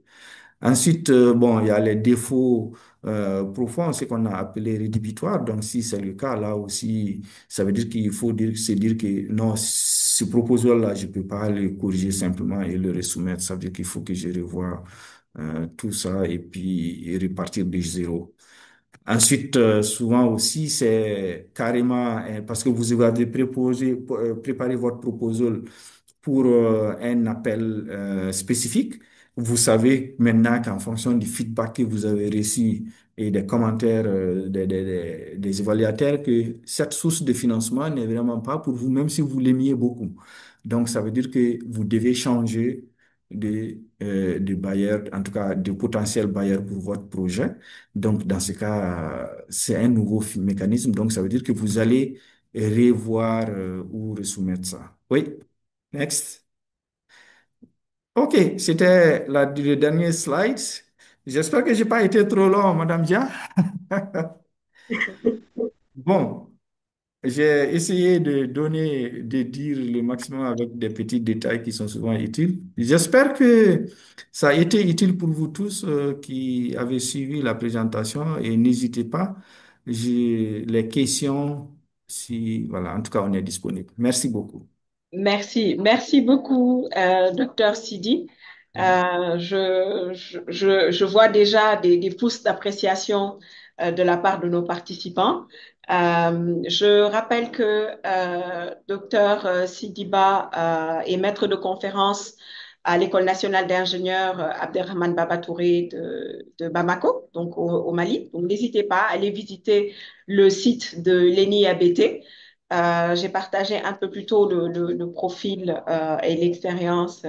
Ensuite, bon, il y a les défauts profonds, ce qu'on a appelé rédhibitoires. Donc, si c'est le cas, là aussi, ça veut dire qu'il faut se dire que non, ce proposal-là, je ne peux pas le corriger simplement et le resoumettre. Ça veut dire qu'il faut que je revoie tout ça et puis repartir de zéro. Ensuite, souvent aussi, c'est carrément parce que vous avez préparé votre proposal pour un appel spécifique. Vous savez maintenant qu'en fonction du feedback que vous avez reçu et des commentaires des évaluateurs, que cette source de financement n'est vraiment pas pour vous, même si vous l'aimiez beaucoup. Donc, ça veut dire que vous devez changer de bailleur, en tout cas de potentiel bailleur pour votre projet. Donc, dans ce cas, c'est un nouveau mécanisme. Donc, ça veut dire que vous allez revoir ou resoumettre ça. Oui. Next. OK, c'était le dernier slide. J'espère que j'ai pas été trop long, Madame Dia. Bon, J'ai essayé de donner, de dire le maximum avec des petits détails qui sont souvent utiles. J'espère que ça a été utile pour vous tous qui avez suivi la présentation et n'hésitez pas, les questions, si, voilà, en tout cas, on est disponible. Merci beaucoup. Merci beaucoup, docteur Sidi. Je vois déjà des pouces d'appréciation de la part de nos participants. Je rappelle que docteur Sidiba est maître de conférence à l'École nationale d'ingénieurs Abderrahmane Baba Touré de Bamako, donc au Mali. Donc n'hésitez pas à aller visiter le site de l'ENI ABT. J'ai partagé un peu plus tôt le profil et l'expérience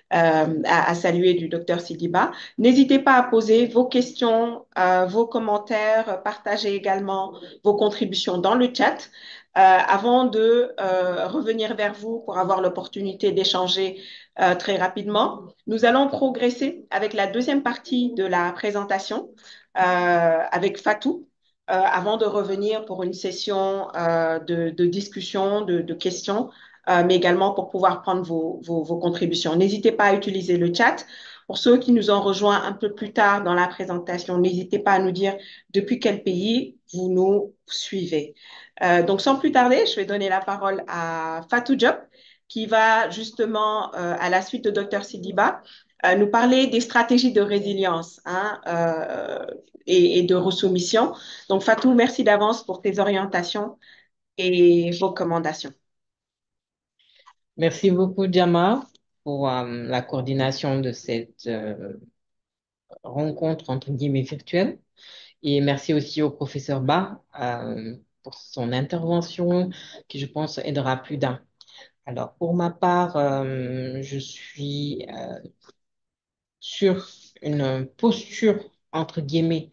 à saluer du docteur Sidiba. N'hésitez pas à poser vos questions, vos commentaires, partagez également vos contributions dans le chat avant de revenir vers vous pour avoir l'opportunité d'échanger très rapidement. Nous allons progresser avec la deuxième partie de la présentation avec Fatou avant de revenir pour une session de discussion, de questions, mais également pour pouvoir prendre vos contributions. N'hésitez pas à utiliser le chat. Pour ceux qui nous ont rejoints un peu plus tard dans la présentation, n'hésitez pas à nous dire depuis quel pays vous nous suivez. Donc, sans plus tarder, je vais donner la parole à Fatou Diop, qui va justement, à la suite de Dr Sidiba, nous parler des stratégies de résilience hein, et de resoumission. Donc, Fatou, merci d'avance pour tes orientations et recommandations. Merci beaucoup, Jama, pour la coordination de cette rencontre entre guillemets virtuelle. Et merci aussi au professeur Ba pour son intervention qui, je pense, aidera plus d'un. Alors, pour ma part, je suis sur une posture, entre guillemets,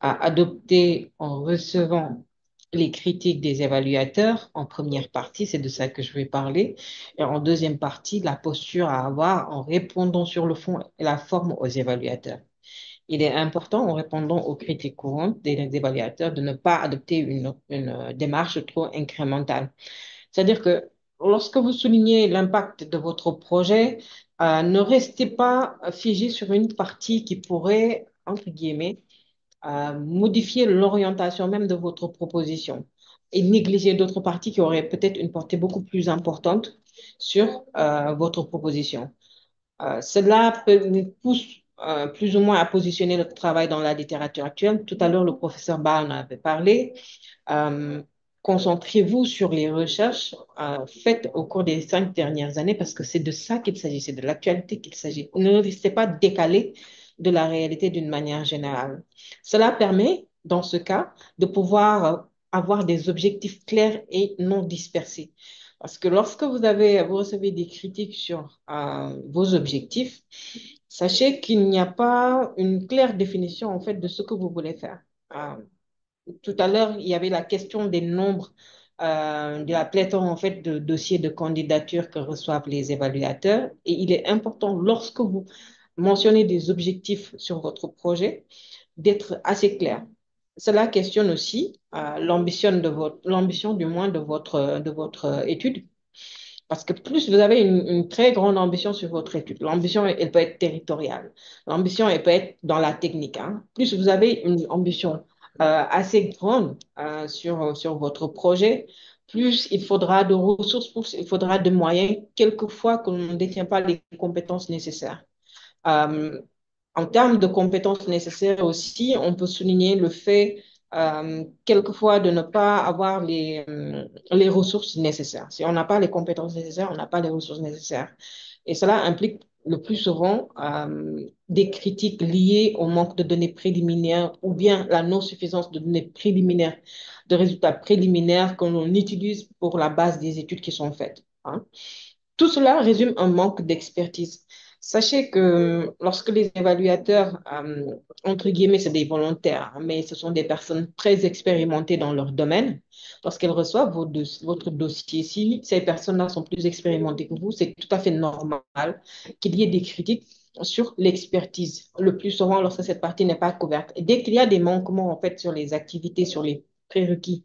à adopter en recevant les critiques des évaluateurs. En première partie, c'est de ça que je vais parler. Et en deuxième partie, la posture à avoir en répondant sur le fond et la forme aux évaluateurs. Il est important, en répondant aux critiques courantes des évaluateurs, de ne pas adopter une démarche trop incrémentale. C'est-à-dire que lorsque vous soulignez l'impact de votre projet, ne restez pas figé sur une partie qui pourrait, entre guillemets, modifier l'orientation même de votre proposition et négliger d'autres parties qui auraient peut-être une portée beaucoup plus importante sur votre proposition. Cela nous pousse plus ou moins à positionner notre travail dans la littérature actuelle. Tout à l'heure, le professeur Barr en avait parlé. Euh, Concentrez-vous sur les recherches faites au cours des 5 dernières années parce que c'est de ça qu'il s'agit, c'est de l'actualité qu'il s'agit. Ne restez pas décalé de la réalité d'une manière générale. Cela permet, dans ce cas, de pouvoir avoir des objectifs clairs et non dispersés. Parce que lorsque vous recevez des critiques sur vos objectifs, sachez qu'il n'y a pas une claire définition en fait de ce que vous voulez faire. Euh, Tout à l'heure, il y avait la question des nombres, de la pléthore en fait de dossiers de candidature que reçoivent les évaluateurs. Et il est important, lorsque vous mentionnez des objectifs sur votre projet, d'être assez clair. Cela questionne aussi l'ambition du moins de votre étude. Parce que plus vous avez une très grande ambition sur votre étude, l'ambition, elle peut être territoriale. L'ambition, elle peut être dans la technique. Hein. Plus vous avez une ambition assez grande sur votre projet, plus il faudra de ressources, plus il faudra de moyens, quelquefois qu'on ne détient pas les compétences nécessaires. Euh, En termes de compétences nécessaires aussi, on peut souligner le fait quelquefois de ne pas avoir les ressources nécessaires. Si on n'a pas les compétences nécessaires, on n'a pas les ressources nécessaires. Et cela implique le plus souvent des critiques liées au manque de données préliminaires ou bien la non-suffisance de données préliminaires, de résultats préliminaires que l'on utilise pour la base des études qui sont faites. Hein. Tout cela résume un manque d'expertise. Sachez que lorsque les évaluateurs, entre guillemets, c'est des volontaires, hein, mais ce sont des personnes très expérimentées dans leur domaine, lorsqu'elles reçoivent votre dossier, si ces personnes-là sont plus expérimentées que vous, c'est tout à fait normal qu'il y ait des critiques sur l'expertise, le plus souvent lorsque cette partie n'est pas couverte. Et dès qu'il y a des manquements, en fait, sur les activités, sur les prérequis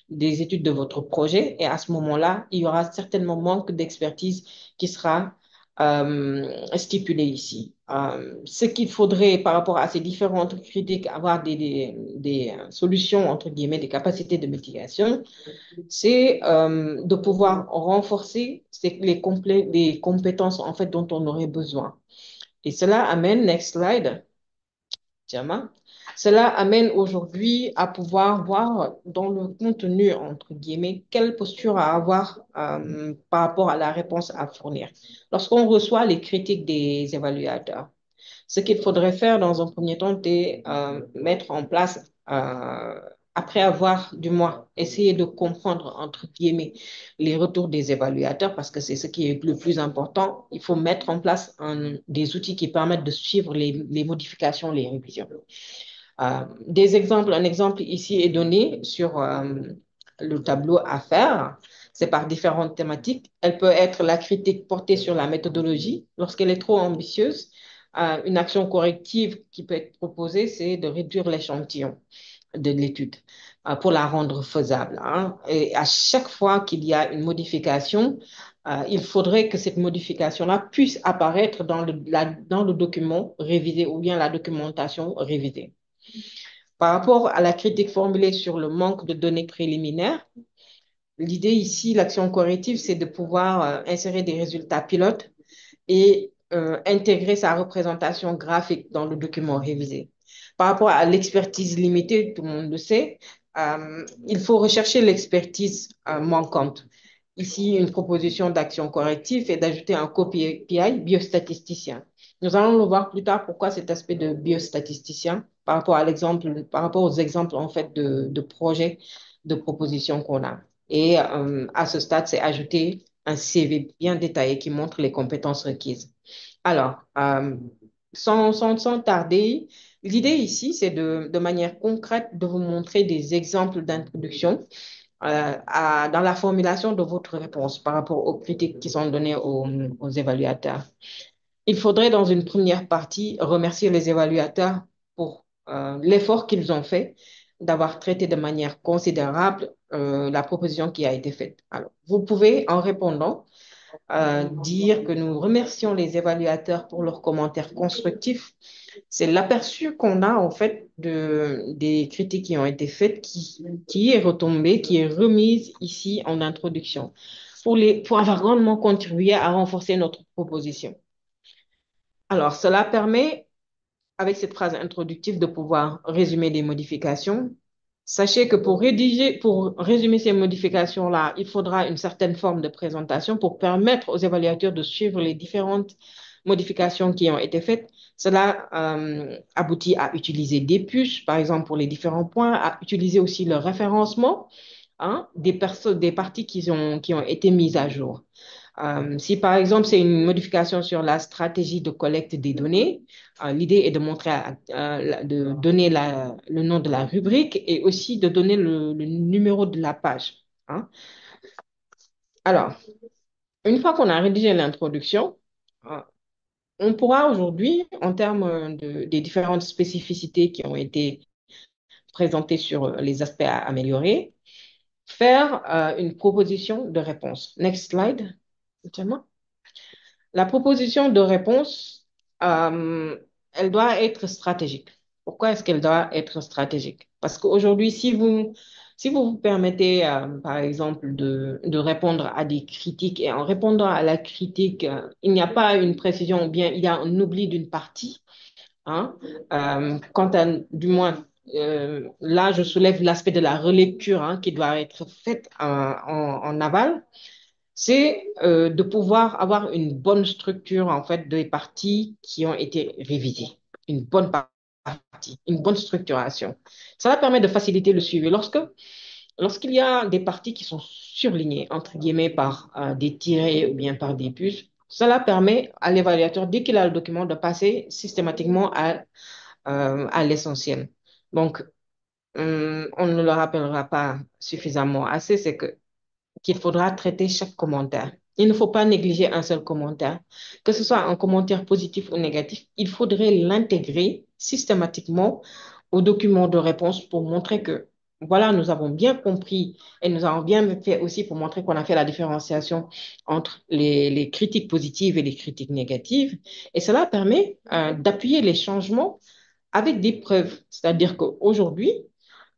des études de votre projet. Et à ce moment-là, il y aura certainement manque d'expertise qui sera stipulé ici. Ce qu'il faudrait par rapport à ces différentes critiques, avoir des solutions, entre guillemets, des capacités de mitigation, c'est de pouvoir renforcer les compétences en fait dont on aurait besoin. Et cela amène, next slide, Tiama, cela amène aujourd'hui à pouvoir voir dans le contenu, entre guillemets, quelle posture à avoir par rapport à la réponse à fournir. Lorsqu'on reçoit les critiques des évaluateurs, ce qu'il faudrait faire dans un premier temps, c'est mettre en place, après avoir du moins essayé de comprendre, entre guillemets, les retours des évaluateurs, parce que c'est ce qui est le plus important, il faut mettre en place des outils qui permettent de suivre les modifications, les révisions. Des exemples, un exemple ici est donné sur le tableau à faire. C'est par différentes thématiques. Elle peut être la critique portée sur la méthodologie. Lorsqu'elle est trop ambitieuse, une action corrective qui peut être proposée, c'est de réduire l'échantillon de l'étude pour la rendre faisable, hein. Et à chaque fois qu'il y a une modification, il faudrait que cette modification-là puisse apparaître dans le document révisé ou bien la documentation révisée. Par rapport à la critique formulée sur le manque de données préliminaires, l'idée ici, l'action corrective, c'est de pouvoir insérer des résultats pilotes et intégrer sa représentation graphique dans le document révisé. Par rapport à l'expertise limitée, tout le monde le sait, il faut rechercher l'expertise manquante. Ici, une proposition d'action corrective est d'ajouter un co-PI biostatisticien. Nous allons le voir plus tard pourquoi cet aspect de biostatisticien par rapport à l'exemple, par rapport aux exemples en fait de projets, de propositions qu'on a. Et à ce stade, c'est ajouter un CV bien détaillé qui montre les compétences requises. Alors, sans tarder, l'idée ici, c'est de manière concrète de vous montrer des exemples d'introduction dans la formulation de votre réponse par rapport aux critiques qui sont données aux évaluateurs. Il faudrait, dans une première partie, remercier les évaluateurs pour l'effort qu'ils ont fait d'avoir traité de manière considérable la proposition qui a été faite. Alors, vous pouvez, en répondant, dire que nous remercions les évaluateurs pour leurs commentaires constructifs. C'est l'aperçu qu'on a en fait des critiques qui ont été faites qui est retombée, qui est remise ici en introduction pour avoir grandement contribué à renforcer notre proposition. Alors, cela permet, avec cette phrase introductive, de pouvoir résumer les modifications. Sachez que pour résumer ces modifications-là, il faudra une certaine forme de présentation pour permettre aux évaluateurs de suivre les différentes modifications qui ont été faites. Cela aboutit à utiliser des puces, par exemple, pour les différents points, à utiliser aussi le référencement, hein, des parties qui ont été mises à jour. Si par exemple c'est une modification sur la stratégie de collecte des données, l'idée est de montrer, de donner le nom de la rubrique et aussi de donner le numéro de la page, hein. Alors, une fois qu'on a rédigé l'introduction, on pourra aujourd'hui, en termes des différentes spécificités qui ont été présentées sur les aspects à améliorer, faire une proposition de réponse. Next slide, actuellement. La proposition de réponse, elle doit être stratégique. Pourquoi est-ce qu'elle doit être stratégique? Parce qu'aujourd'hui, si vous vous permettez, par exemple, de répondre à des critiques et en répondant à la critique, il n'y a pas une précision ou bien il y a un oubli d'une partie, hein, quant à, du moins, là, je soulève l'aspect de la relecture, hein, qui doit être faite en aval, c'est de pouvoir avoir une bonne structure en fait des parties qui ont été révisées, une bonne partie, une bonne structuration. Ça permet de faciliter le suivi. Lorsqu'il y a des parties qui sont surlignées, entre guillemets, par des tirets ou bien par des puces, cela permet à l'évaluateur, dès qu'il a le document, de passer systématiquement à l'essentiel. Donc, on ne le rappellera pas suffisamment assez, c'est qu'il faudra traiter chaque commentaire. Il ne faut pas négliger un seul commentaire. Que ce soit un commentaire positif ou négatif, il faudrait l'intégrer systématiquement au document de réponse pour montrer que voilà, nous avons bien compris et nous avons bien fait aussi pour montrer qu'on a fait la différenciation entre les critiques positives et les critiques négatives. Et cela permet d'appuyer les changements avec des preuves. C'est-à-dire qu'aujourd'hui,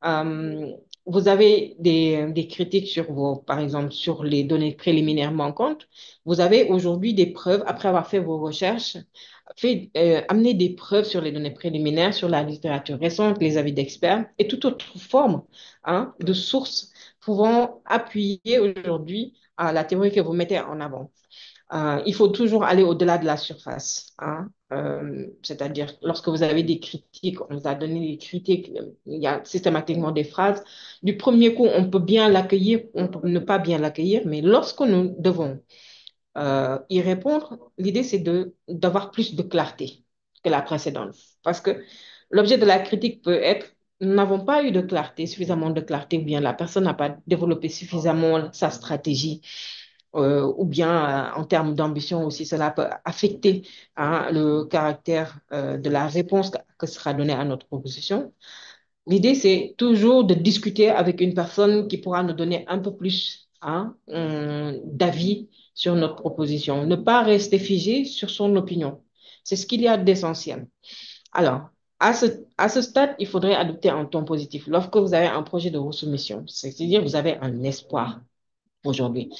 euh, vous avez des critiques sur vos, par exemple, sur les données préliminaires manquantes. Vous avez aujourd'hui des preuves, après avoir fait vos recherches, amener des preuves sur les données préliminaires, sur la littérature récente, les avis d'experts et toute autre forme de sources pouvant appuyer aujourd'hui la théorie que vous mettez en avant. Il faut toujours aller au-delà de la surface. C'est-à-dire, lorsque vous avez des critiques, on vous a donné des critiques, il y a systématiquement des phrases. Du premier coup, on peut bien l'accueillir, on peut ne pas bien l'accueillir, mais lorsque nous devons y répondre, l'idée, c'est d'avoir plus de clarté que la précédente. Parce que l'objet de la critique peut être, nous n'avons pas eu de clarté, suffisamment de clarté, ou bien la personne n'a pas développé suffisamment sa stratégie ou bien en termes d'ambition aussi, cela peut affecter le caractère de la réponse que sera donnée à notre proposition. L'idée, c'est toujours de discuter avec une personne qui pourra nous donner un peu plus d'avis sur notre proposition. Ne pas rester figé sur son opinion. C'est ce qu'il y a d'essentiel. Alors, à ce stade, il faudrait adopter un ton positif. Lorsque vous avez un projet de resoumission, c'est-à-dire vous avez un espoir aujourd'hui.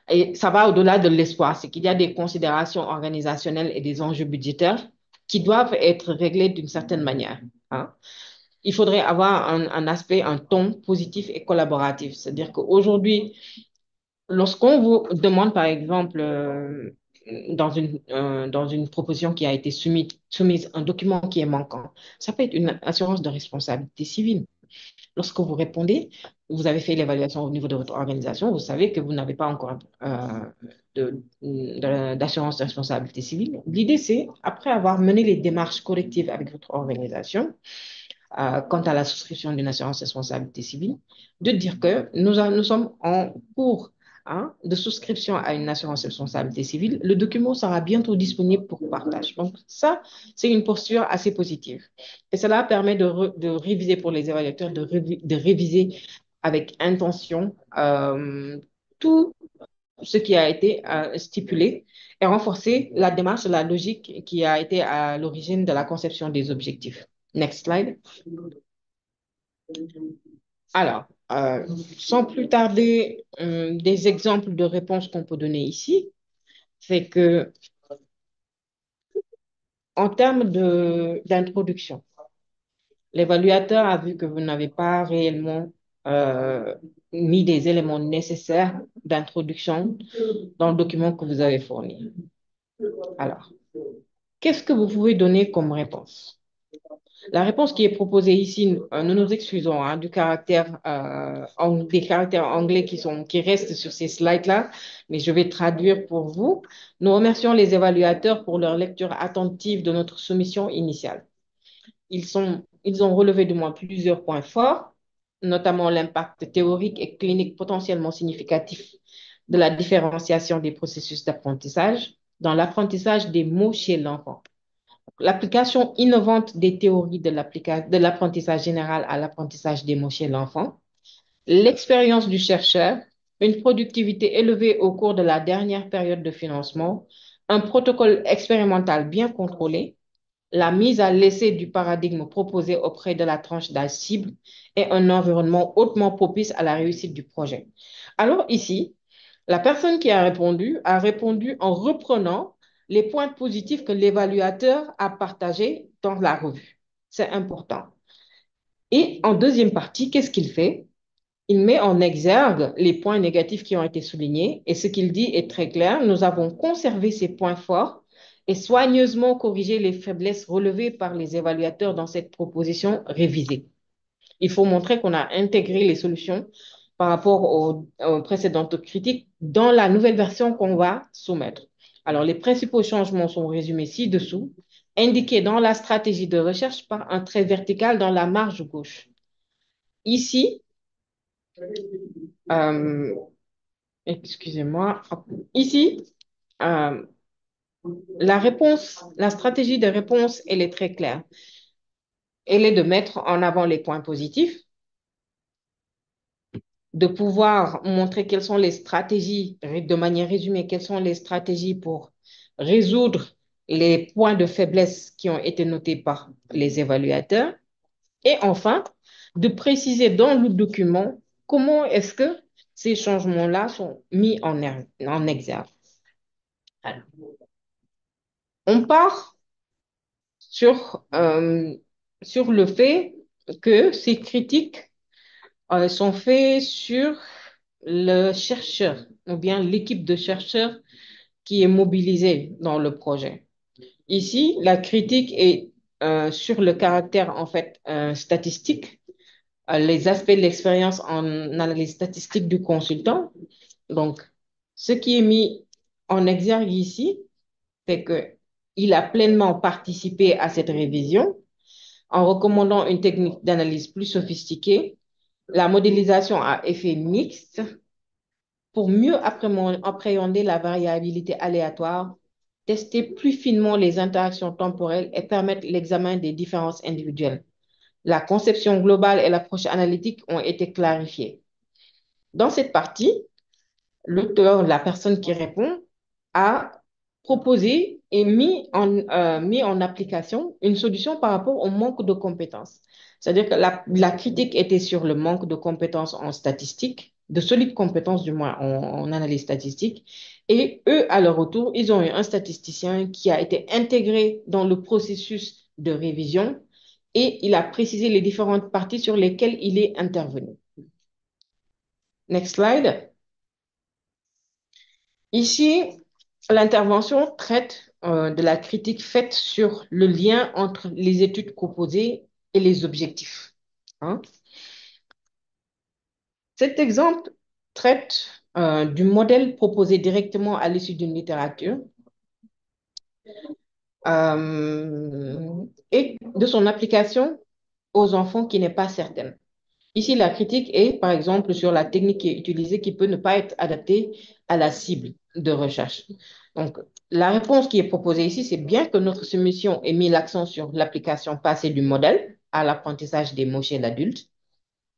Et ça va au-delà de l'espoir, c'est qu'il y a des considérations organisationnelles et des enjeux budgétaires qui doivent être réglés d'une certaine manière. hein. Il faudrait avoir un aspect, un ton positif et collaboratif. C'est-à-dire qu'aujourd'hui, lorsqu'on vous demande, par exemple, dans une proposition qui a été soumise un document qui est manquant, ça peut être une assurance de responsabilité civile. Lorsque vous répondez, vous avez fait l'évaluation au niveau de votre organisation, vous savez que vous n'avez pas encore d'assurance de responsabilité civile. L'idée, c'est, après avoir mené les démarches collectives avec votre organisation, quant à la souscription d'une assurance responsabilité civile, de dire que nous sommes en cours de souscription à une assurance responsabilité civile. Le document sera bientôt disponible pour partage. Donc, ça, c'est une posture assez positive. Et cela permet de réviser pour les évaluateurs, de réviser avec intention tout ce qui a été stipulé et renforcer la démarche, la logique qui a été à l'origine de la conception des objectifs. Next slide. Alors, sans plus tarder, des exemples de réponses qu'on peut donner ici, c'est que en termes d'introduction, l'évaluateur a vu que vous n'avez pas réellement euh, mis des éléments nécessaires d'introduction dans le document que vous avez fourni. Alors, qu'est-ce que vous pouvez donner comme réponse? La réponse qui est proposée ici, nous nous excusons du des caractères anglais qui restent sur ces slides-là, mais je vais traduire pour vous. Nous remercions les évaluateurs pour leur lecture attentive de notre soumission initiale. Ils ont relevé de moi plusieurs points forts, notamment l'impact théorique et clinique potentiellement significatif de la différenciation des processus d'apprentissage dans l'apprentissage des mots chez l'enfant. L'application innovante des théories de l'apprentissage général à l'apprentissage des mots chez l'enfant, l'expérience du chercheur, une productivité élevée au cours de la dernière période de financement, un protocole expérimental bien contrôlé, la mise à l'essai du paradigme proposé auprès de la tranche d'âge cible et un environnement hautement propice à la réussite du projet. Alors ici, la personne qui a répondu en reprenant les points positifs que l'évaluateur a partagés dans la revue. C'est important. Et en deuxième partie, qu'est-ce qu'il fait? Il met en exergue les points négatifs qui ont été soulignés et ce qu'il dit est très clair. Nous avons conservé ces points forts et soigneusement corrigé les faiblesses relevées par les évaluateurs dans cette proposition révisée. Il faut montrer qu'on a intégré les solutions par rapport aux précédentes critiques dans la nouvelle version qu'on va soumettre. Alors, les principaux changements sont résumés ci-dessous, indiqués dans la stratégie de recherche par un trait vertical dans la marge gauche. Ici, euh, excusez-moi, ici, euh, la stratégie de réponse, elle est très claire. Elle est de mettre en avant les points positifs, de pouvoir montrer quelles sont les stratégies, de manière résumée, quelles sont les stratégies pour résoudre les points de faiblesse qui ont été notés par les évaluateurs. Et enfin, de préciser dans le document comment est-ce que ces changements-là sont mis en exergue. Alors, on part sur le fait que ces critiques sont faites sur le chercheur ou bien l'équipe de chercheurs qui est mobilisée dans le projet. Ici, la critique est sur le caractère en fait statistique, les aspects de l'expérience en analyse statistique du consultant. Donc, ce qui est mis en exergue ici, c'est qu'il a pleinement participé à cette révision en recommandant une technique d'analyse plus sophistiquée, la modélisation à effet mixte pour mieux appréhender la variabilité aléatoire, tester plus finement les interactions temporelles et permettre l'examen des différences individuelles. La conception globale et l'approche analytique ont été clarifiées. Dans cette partie, l'auteur, la personne qui répond, a proposé et mis en application une solution par rapport au manque de compétences. C'est-à-dire que la critique était sur le manque de compétences en statistique, de solides compétences du moins en analyse statistique. Et eux, à leur retour, ils ont eu un statisticien qui a été intégré dans le processus de révision et il a précisé les différentes parties sur lesquelles il est intervenu. Next slide. Ici, l'intervention traite de la critique faite sur le lien entre les études proposées et les objectifs. Hein. Cet exemple traite du modèle proposé directement à l'issue d'une littérature et de son application aux enfants qui n'est pas certaine. Ici, la critique est, par exemple, sur la technique qui est utilisée qui peut ne pas être adaptée à la cible de recherche. Donc, la réponse qui est proposée ici, c'est bien que notre soumission ait mis l'accent sur l'application passée du modèle à l'apprentissage des mots chez l'adulte.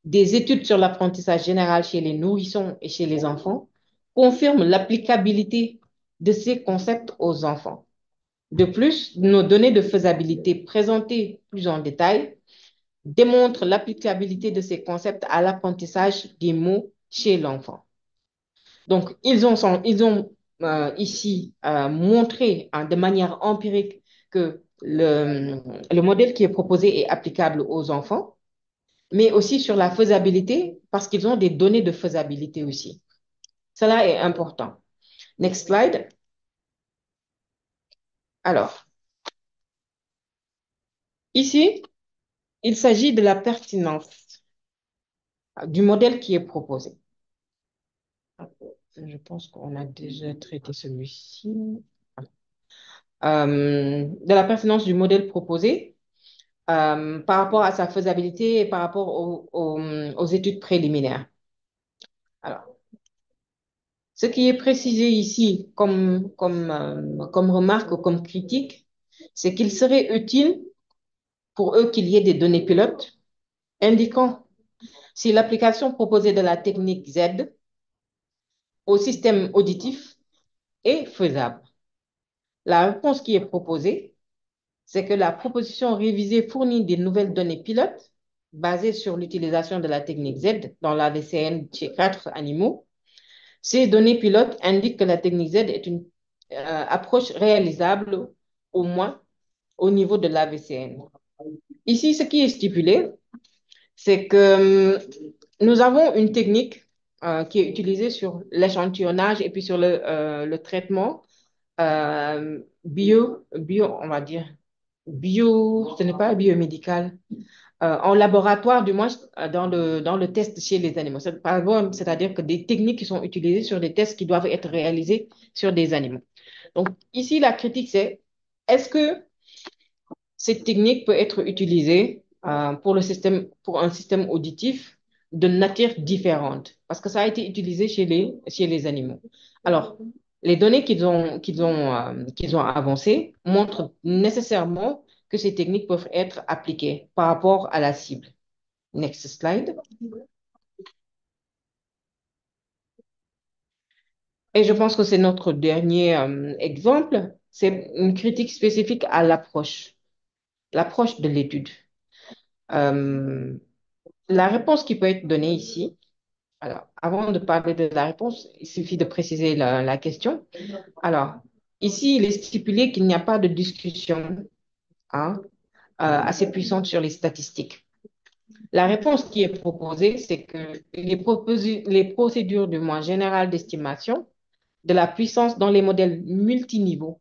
Des études sur l'apprentissage général chez les nourrissons et chez les enfants confirment l'applicabilité de ces concepts aux enfants. De plus, nos données de faisabilité présentées plus en détail démontrent l'applicabilité de ces concepts à l'apprentissage des mots chez l'enfant. Donc, ils ont ici montré de manière empirique que le modèle qui est proposé est applicable aux enfants, mais aussi sur la faisabilité, parce qu'ils ont des données de faisabilité aussi. Cela est important. Next slide. Alors, ici, il s'agit de la pertinence du modèle qui est proposé. Je pense qu'on a déjà traité celui-ci. De la pertinence du modèle proposé par rapport à sa faisabilité et par rapport aux études préliminaires. Alors, ce qui est précisé ici comme remarque ou comme critique, c'est qu'il serait utile pour eux qu'il y ait des données pilotes indiquant si l'application proposée de la technique Z au système auditif est faisable. La réponse qui est proposée, c'est que la proposition révisée fournit des nouvelles données pilotes basées sur l'utilisation de la technique Z dans l'AVCN chez 4 animaux. Ces données pilotes indiquent que la technique Z est une approche réalisable au moins au niveau de l'AVCN. Ici, ce qui est stipulé, c'est que nous avons une technique qui est utilisée sur l'échantillonnage et puis sur le traitement on va dire, ce n'est pas biomédical, en laboratoire, du moins dans le test chez les animaux. C'est-à-dire que des techniques qui sont utilisées sur des tests qui doivent être réalisés sur des animaux. Donc, ici, la critique, c'est est-ce que cette technique peut être utilisée pour un système auditif de nature différente? Parce que ça a été utilisé chez les animaux. Alors, les données qu'ils ont avancées montrent nécessairement que ces techniques peuvent être appliquées par rapport à la cible. Next slide. Et je pense que c'est notre dernier exemple. C'est une critique spécifique à l'approche de l'étude. Euh, la réponse qui peut être donnée ici, alors avant de parler de la réponse, il suffit de préciser la question. Alors, ici, il est stipulé qu'il n'y a pas de discussion hein, assez puissante sur les statistiques. La réponse qui est proposée, c'est que les procédures du moins générales d'estimation de la puissance dans les modèles multiniveaux,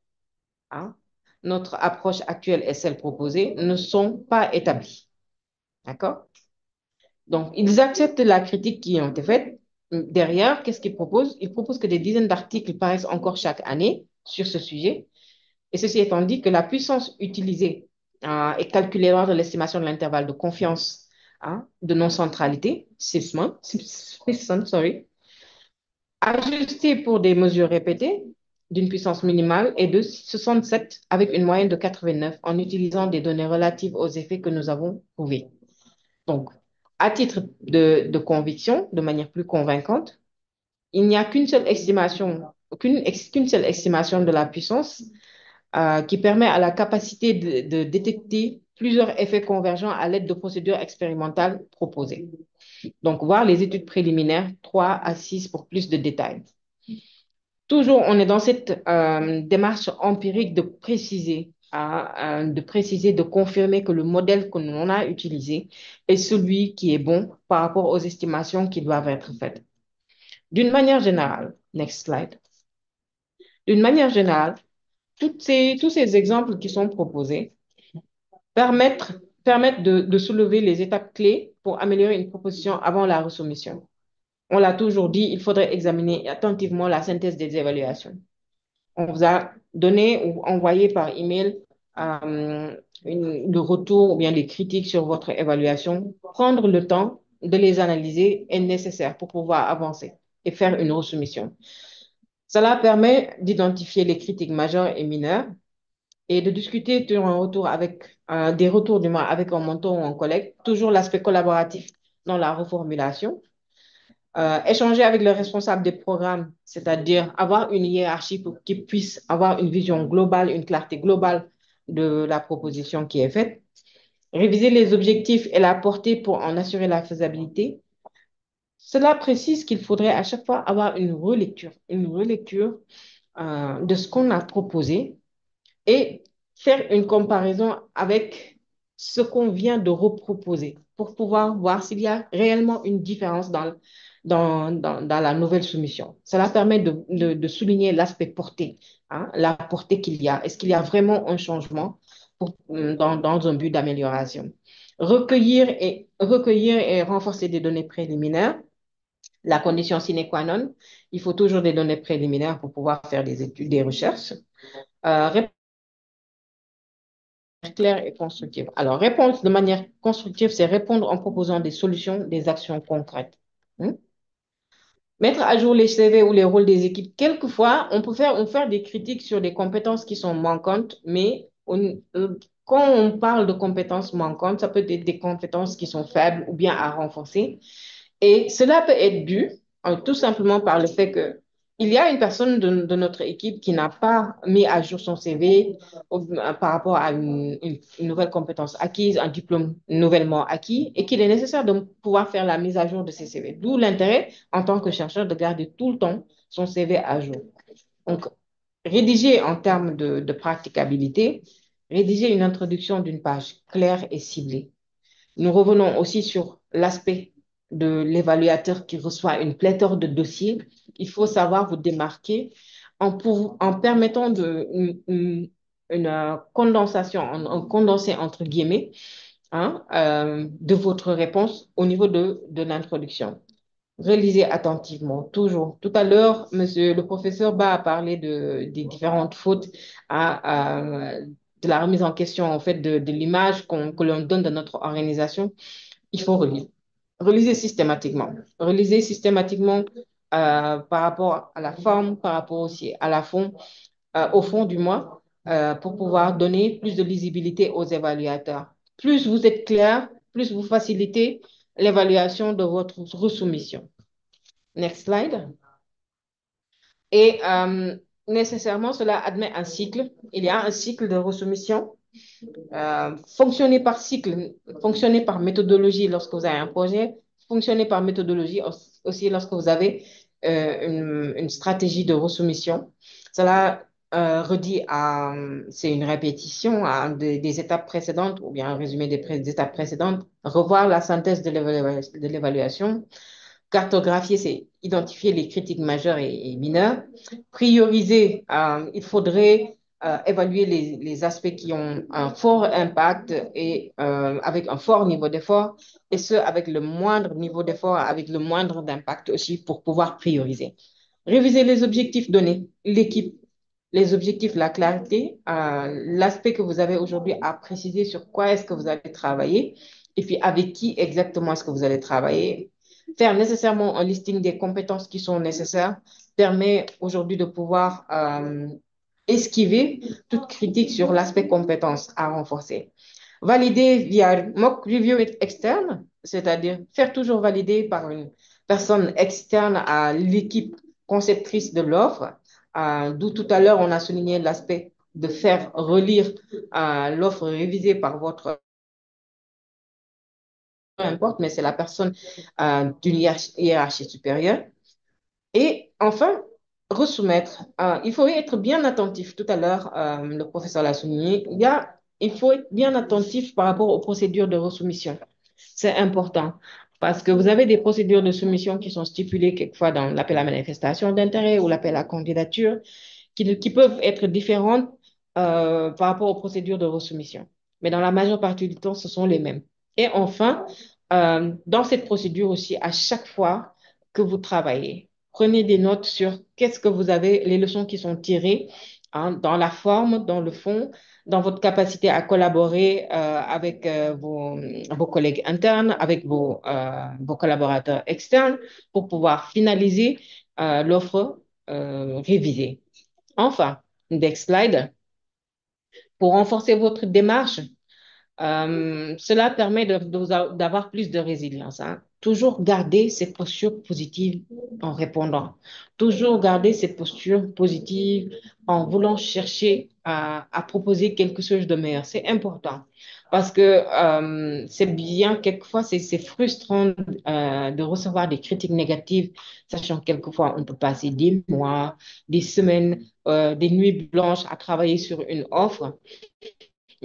hein, notre approche actuelle et celle proposée, ne sont pas établies. D'accord? Donc, ils acceptent la critique qui a été faite. Derrière, qu'est-ce qu'ils proposent? Ils proposent que des dizaines d'articles paraissent encore chaque année sur ce sujet. Et ceci étant dit, que la puissance utilisée est calculée lors de l'estimation de l'intervalle de confiance hein, de non-centralité, CISM, sorry, ajusté pour des mesures répétées d'une puissance minimale et de 67 avec une moyenne de 89 en utilisant des données relatives aux effets que nous avons trouvés. Donc, à titre de conviction, de manière plus convaincante, il n'y a qu'une seule estimation de la puissance qui permet à la capacité de détecter plusieurs effets convergents à l'aide de procédures expérimentales proposées. Donc, voir les études préliminaires 3 à 6 pour plus de détails. Toujours, on est dans cette démarche empirique de confirmer que le modèle que l'on a utilisé est celui qui est bon par rapport aux estimations qui doivent être faites. D'une manière générale, next slide. D'une manière générale, tous ces exemples qui sont proposés permettent de soulever les étapes clés pour améliorer une proposition avant la resoumission. On l'a toujours dit, il faudrait examiner attentivement la synthèse des évaluations. On vous a donné ou envoyé par email le retour ou bien les critiques sur votre évaluation. Prendre le temps de les analyser est nécessaire pour pouvoir avancer et faire une resoumission. Cela permet d'identifier les critiques majeures et mineures et de discuter sur un retour avec des retours du moins avec un mentor ou un collègue. Toujours l'aspect collaboratif dans la reformulation. Échanger avec le responsable des programmes, c'est-à-dire avoir une hiérarchie pour qu'il puisse avoir une vision globale, une clarté globale de la proposition qui est faite. Réviser les objectifs et la portée pour en assurer la faisabilité. Cela précise qu'il faudrait à chaque fois avoir une relecture de ce qu'on a proposé et faire une comparaison avec ce qu'on vient de reproposer pour pouvoir voir s'il y a réellement une différence dans la nouvelle soumission. Cela permet de souligner l'aspect porté, hein, la portée qu'il y a. Est-ce qu'il y a vraiment un changement dans un but d'amélioration? Recueillir et renforcer des données préliminaires. La condition sine qua non, il faut toujours des données préliminaires pour pouvoir faire des études, des recherches. Claire et constructive. Alors, répondre de manière constructive, c'est répondre en proposant des solutions, des actions concrètes. Hmm? Mettre à jour les CV ou les rôles des équipes. Quelquefois, on peut faire des critiques sur des compétences qui sont manquantes, mais quand on parle de compétences manquantes, ça peut être des compétences qui sont faibles ou bien à renforcer. Et cela peut être dû tout simplement par le fait que il y a une personne de notre équipe qui n'a pas mis à jour son CV par rapport à une nouvelle compétence acquise, un diplôme nouvellement acquis, et qu'il est nécessaire de pouvoir faire la mise à jour de ses CV. D'où l'intérêt, en tant que chercheur, de garder tout le temps son CV à jour. Donc, rédiger en termes de praticabilité, rédiger une introduction d'une page claire et ciblée. Nous revenons aussi sur l'aspect de l'évaluateur qui reçoit une pléthore de dossiers. Il faut savoir vous démarquer en permettant une condensation, un condensé entre guillemets, hein, de votre réponse au niveau de l'introduction. Relisez attentivement, toujours. Tout à l'heure, monsieur le professeur Ba a parlé des différentes fautes de la remise en question en fait de l'image que l'on donne de notre organisation. Il faut relire. Relisez systématiquement. Relisez systématiquement par rapport à la forme, par rapport aussi à la fond, au fond du moins, pour pouvoir donner plus de lisibilité aux évaluateurs. Plus vous êtes clair, plus vous facilitez l'évaluation de votre resoumission. Next slide. Et nécessairement, cela admet un cycle. Il y a un cycle de resoumission. Fonctionner par cycle, fonctionner par méthodologie lorsque vous avez un projet, fonctionner par méthodologie aussi lorsque vous avez une stratégie de resoumission. Cela redit à, c'est une répétition des étapes précédentes ou bien un résumé des étapes précédentes, revoir la synthèse de l'évaluation. Cartographier, c'est identifier les critiques majeures et mineures. Prioriser, il faudrait évaluer les aspects qui ont un fort impact et avec un fort niveau d'effort, et ce, avec le moindre niveau d'effort, avec le moindre d'impact aussi pour pouvoir prioriser. Réviser les objectifs donnés, l'équipe, les objectifs, la clarité, l'aspect que vous avez aujourd'hui à préciser sur quoi est-ce que vous allez travailler et puis avec qui exactement est-ce que vous allez travailler. Faire nécessairement un listing des compétences qui sont nécessaires permet aujourd'hui de pouvoir esquiver toute critique sur l'aspect compétences à renforcer. Valider via mock review externe, c'est-à-dire faire toujours valider par une personne externe à l'équipe conceptrice de l'offre, d'où tout à l'heure on a souligné l'aspect de faire relire l'offre révisée par votre peu importe, mais c'est la personne d'une hiérarchie supérieure. Et enfin, resoumettre. Il faut être bien attentif. Tout à l'heure, le professeur l'a souligné. Il faut être bien attentif par rapport aux procédures de resoumission. C'est important parce que vous avez des procédures de soumission qui sont stipulées quelquefois dans l'appel à manifestation d'intérêt ou l'appel à candidature qui peuvent être différentes par rapport aux procédures de resoumission. Mais dans la majeure partie du temps, ce sont les mêmes. Et enfin, dans cette procédure aussi, à chaque fois que vous travaillez, prenez des notes sur qu'est-ce que vous avez, les leçons qui sont tirées dans la forme, dans le fond, dans votre capacité à collaborer avec vos collègues internes, avec vos collaborateurs externes pour pouvoir finaliser l'offre révisée. Enfin, next slide. Pour renforcer votre démarche, cela permet d'avoir plus de résilience, hein. Toujours garder cette posture positive en répondant. Toujours garder cette posture positive en voulant chercher à proposer quelque chose de meilleur. C'est important parce que c'est bien, quelquefois, c'est frustrant de recevoir des critiques négatives, sachant que quelquefois, on peut passer des mois, des semaines, des nuits blanches à travailler sur une offre.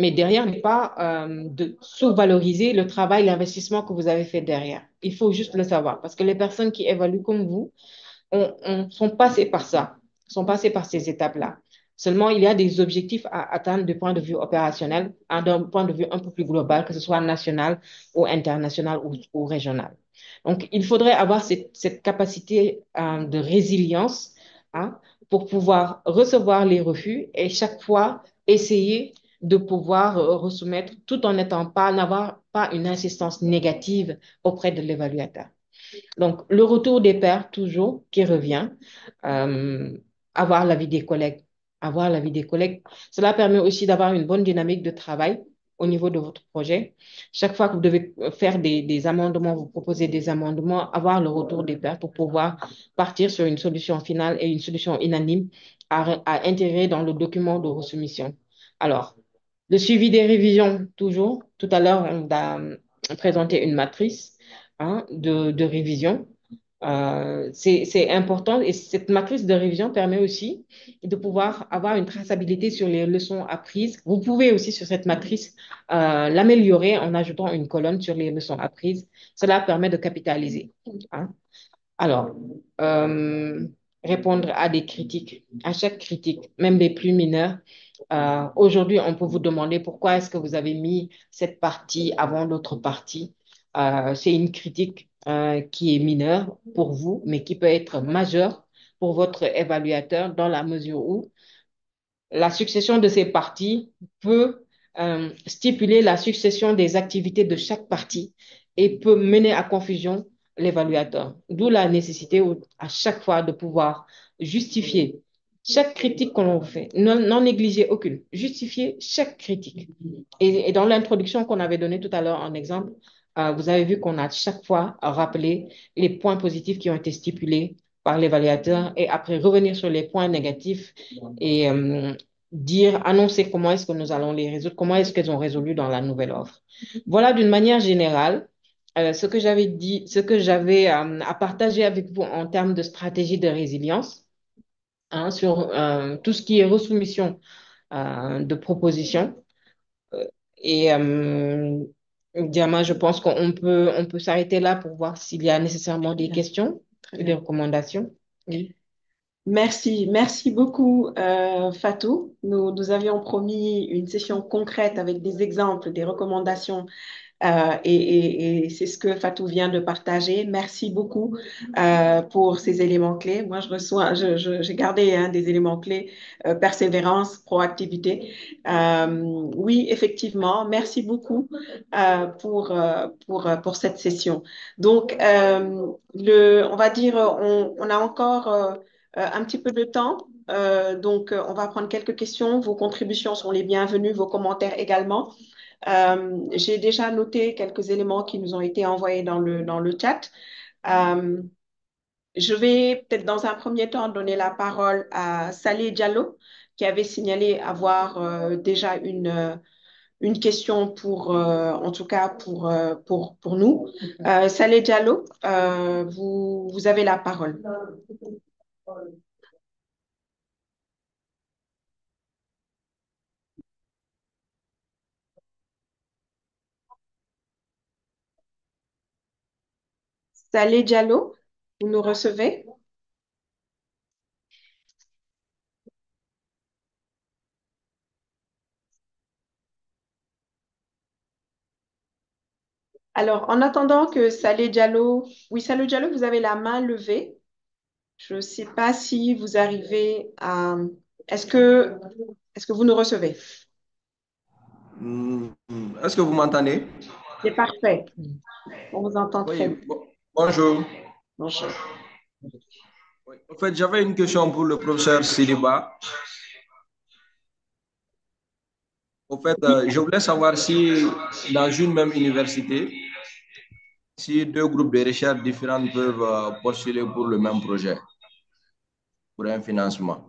Mais derrière, n'est pas de sous-valoriser le travail, l'investissement que vous avez fait derrière. Il faut juste le savoir parce que les personnes qui évaluent comme vous sont passées par ça, sont passées par ces étapes-là. Seulement, il y a des objectifs à atteindre du point de vue opérationnel, d'un point de vue un peu plus global, que ce soit national ou international ou régional. Donc, il faudrait avoir cette capacité de résilience hein, pour pouvoir recevoir les refus et chaque fois essayer de pouvoir resoumettre tout en n'avoir pas une insistance négative auprès de l'évaluateur. Donc, le retour des pairs, toujours, qui revient, euh, avoir l'avis des collègues. Avoir l'avis des collègues. Cela permet aussi d'avoir une bonne dynamique de travail au niveau de votre projet. Chaque fois que vous devez faire des amendements, vous proposez des amendements, avoir le retour des pairs pour pouvoir partir sur une solution finale et une solution unanime à intégrer dans le document de resoumission. Alors, le suivi des révisions, toujours. Tout à l'heure, on a présenté une matrice de révision. C'est important et cette matrice de révision permet aussi de pouvoir avoir une traçabilité sur les leçons apprises. Vous pouvez aussi sur cette matrice l'améliorer en ajoutant une colonne sur les leçons apprises. Cela permet de capitaliser. Hein. Alors, répondre à des critiques, à chaque critique, même les plus mineures. Aujourd'hui, on peut vous demander pourquoi est-ce que vous avez mis cette partie avant l'autre partie. C'est une critique qui est mineure pour vous, mais qui peut être majeure pour votre évaluateur dans la mesure où la succession de ces parties peut stipuler la succession des activités de chaque partie et peut mener à confusion l'évaluateur. D'où la nécessité à chaque fois de pouvoir justifier chaque critique qu'on fait, n'en négliger aucune, justifier chaque critique. Et dans l'introduction qu'on avait donnée tout à l'heure en exemple, vous avez vu qu'on a chaque fois rappelé les points positifs qui ont été stipulés par l'évaluateur et après revenir sur les points négatifs et annoncer comment est-ce que nous allons les résoudre, comment est-ce qu'elles ont résolu dans la nouvelle offre. Voilà d'une manière générale ce que j'avais dit, ce que j'avais à partager avec vous en termes de stratégie de résilience sur tout ce qui est resoumission de propositions. Euh, Et Diama, je pense on peut s'arrêter là pour voir s'il y a nécessairement des Bien, questions très ou des bien. recommandations. Oui. Merci beaucoup, Fatou. Nous avions promis une session concrète avec des exemples, des recommandations. Et c'est ce que Fatou vient de partager. Merci beaucoup pour ces éléments clés. Moi, j'ai gardé des éléments clés, persévérance, proactivité. Oui, effectivement, merci beaucoup pour cette session. Donc, on va dire, on a encore un petit peu de temps. On va prendre quelques questions. Vos contributions sont les bienvenues, vos commentaires également. J'ai déjà noté quelques éléments qui nous ont été envoyés dans le chat. Euh, je vais peut-être dans un premier temps donner la parole à Saleh Diallo, qui avait signalé avoir déjà une question en tout cas pour nous. Saleh Diallo, vous avez la parole. Saleh Diallo, vous nous recevez? Alors, en attendant que Saleh Diallo, oui, Saleh Diallo, vous avez la main levée. Je ne sais pas si vous arrivez à... Est-ce que, est-ce que vous nous recevez? Hmm, Est-ce que vous m'entendez? C'est parfait. On vous entend très Oui, bien. bonjour. Bonjour. Oui, en fait, j'avais une question pour le professeur Siliba. En fait, je voulais savoir si dans une même université, si deux groupes de recherche différents peuvent postuler pour le même projet, pour un financement.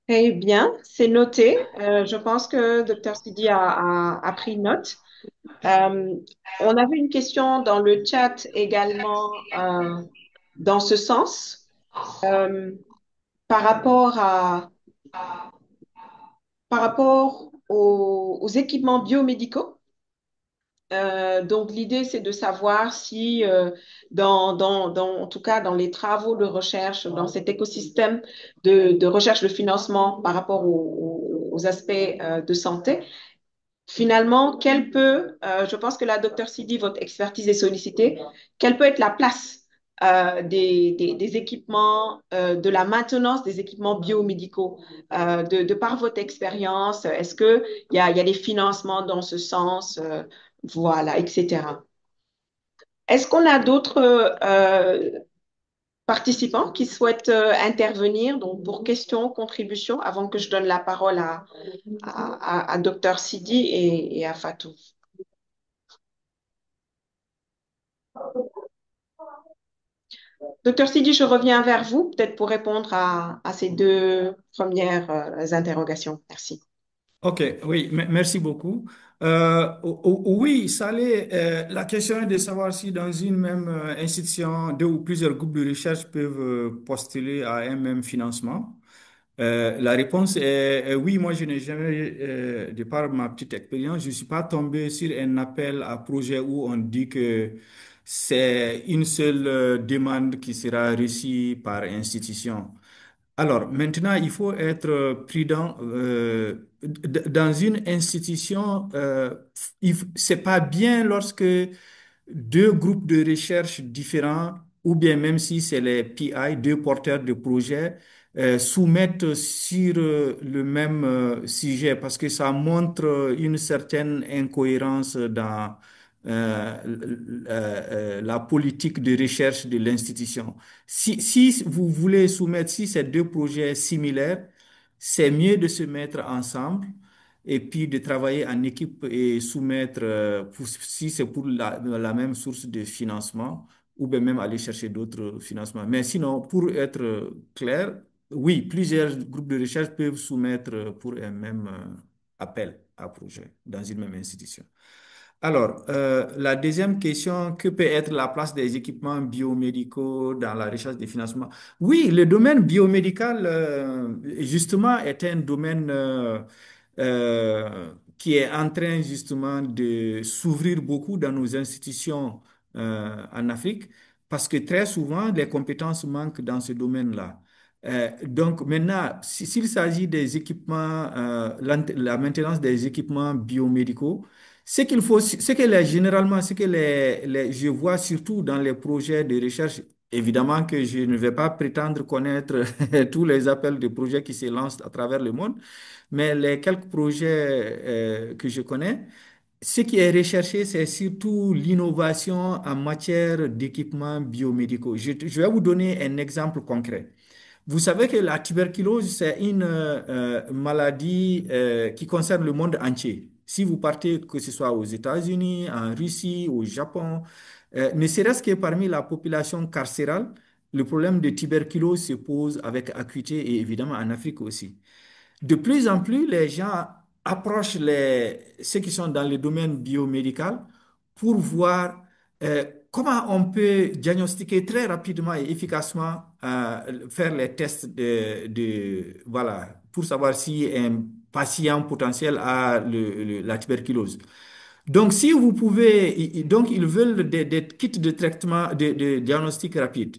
Très bien, c'est noté. Je pense que Dr. Sidi a pris note. Euh, on avait une question dans le chat également dans ce sens euh, par rapport par rapport aux équipements biomédicaux. Donc, l'idée, c'est de savoir si, en tout cas, dans les travaux de recherche, dans cet écosystème de recherche de financement par rapport aux aspects de santé, finalement, je pense que la docteur Sidi, votre expertise est sollicitée, quelle peut être la place des équipements, de la maintenance des équipements biomédicaux, de par votre expérience, est-ce qu'il y a des financements dans ce sens, voilà, etc. Est-ce qu'on a d'autres participants qui souhaitent intervenir, donc pour questions, contributions, avant que je donne la parole à Dr Sidi et à Fatou? Docteur Sidi, je reviens vers vous, peut-être pour répondre à ces deux premières interrogations. Merci. Ok, oui, merci beaucoup. Oui, Saleh, la question est de savoir si dans une même institution, deux ou plusieurs groupes de recherche peuvent postuler à un même financement. La réponse est oui. Moi, je n'ai jamais, de par ma petite expérience, je ne suis pas tombé sur un appel à projet où on dit que c'est une seule demande qui sera reçue par institution. Alors, maintenant, il faut être prudent. Dans une institution, c'est pas bien lorsque deux groupes de recherche différents, ou bien même si c'est les PI, deux porteurs de projets, soumettent sur le même sujet, parce que ça montre une certaine incohérence dans la politique de recherche de l'institution. Si vous voulez soumettre, si c'est deux projets similaires, c'est mieux de se mettre ensemble et puis de travailler en équipe et soumettre, si c'est pour la même source de financement, ou bien même aller chercher d'autres financements. Mais sinon, pour être clair, oui, plusieurs groupes de recherche peuvent soumettre pour un même appel à projet dans une même institution. Alors, la deuxième question, que peut être la place des équipements biomédicaux dans la recherche des financements? Oui, le domaine biomédical, justement, est un domaine qui est en train, justement, de s'ouvrir beaucoup dans nos institutions en Afrique, parce que très souvent, les compétences manquent dans ce domaine-là. Donc maintenant, s'il s'agit des équipements, la maintenance des équipements biomédicaux, ce qu'il faut, ce que généralement, ce que je vois surtout dans les projets de recherche, évidemment que je ne vais pas prétendre connaître tous les appels de projets qui se lancent à travers le monde, mais les quelques projets que je connais, ce qui est recherché, c'est surtout l'innovation en matière d'équipements biomédicaux. Je vais vous donner un exemple concret. Vous savez que la tuberculose, c'est une maladie qui concerne le monde entier. Si vous partez, que ce soit aux États-Unis, en Russie, au Japon, ne serait-ce que parmi la population carcérale, le problème de tuberculose se pose avec acuité et évidemment en Afrique aussi. De plus en plus, les gens approchent ceux qui sont dans le domaine biomédical pour voir comment on peut diagnostiquer très rapidement et efficacement, faire les tests voilà, pour savoir si un patient potentiel a la tuberculose. Donc, si vous pouvez, donc ils veulent des kits de traitement, de diagnostic rapide.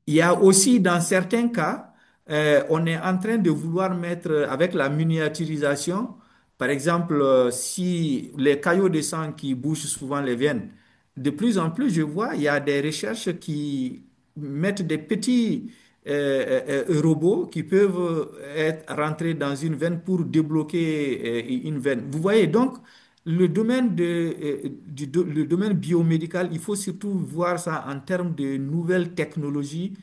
Il y a aussi, dans certains cas, on est en train de vouloir mettre avec la miniaturisation, par exemple, si les caillots de sang qui bouchent souvent les veines, de plus en plus, je vois, il y a des recherches qui mettent des petits robots qui peuvent être rentrés dans une veine pour débloquer une veine. Vous voyez, donc, le domaine le domaine biomédical, il faut surtout voir ça en termes de nouvelles technologies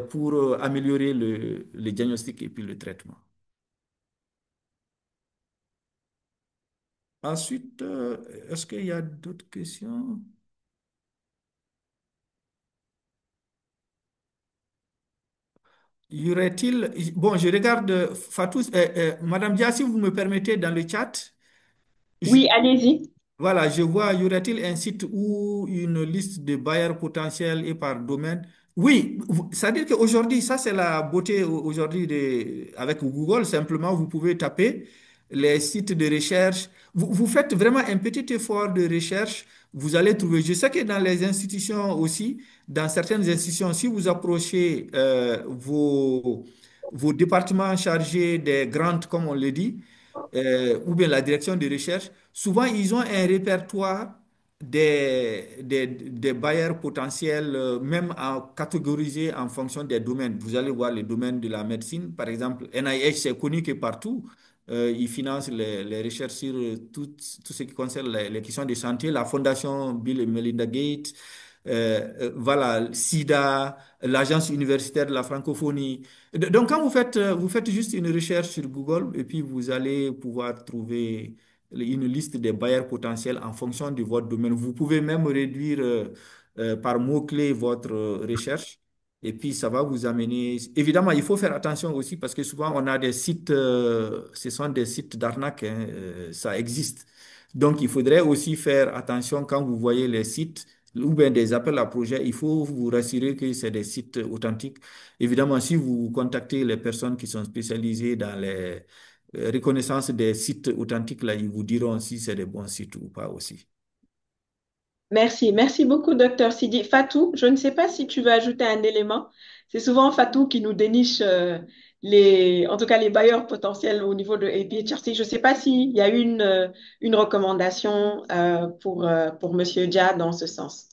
pour améliorer le diagnostic et puis le traitement. Ensuite, est-ce qu'il y a d'autres questions? Y aurait-il... Bon, je regarde Fatou, Madame Dia, si vous me permettez, dans le chat, je- Oui, allez-y. voilà, je vois, y aurait-il un site ou une liste de bailleurs potentiels et par domaine? Oui, c'est-à-dire qu'aujourd'hui, ça c'est la beauté aujourd'hui avec Google, simplement vous pouvez taper les sites de recherche. Vous faites vraiment un petit effort de recherche, vous allez trouver. Je sais que dans les institutions aussi, dans certaines institutions, si vous approchez vos départements chargés des grants, comme on le dit, ou bien la direction de recherche, souvent ils ont un répertoire des bailleurs potentiels, même catégorisés en fonction des domaines. Vous allez voir les domaines de la médecine, par exemple, NIH, c'est connu que partout. Ils financent les recherches sur tout ce qui concerne les questions de santé. La fondation Bill et Melinda Gates, voilà, SIDA, l'Agence universitaire de la francophonie. Donc, quand vous faites juste une recherche sur Google et puis vous allez pouvoir trouver une liste des bailleurs potentiels en fonction de votre domaine. Vous pouvez même réduire par mots-clés votre recherche et puis ça va vous amener. Évidemment, il faut faire attention aussi parce que souvent on a des sites, ce sont des sites d'arnaque, hein, ça existe. Donc, il faudrait aussi faire attention quand vous voyez les sites ou bien des appels à projets, il faut vous rassurer que c'est des sites authentiques. Évidemment, si vous contactez les personnes qui sont spécialisées dans les reconnaissances des sites authentiques, là, ils vous diront si c'est des bons sites ou pas aussi. Merci. Merci beaucoup, docteur Sidi. Fatou, je ne sais pas si tu veux ajouter un élément. C'est souvent Fatou qui nous déniche en tout cas les bailleurs potentiels au niveau de APHRC. Je ne sais pas s'il y a une recommandation pour Monsieur Dia dans ce sens.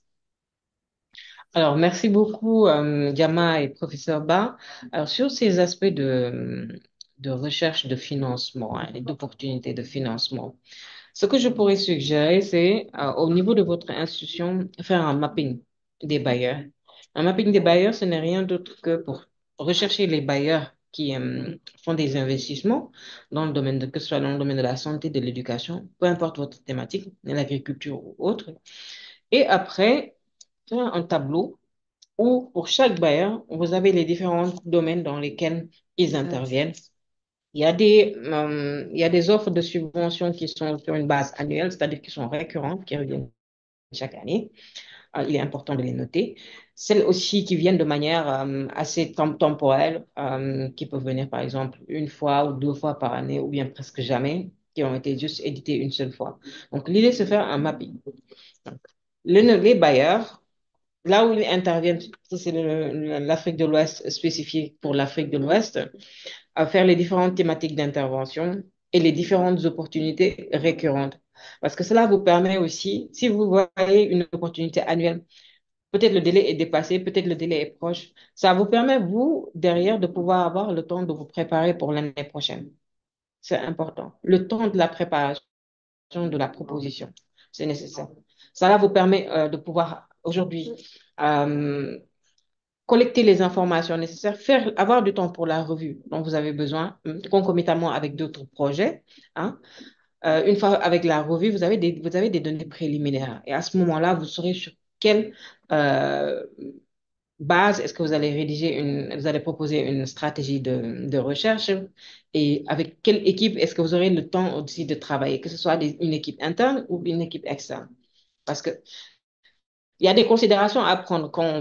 Alors, merci beaucoup, Diama et professeur Ba. Alors, sur ces aspects de recherche de financement, hein, et d'opportunités de financement, ce que je pourrais suggérer, c'est au niveau de votre institution, faire un mapping des bailleurs. Un mapping des bailleurs, ce n'est rien d'autre que pour rechercher les bailleurs qui font des investissements dans le domaine que ce soit dans le domaine de la santé, de l'éducation, peu importe votre thématique, de l'agriculture ou autre. Et après, faire un tableau où pour chaque bailleur, vous avez les différents domaines dans lesquels ils interviennent. Il y a des offres de subventions qui sont sur une base annuelle, c'est-à-dire qui sont récurrentes, qui reviennent chaque année. Il est important de les noter. Celles aussi qui viennent de manière assez temporelle, qui peuvent venir par exemple une fois ou deux fois par année, ou bien presque jamais, qui ont été juste éditées une seule fois. Donc l'idée, c'est de faire un mapping. Donc, les bailleurs, là où ils interviennent, ça c'est l'Afrique de l'Ouest spécifié pour l'Afrique de l'Ouest, à faire les différentes thématiques d'intervention et les différentes opportunités récurrentes. Parce que cela vous permet aussi, si vous voyez une opportunité annuelle, peut-être le délai est dépassé, peut-être le délai est proche, ça vous permet, vous, derrière, de pouvoir avoir le temps de vous préparer pour l'année prochaine. C'est important. Le temps de la préparation de la proposition, c'est nécessaire. Ça vous permet de pouvoir aujourd'hui euh, collecter les informations nécessaires, avoir du temps pour la revue dont vous avez besoin, concomitamment avec d'autres projets. Hein. Une fois avec la revue, vous avez des données préliminaires. Et à ce moment-là, vous saurez sur quelle euh, base est-ce que vous allez vous allez proposer une stratégie de recherche et avec quelle équipe est-ce que vous aurez le temps aussi de travailler, que ce soit une équipe interne ou une équipe externe. Parce que il y a des considérations à prendre quand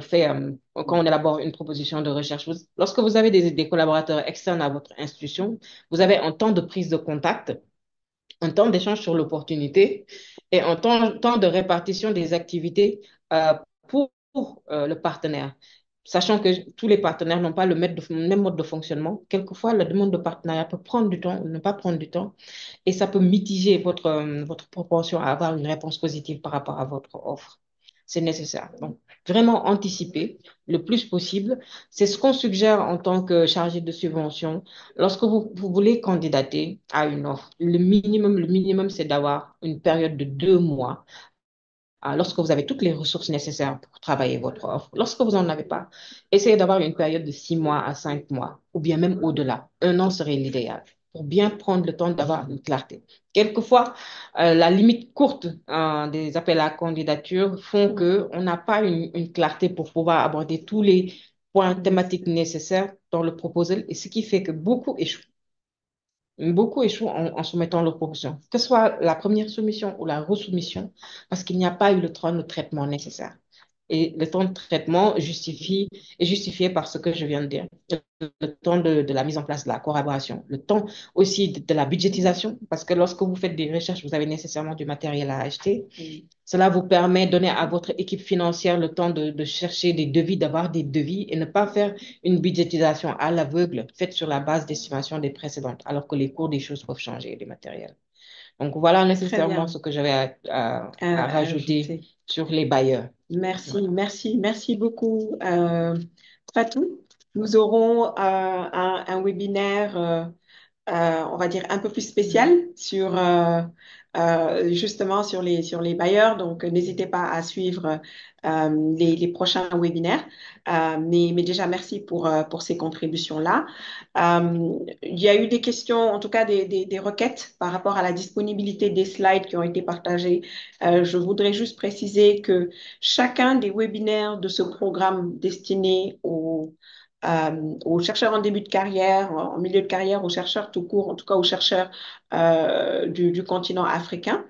on élabore une proposition de recherche. Lorsque vous avez des collaborateurs externes à votre institution, vous avez un temps de prise de contact, un temps d'échange sur l'opportunité et un temps de répartition des activités euh, pour le partenaire. Sachant que tous les partenaires n'ont pas même mode de fonctionnement, quelquefois la demande de partenariat peut prendre du temps ou ne pas prendre du temps et ça peut mitiger votre proportion à avoir une réponse positive par rapport à votre offre. C'est nécessaire. Donc, vraiment anticiper le plus possible. C'est ce qu'on suggère en tant que chargé de subvention. Lorsque vous voulez candidater à une offre, le minimum, c'est d'avoir une période de 2 mois lorsque vous avez toutes les ressources nécessaires pour travailler votre offre. Lorsque vous n'en avez pas, essayez d'avoir une période de 6 mois à 5 mois, ou bien même au-delà. 1 an serait l'idéal pour bien prendre le temps d'avoir une clarté. Quelquefois, la limite courte des appels à candidature font qu'on n'a pas une clarté pour pouvoir aborder tous les points thématiques nécessaires dans le proposal, et ce qui fait que beaucoup échouent. Beaucoup échouent en soumettant leur proposition, que ce soit la première soumission ou la resoumission, parce qu'il n'y a pas eu le temps de traitement nécessaire. Et le temps de traitement est justifié par ce que je viens de dire. Le temps de la mise en place de la collaboration, le temps aussi de la budgétisation, parce que lorsque vous faites des recherches, vous avez nécessairement du matériel à acheter. Cela vous permet de donner à votre équipe financière le temps de chercher des devis, d'avoir des devis et ne pas faire une budgétisation à l'aveugle faite sur la base d'estimation des précédentes, alors que les cours des choses peuvent changer, les matériels. Donc voilà Très nécessairement bien. ce que j'avais à rajouter Ajouter. sur les bailleurs. Merci, merci, merci beaucoup, Fatou. Nous aurons un webinaire, on va dire, un peu plus spécial sur justement sur les bailleurs. Donc, n'hésitez pas à suivre les prochains webinaires. Mais déjà, merci pour ces contributions-là. Il y a eu des questions, en tout cas des requêtes par rapport à la disponibilité des slides qui ont été partagés. Je voudrais juste préciser que chacun des webinaires de ce programme destiné aux chercheurs en début de carrière, en milieu de carrière, aux chercheurs tout court, en tout cas aux chercheurs du continent africain,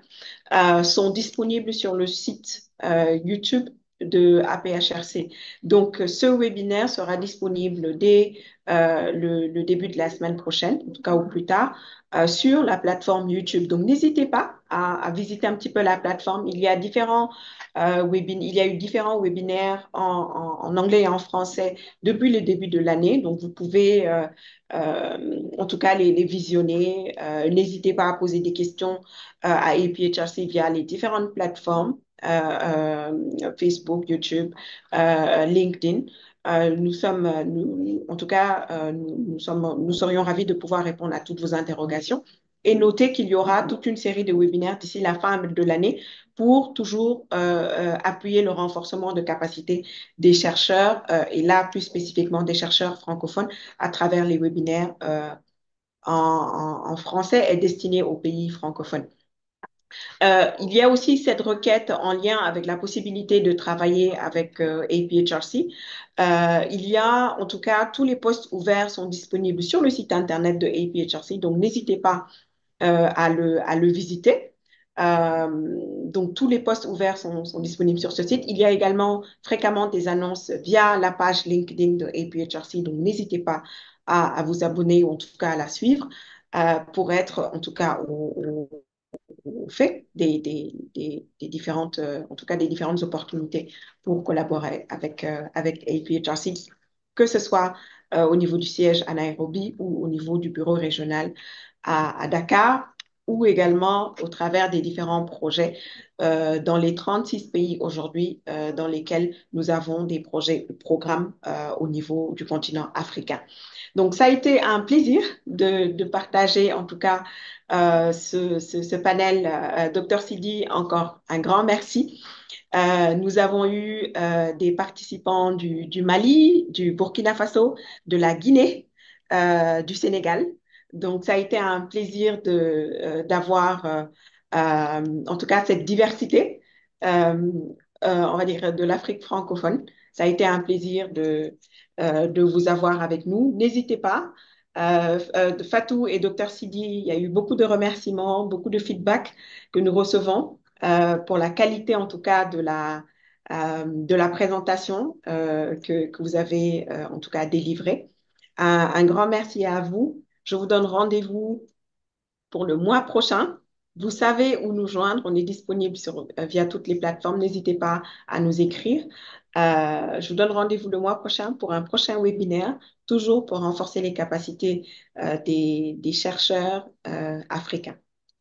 sont disponibles sur le site YouTube de APHRC. Donc, ce webinaire sera disponible dès le début de la semaine prochaine, en tout cas au plus tard, sur la plateforme YouTube. Donc, n'hésitez pas à visiter un petit peu la plateforme. Il y a il y a eu différents webinaires en anglais et en français depuis le début de l'année. Donc, vous pouvez en tout cas les visionner. N'hésitez pas à poser des questions à APHRC via les différentes plateformes, Facebook, YouTube, LinkedIn. En tout cas, nous serions ravis de pouvoir répondre à toutes vos interrogations. Et notez qu'il y aura toute une série de webinaires d'ici la fin de l'année pour toujours appuyer le renforcement de capacité des chercheurs, et là plus spécifiquement des chercheurs francophones, à travers les webinaires en français et destinés aux pays francophones. Il y a aussi cette requête en lien avec la possibilité de travailler avec APHRC. Il y a, en tout cas, tous les postes ouverts sont disponibles sur le site internet de APHRC, donc n'hésitez pas à le visiter. Euh, donc, tous les postes ouverts sont disponibles sur ce site. Il y a également fréquemment des annonces via la page LinkedIn de APHRC, donc n'hésitez pas à vous abonner ou en tout cas à la suivre pour être en tout cas au fait des différentes, en tout cas des différentes opportunités pour collaborer avec APHRC, que ce soit au niveau du siège à Nairobi ou au niveau du bureau régional à Dakar, ou également au travers des différents projets dans les 36 pays aujourd'hui dans lesquels nous avons des projets ou programmes au niveau du continent africain. Donc, ça a été un plaisir de partager en tout cas ce panel. Dr Sidi, encore un grand merci. Nous avons eu des participants du Mali, du Burkina Faso, de la Guinée, du Sénégal. Donc, ça a été un plaisir d'avoir en tout cas cette diversité, euh, on va dire, de l'Afrique francophone. Ça a été un plaisir de vous avoir avec nous. N'hésitez pas. Fatou et Dr Sidi, il y a eu beaucoup de remerciements, beaucoup de feedback que nous recevons pour la qualité en tout cas de la présentation que vous avez en tout cas délivrée. Un grand merci à vous. Je vous donne rendez-vous pour le mois prochain. Vous savez où nous joindre. On est disponible via toutes les plateformes. N'hésitez pas à nous écrire. Je vous donne rendez-vous le mois prochain pour un prochain webinaire, toujours pour renforcer les capacités des chercheurs africains.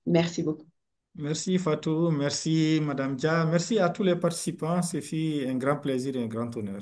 Merci beaucoup. Merci Fatou, merci Madame Dia, merci à tous les participants. C'est un grand plaisir et un grand honneur.